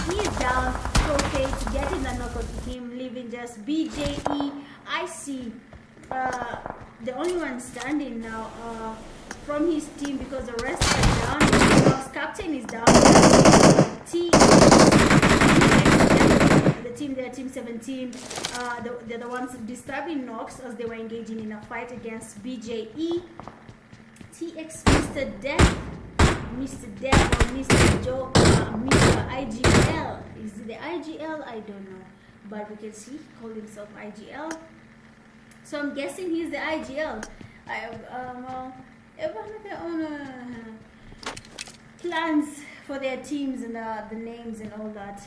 He is down. Prophet getting the knock on him, leaving just BJE. I see the only one standing now from his team, because the rest are down. Nox captain is down. The team there, Team 17, they're the ones disturbing Nox as they were engaging in a fight against BJE. TX Mr. Death, Mr. Death or Mr. Joe, Mr. IGL. Is it the IGL? I don't know. But we can see he called himself IGL. So I'm guessing he's the IGL. Well, everyone has their own plans for their teams and the names and all that.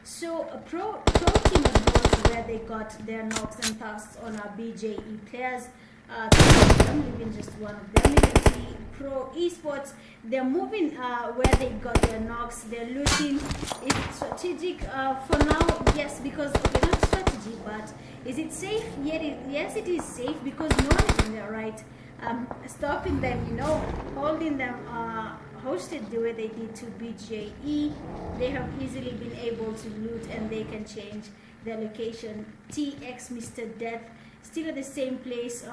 So a pro team is going where they got their knocks and tasks on our BJE players. I'm leaving just one of them. You can see Pro Esports, they're moving where they got their knocks. They're looking. It's strategic for now, yes, because okay, not strategy, but is it safe? Yes, it is safe because no one is in there, right? Stopping them, you know, holding them hosted the way they did to BJE. They have easily been able to loot, and they can change their location. TX Mr. Death still at the same place.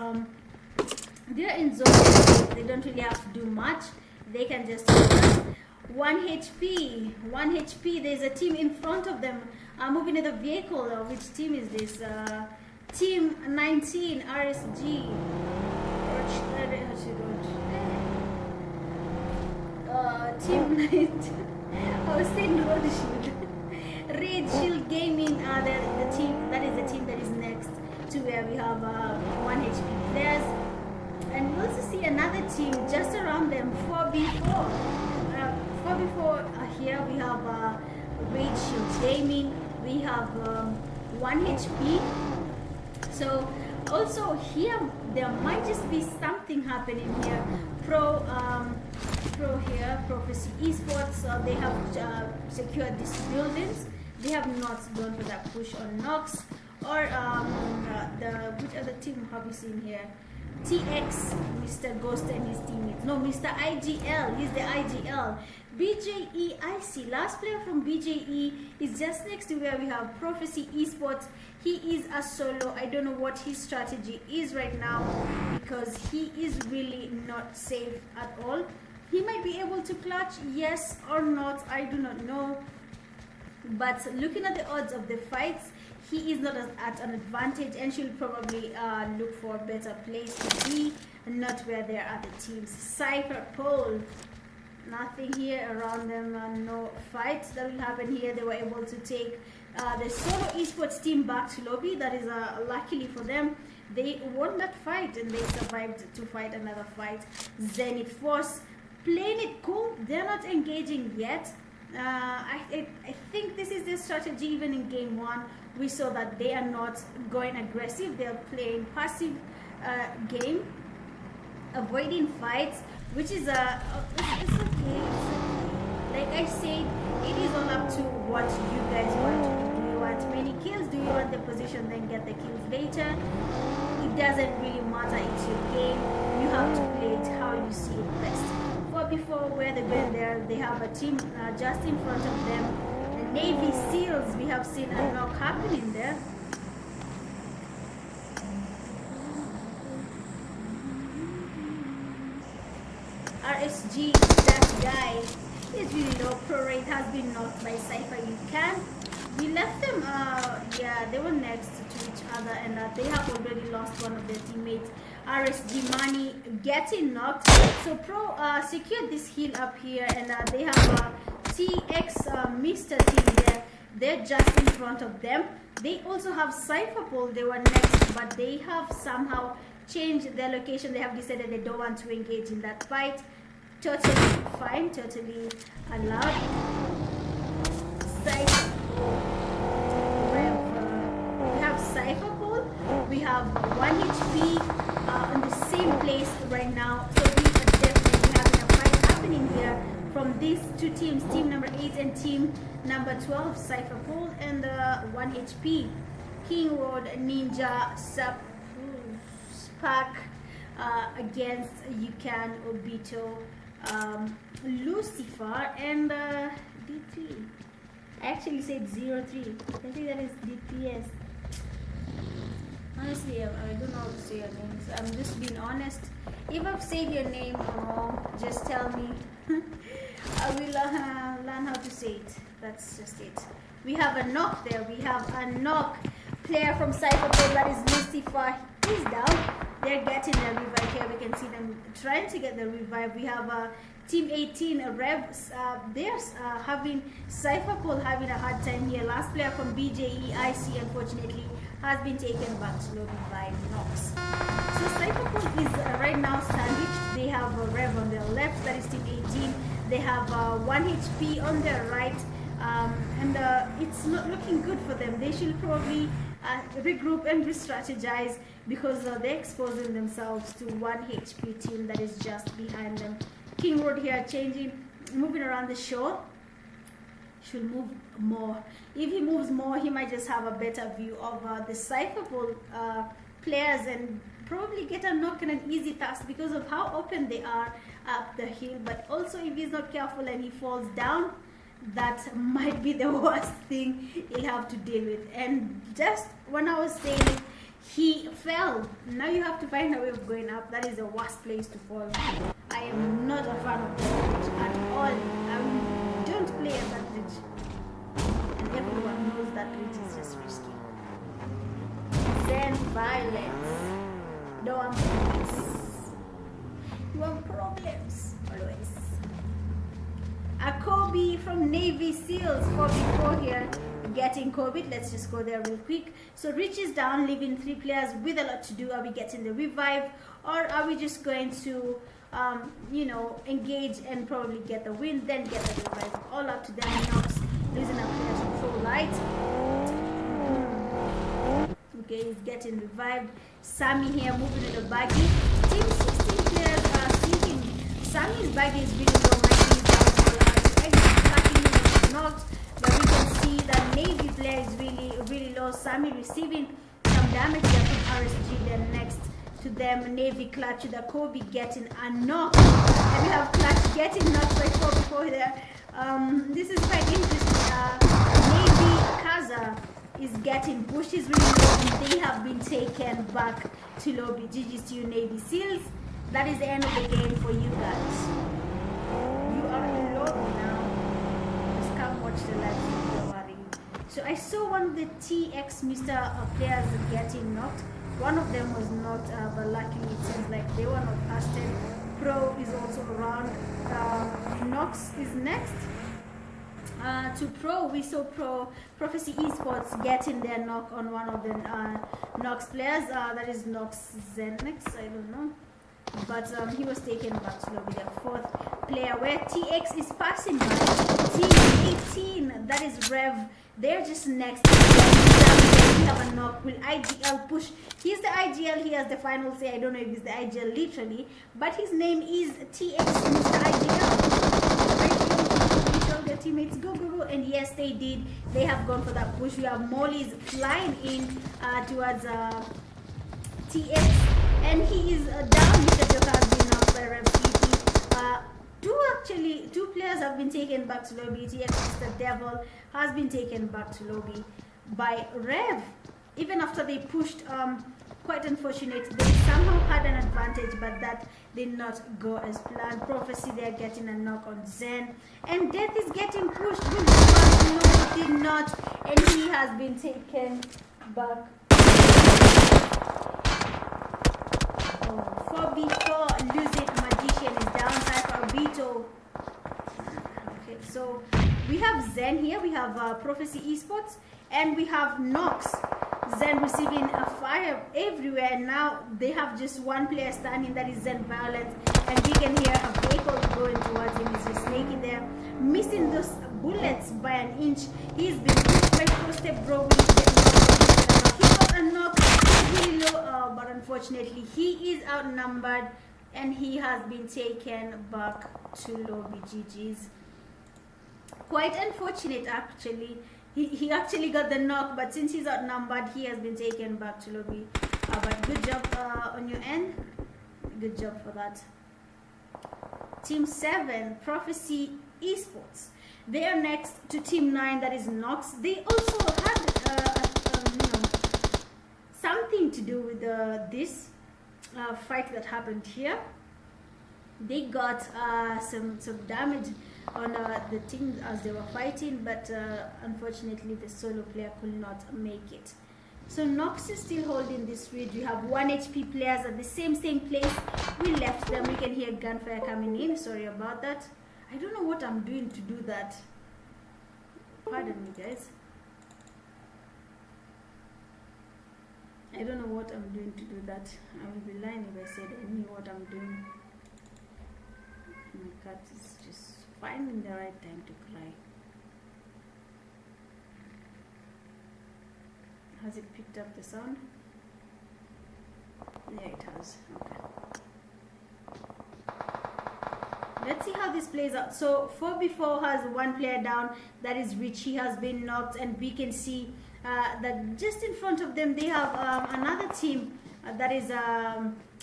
They're in zone. They don't really have to do much. They can just 1 HP. 1 HP. There's a team in front of them moving to the vehicle. Which team is this? Team 19 RSG. Team 19. I was saying Road Shield. Red Shield Gaming. The team that is the team that is next to where we have 1 HP players, and we also see another team just around them. 4v4. 4v4 here we have Red Shield Gaming. We have 1 HP. So also here there might just be something happening here. Pro here, Prophecy Esports. They have secured these buildings. They have not gone for that push on Nox. Or which other team have we seen here? TX, Mr. Ghost and his teammates. No, Mr. IGL. He's the IGL. BJEIC, last player from BJE is just next to where we have Prophecy Esports. He is a solo. I don't know what his strategy is right now because he is really not safe at all. He might be able to clutch, yes or not, I do not know. But looking at the odds of the fights, he is not at an advantage and should probably look for a better place to be and not where there are the teams. CIPHER POL, nothing here around them, no fights that will happen here. They were able to take the solo esports team back to lobby. That is luckily for them. They won that fight and they survived to fight another fight. ZENITH Force playing it cool. They're not engaging yet. I think this is their strategy. Even in game 1 we saw that they are not going aggressive. They're playing passive game, avoiding fights, which is it's okay. Like I said, it is all up to what you guys want to do. Do you want many kills? Do you want the position then get the kills later? It doesn't really matter. It's your game. You have to play it how you see it best. Before where they went there, they have a team just in front of them. The Navy SEALs, we have seen a knock happening there. RSG, that guy is really low. Pro rate has been knocked by Cypher. You can. We left them, yeah, they were next to each other and they have already lost one of their teammates. RSG Money getting knocked. So Pro secured this heal up here and they have TX Mr. team there. They're just in front of them. They also have CIPHER POL. They were next, but they have somehow changed their location. They have decided they don't want to engage in that fight. Totally fine, totally allowed. CIPHER POL. We have CIPHER POL. We have 1 HP on the same place right now. So we are definitely having a fight happening here from these two teams, team number 8 and team number 12, CIPHER POL and 1 HP. King Road Ninja Spark against Yukan Obito, Lucifer and D3. I actually said 03. I think that is DPS. Honestly, I don't know how to say your names. I'm just being honest. If I've said your name wrong, just tell me. I will learn how to say it. That's just it. We have a knock there. We have a knock player from CIPHER POL, that is Lucifer. He's down. They're getting the revive here. We can see them trying to get the revive. We have Team 18 Revs. They're having CIPHER POL having a hard time here. Last player from BJEIC, unfortunately, has been taken back to lobby by Nox. So CIPHER POL is right now sandwiched. They have a Rev on their left, that is Team 18. They have 1 HP on their right, and it's not looking good for them. They should probably regroup and re-strategize because they're exposing themselves to 1 HP team that is just behind them. King Road here changing, moving around the shore. Should move more. If he moves more, he might just have a better view of the CIPHER POL players and probably get a knock and an easy task because of how open they are up the hill. But also if he's not careful and he falls down, that might be the worst thing he'll have to deal with. And just when I was saying he fell, now you have to find a way of going up. That is the worst place to fall. I am not a fan of that bridge at all. I don't play at that bridge. And everyone knows that bridge is just risky. Zen violence. No one problems. You want problems always. A Kobe from Navy SEALs 4v4 here, getting COVID. Let's just go there real quick. So Rich is down, leaving 3 players with a lot to do. Are we getting the revive or are we just going to you know, engage and probably get the win, then get the revive? All up to them. Nox losing a player to full light. Okay, he's getting revived. Sammy here moving to the baggy. Team 16 players are sinking. Sammy's baggy is really low. Knocked, but we can see that Navy player is really low. Sammy receiving some damage there from RSG. Then next to them. Navy Clutch with the Kobe getting a knock, and we have Clutch getting knocked by 4 before there. This is quite interesting. Navy Kaza is getting pushed. He's really low, and they have been taken back to lobby. GG's to you, Navy Seals. That is the end of the game for you guys. You are in lobby now. Just come watch the live stream, don't worry. So I saw one of the TX Mr. Players getting knocked. One of them was not, but luckily it seems like they were not casted. Pro is also around. Nox is next. To Pro, we saw Prophecy Esports getting their knock on one of the Nox players. That is Nox ZENITH, I don't know. But he was taken back to lobby, the 4th player, where TX is passing by. Team 18, that is Rev. They're just next. We have a knock. Will IGL push? He's the IGL. He has the final say. I don't know if he's the IGL literally, but his name is TX Mr. IGL. Tell their teammates go, go, go. And yes, they did. They have gone for that push. We have Molly's flying in towards TX, and he is down. Mr. Joker has been knocked by Rev CP. Two players have been taken back to lobby. TX Mr. Devil has been taken back to lobby by Rev. Even after they pushed, quite unfortunate, they somehow had an advantage, but that did not go as planned. Prophecy, they're getting a knock on Zen, and Death is getting pushed. No, he did not, and he has been taken back. 4v4 losing. Magician is down. Cypher Beetle. Okay, so we have Zen here, we have Prophecy Esports, and we have Nox. Zen receiving a fire everywhere. Now they have just one player standing, that is Zen Violence, and we can hear a vehicle going towards him. He's just snaking there, missing those bullets by an inch. He's been pushed by Pro-Step Bro. He got a knock. He's really low, but unfortunately he is outnumbered, and he has been taken back to lobby. GG's. Quite unfortunate actually. He actually got the knock, but since he's outnumbered, he has been taken back to lobby. But good job on your end. Good job for that. Team 7, Prophecy Esports. They are next to Team 9, that is Nox. They also had something to do with this fight that happened here. They got some damage on the team as they were fighting, but unfortunately the solo player could not make it. So Nox is still holding this lead. We have 1 HP players at the same place. We left them. We can hear gunfire coming in. Sorry about that. I don't know what I'm doing to do that. Pardon me, guys. I don't know what I'm doing to do that. I would be lying if I said I knew what I'm doing. My cat is just finding the right time to cry. Has it picked up the sound? Yeah, it has. Okay. Let's see how this plays out. So 4v4 has 1 player down, that is Rich. He has been knocked, and we can see that just in front of them they have another team that is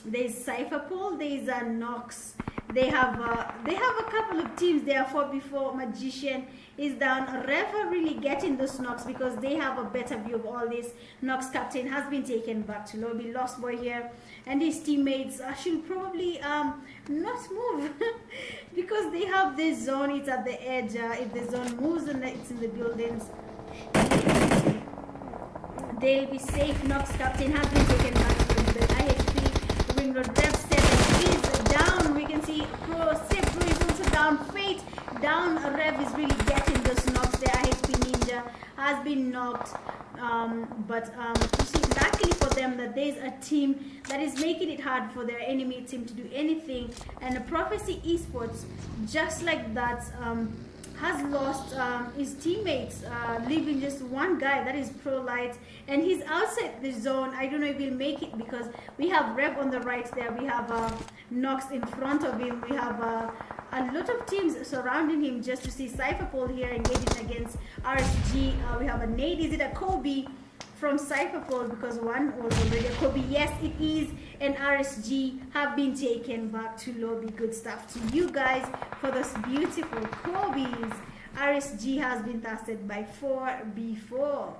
there's CIPHER POL, there's Nox. They have a couple of teams there. 4v4 Magician is down. Rev are really getting those knocks because they have a better view of all this. Nox captain has been taken back to lobby. Lost Boy here and his teammates should probably not move because they have this zone. It's at the edge. If the zone moves and it's in the buildings, they'll be safe. Nox captain has been taken back to the IHP. Ring Road Rev 7 is down. We can see Pro-Step Bro is also down. Fate down. Rev is really getting those knocks there. IHP Ninja has been knocked. You see, luckily for them that there's a team that is making it hard for their enemy team to do anything. And the Prophecy Esports, just like that, has lost his teammates, leaving just one guy, that is Pro Light, and he's outside the zone. I don't know if he'll make it because we have Rev on the right there, we have Nox in front of him, we have a lot of teams surrounding him just to see CIPHER POL here engaging against RSG. We have a nade, is it a Kobe from CIPHER POL, because one was already a Kobe. Yes, it is, and RSG have been taken back to lobby. Good stuff to you guys for those beautiful Kobe's. RSG has been tested by 4B4.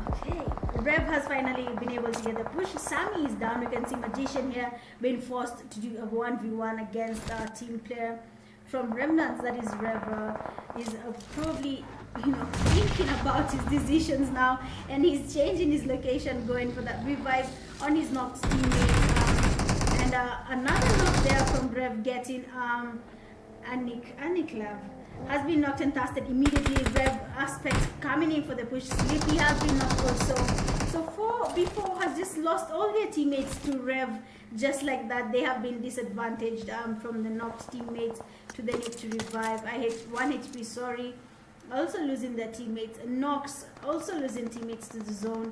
Okay, Rev has finally been able to get the push. Sammy is down. We can see Magician here being forced to do a 1v1 against our team player from Remnants. That is Rev is probably, you know, thinking about his decisions now, and he's changing his location, going for that revive on his Nox teammate. And another knock there from Rev, getting Aniklav has been knocked and tested immediately. Rev Aspect coming in for the push. Sleepy has been knocked also. So 4B4 has just lost all their teammates to Rev, just like that. They have been disadvantaged from the knocked teammates to the need to revive. I hit 1 HP, sorry. Also losing their teammates. Nox also losing teammates to the zone.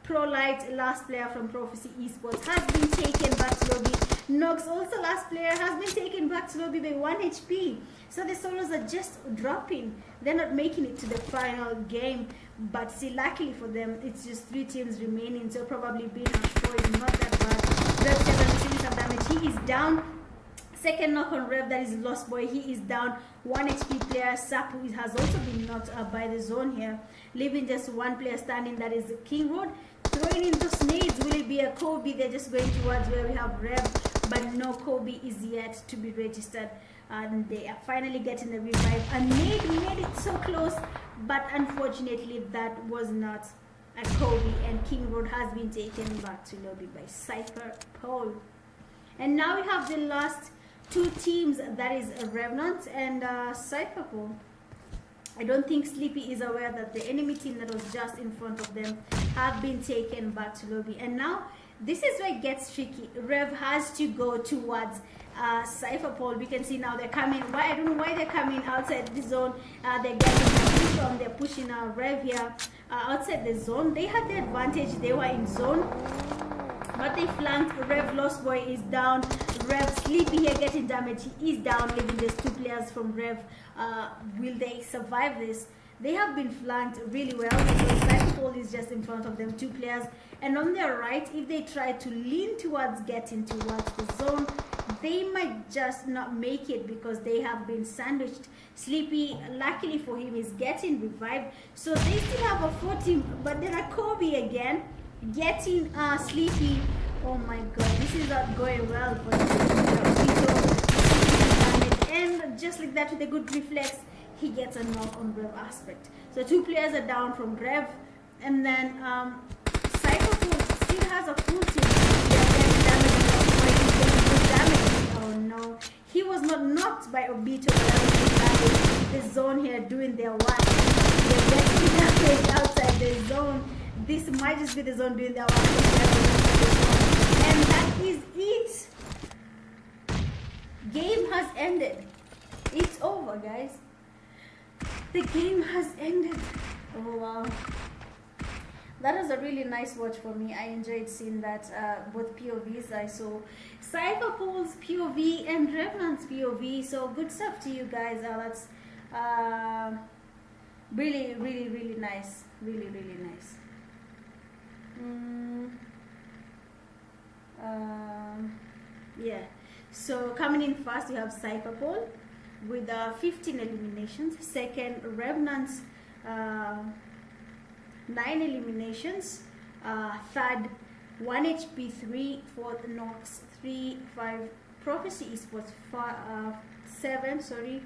ProLight, last player from Prophecy Esports, has been taken back to lobby. Nox, also last player, has been taken back to lobby by 1 HP. So the solos are just dropping. They're not making it to the final game. But see, luckily for them, it's just 3 teams remaining. So probably being on 4 is not that bad. Rev 7 receiving some damage. He is down. Second knock on Rev, that is Lost Boy. He is down. 1 HP player Sapu has also been knocked by the zone here, leaving just 1 player standing, that is King Road. Throwing in those nades. Will it be a Kobe? They're just going towards where we have Rev, but no Kobe is yet to be registered. And they are finally getting the revive. And nade made it so close, but unfortunately that was not a Kobe, and King Road has been taken back to lobby by CIPHER POL. And now we have the last 2 teams, that is Revenant and CIPHER POL. I don't think Sleepy is aware that the enemy team that was just in front of them have been taken back to lobby. And now this is where it gets tricky. Rev has to go towards CIPHER POL. We can see now they're coming. I don't know why they're coming outside the zone. They're getting a push on. They're pushing Rev here outside the zone. They had the advantage. They were in zone, but they flanked. Rev Lost Boy is down. Rev Sleepy here getting damage. He is down, leaving just 2 players from Rev. Will they survive this? They have been flanked really well, because CIPHER POL is just in front of them, 2 players. And on their right, if they try to lean towards getting towards the zone, they might just not make it, because they have been sandwiched. Sleepy, luckily for him, is getting revived. So they still have a 4 team, but then a Kobe again getting Sleepy. Oh my god, this is not going well for the and just like that, with a good reflex, he gets a knock on Rev Aspect. So 2 players are down from Rev, and then CIPHER POL still has a full team. Damage. Oh no, he was not knocked by Obito. The zone here doing their work. They're getting damage outside the zone. This might just be the zone doing their work. And that is it. Game has ended. It's over, guys. The game has ended. Oh wow, that was a really nice watch for me. I enjoyed seeing that both POVs. I saw CIPHER POL's POV and Revenant's POV. So good stuff to you guys. That's really nice. Really nice. Yeah. So coming in first, we have CIPHER POL with 15 eliminations. Second, Revenants, 9 eliminations. Third, 1 HP 3. Fourth, Nox 3. 5, Prophecy Esports 7. Sorry,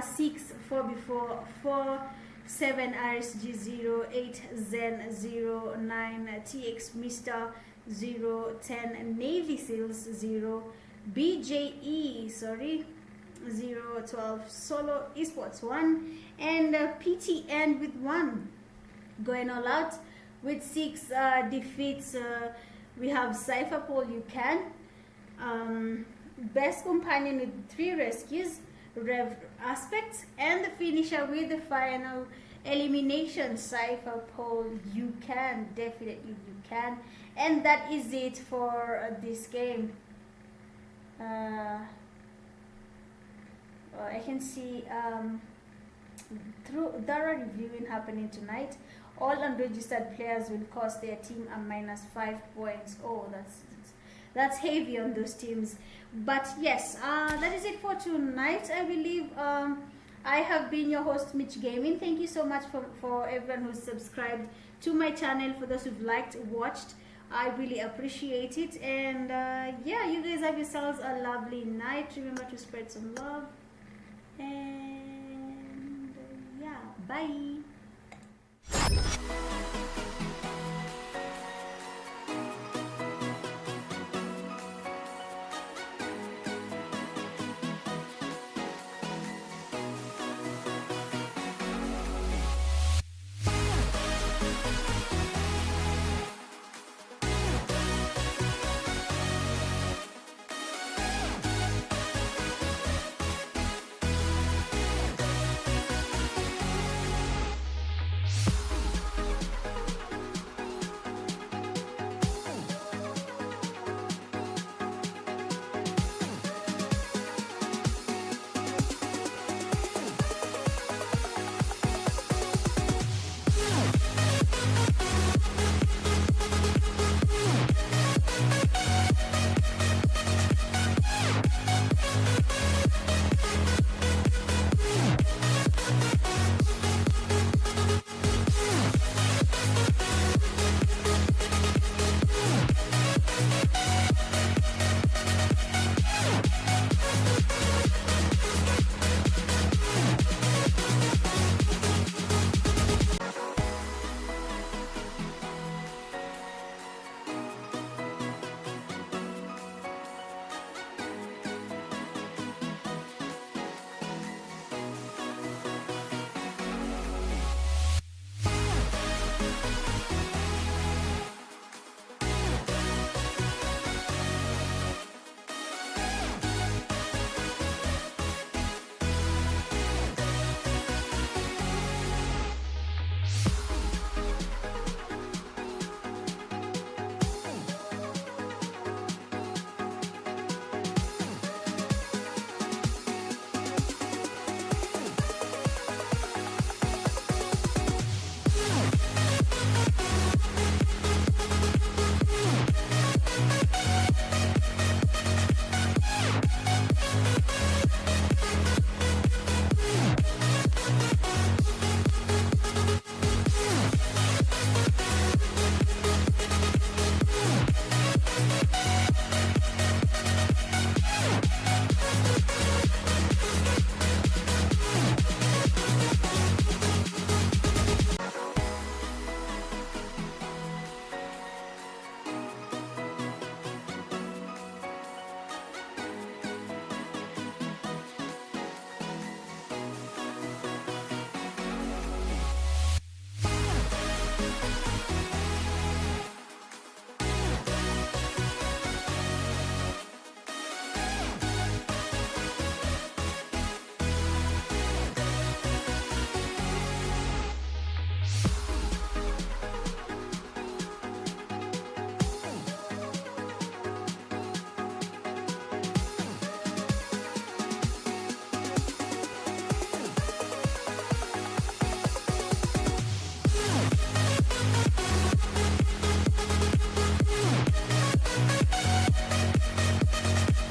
6, 4B4 4. 7, RSG 0. 8, Zen 0. 9, TX Mr. 0. 10, Navy Seals 0. BJE 0. 12, Solo Esports 1, and PTN with 1. Going all out with 6 defeats. We have CIPHER POL, you can. Best companion with 3 rescues, Rev Aspects, and the finisher with the final elimination, CIPHER POL, you can. Definitely you can. And that is it for this game. I can see through thorough reviewing happening tonight. all unregistered players will cost their team a -5 points. Oh, that's heavy on those teams. But yes, that is it for tonight, I believe. I have been your host, Mitch Gaming. Thank you so much for everyone who's subscribed to my channel, for those who've liked, watched. I really appreciate it. And yeah, you guys have yourselves a lovely night. Remember to spread some love. And yeah, bye.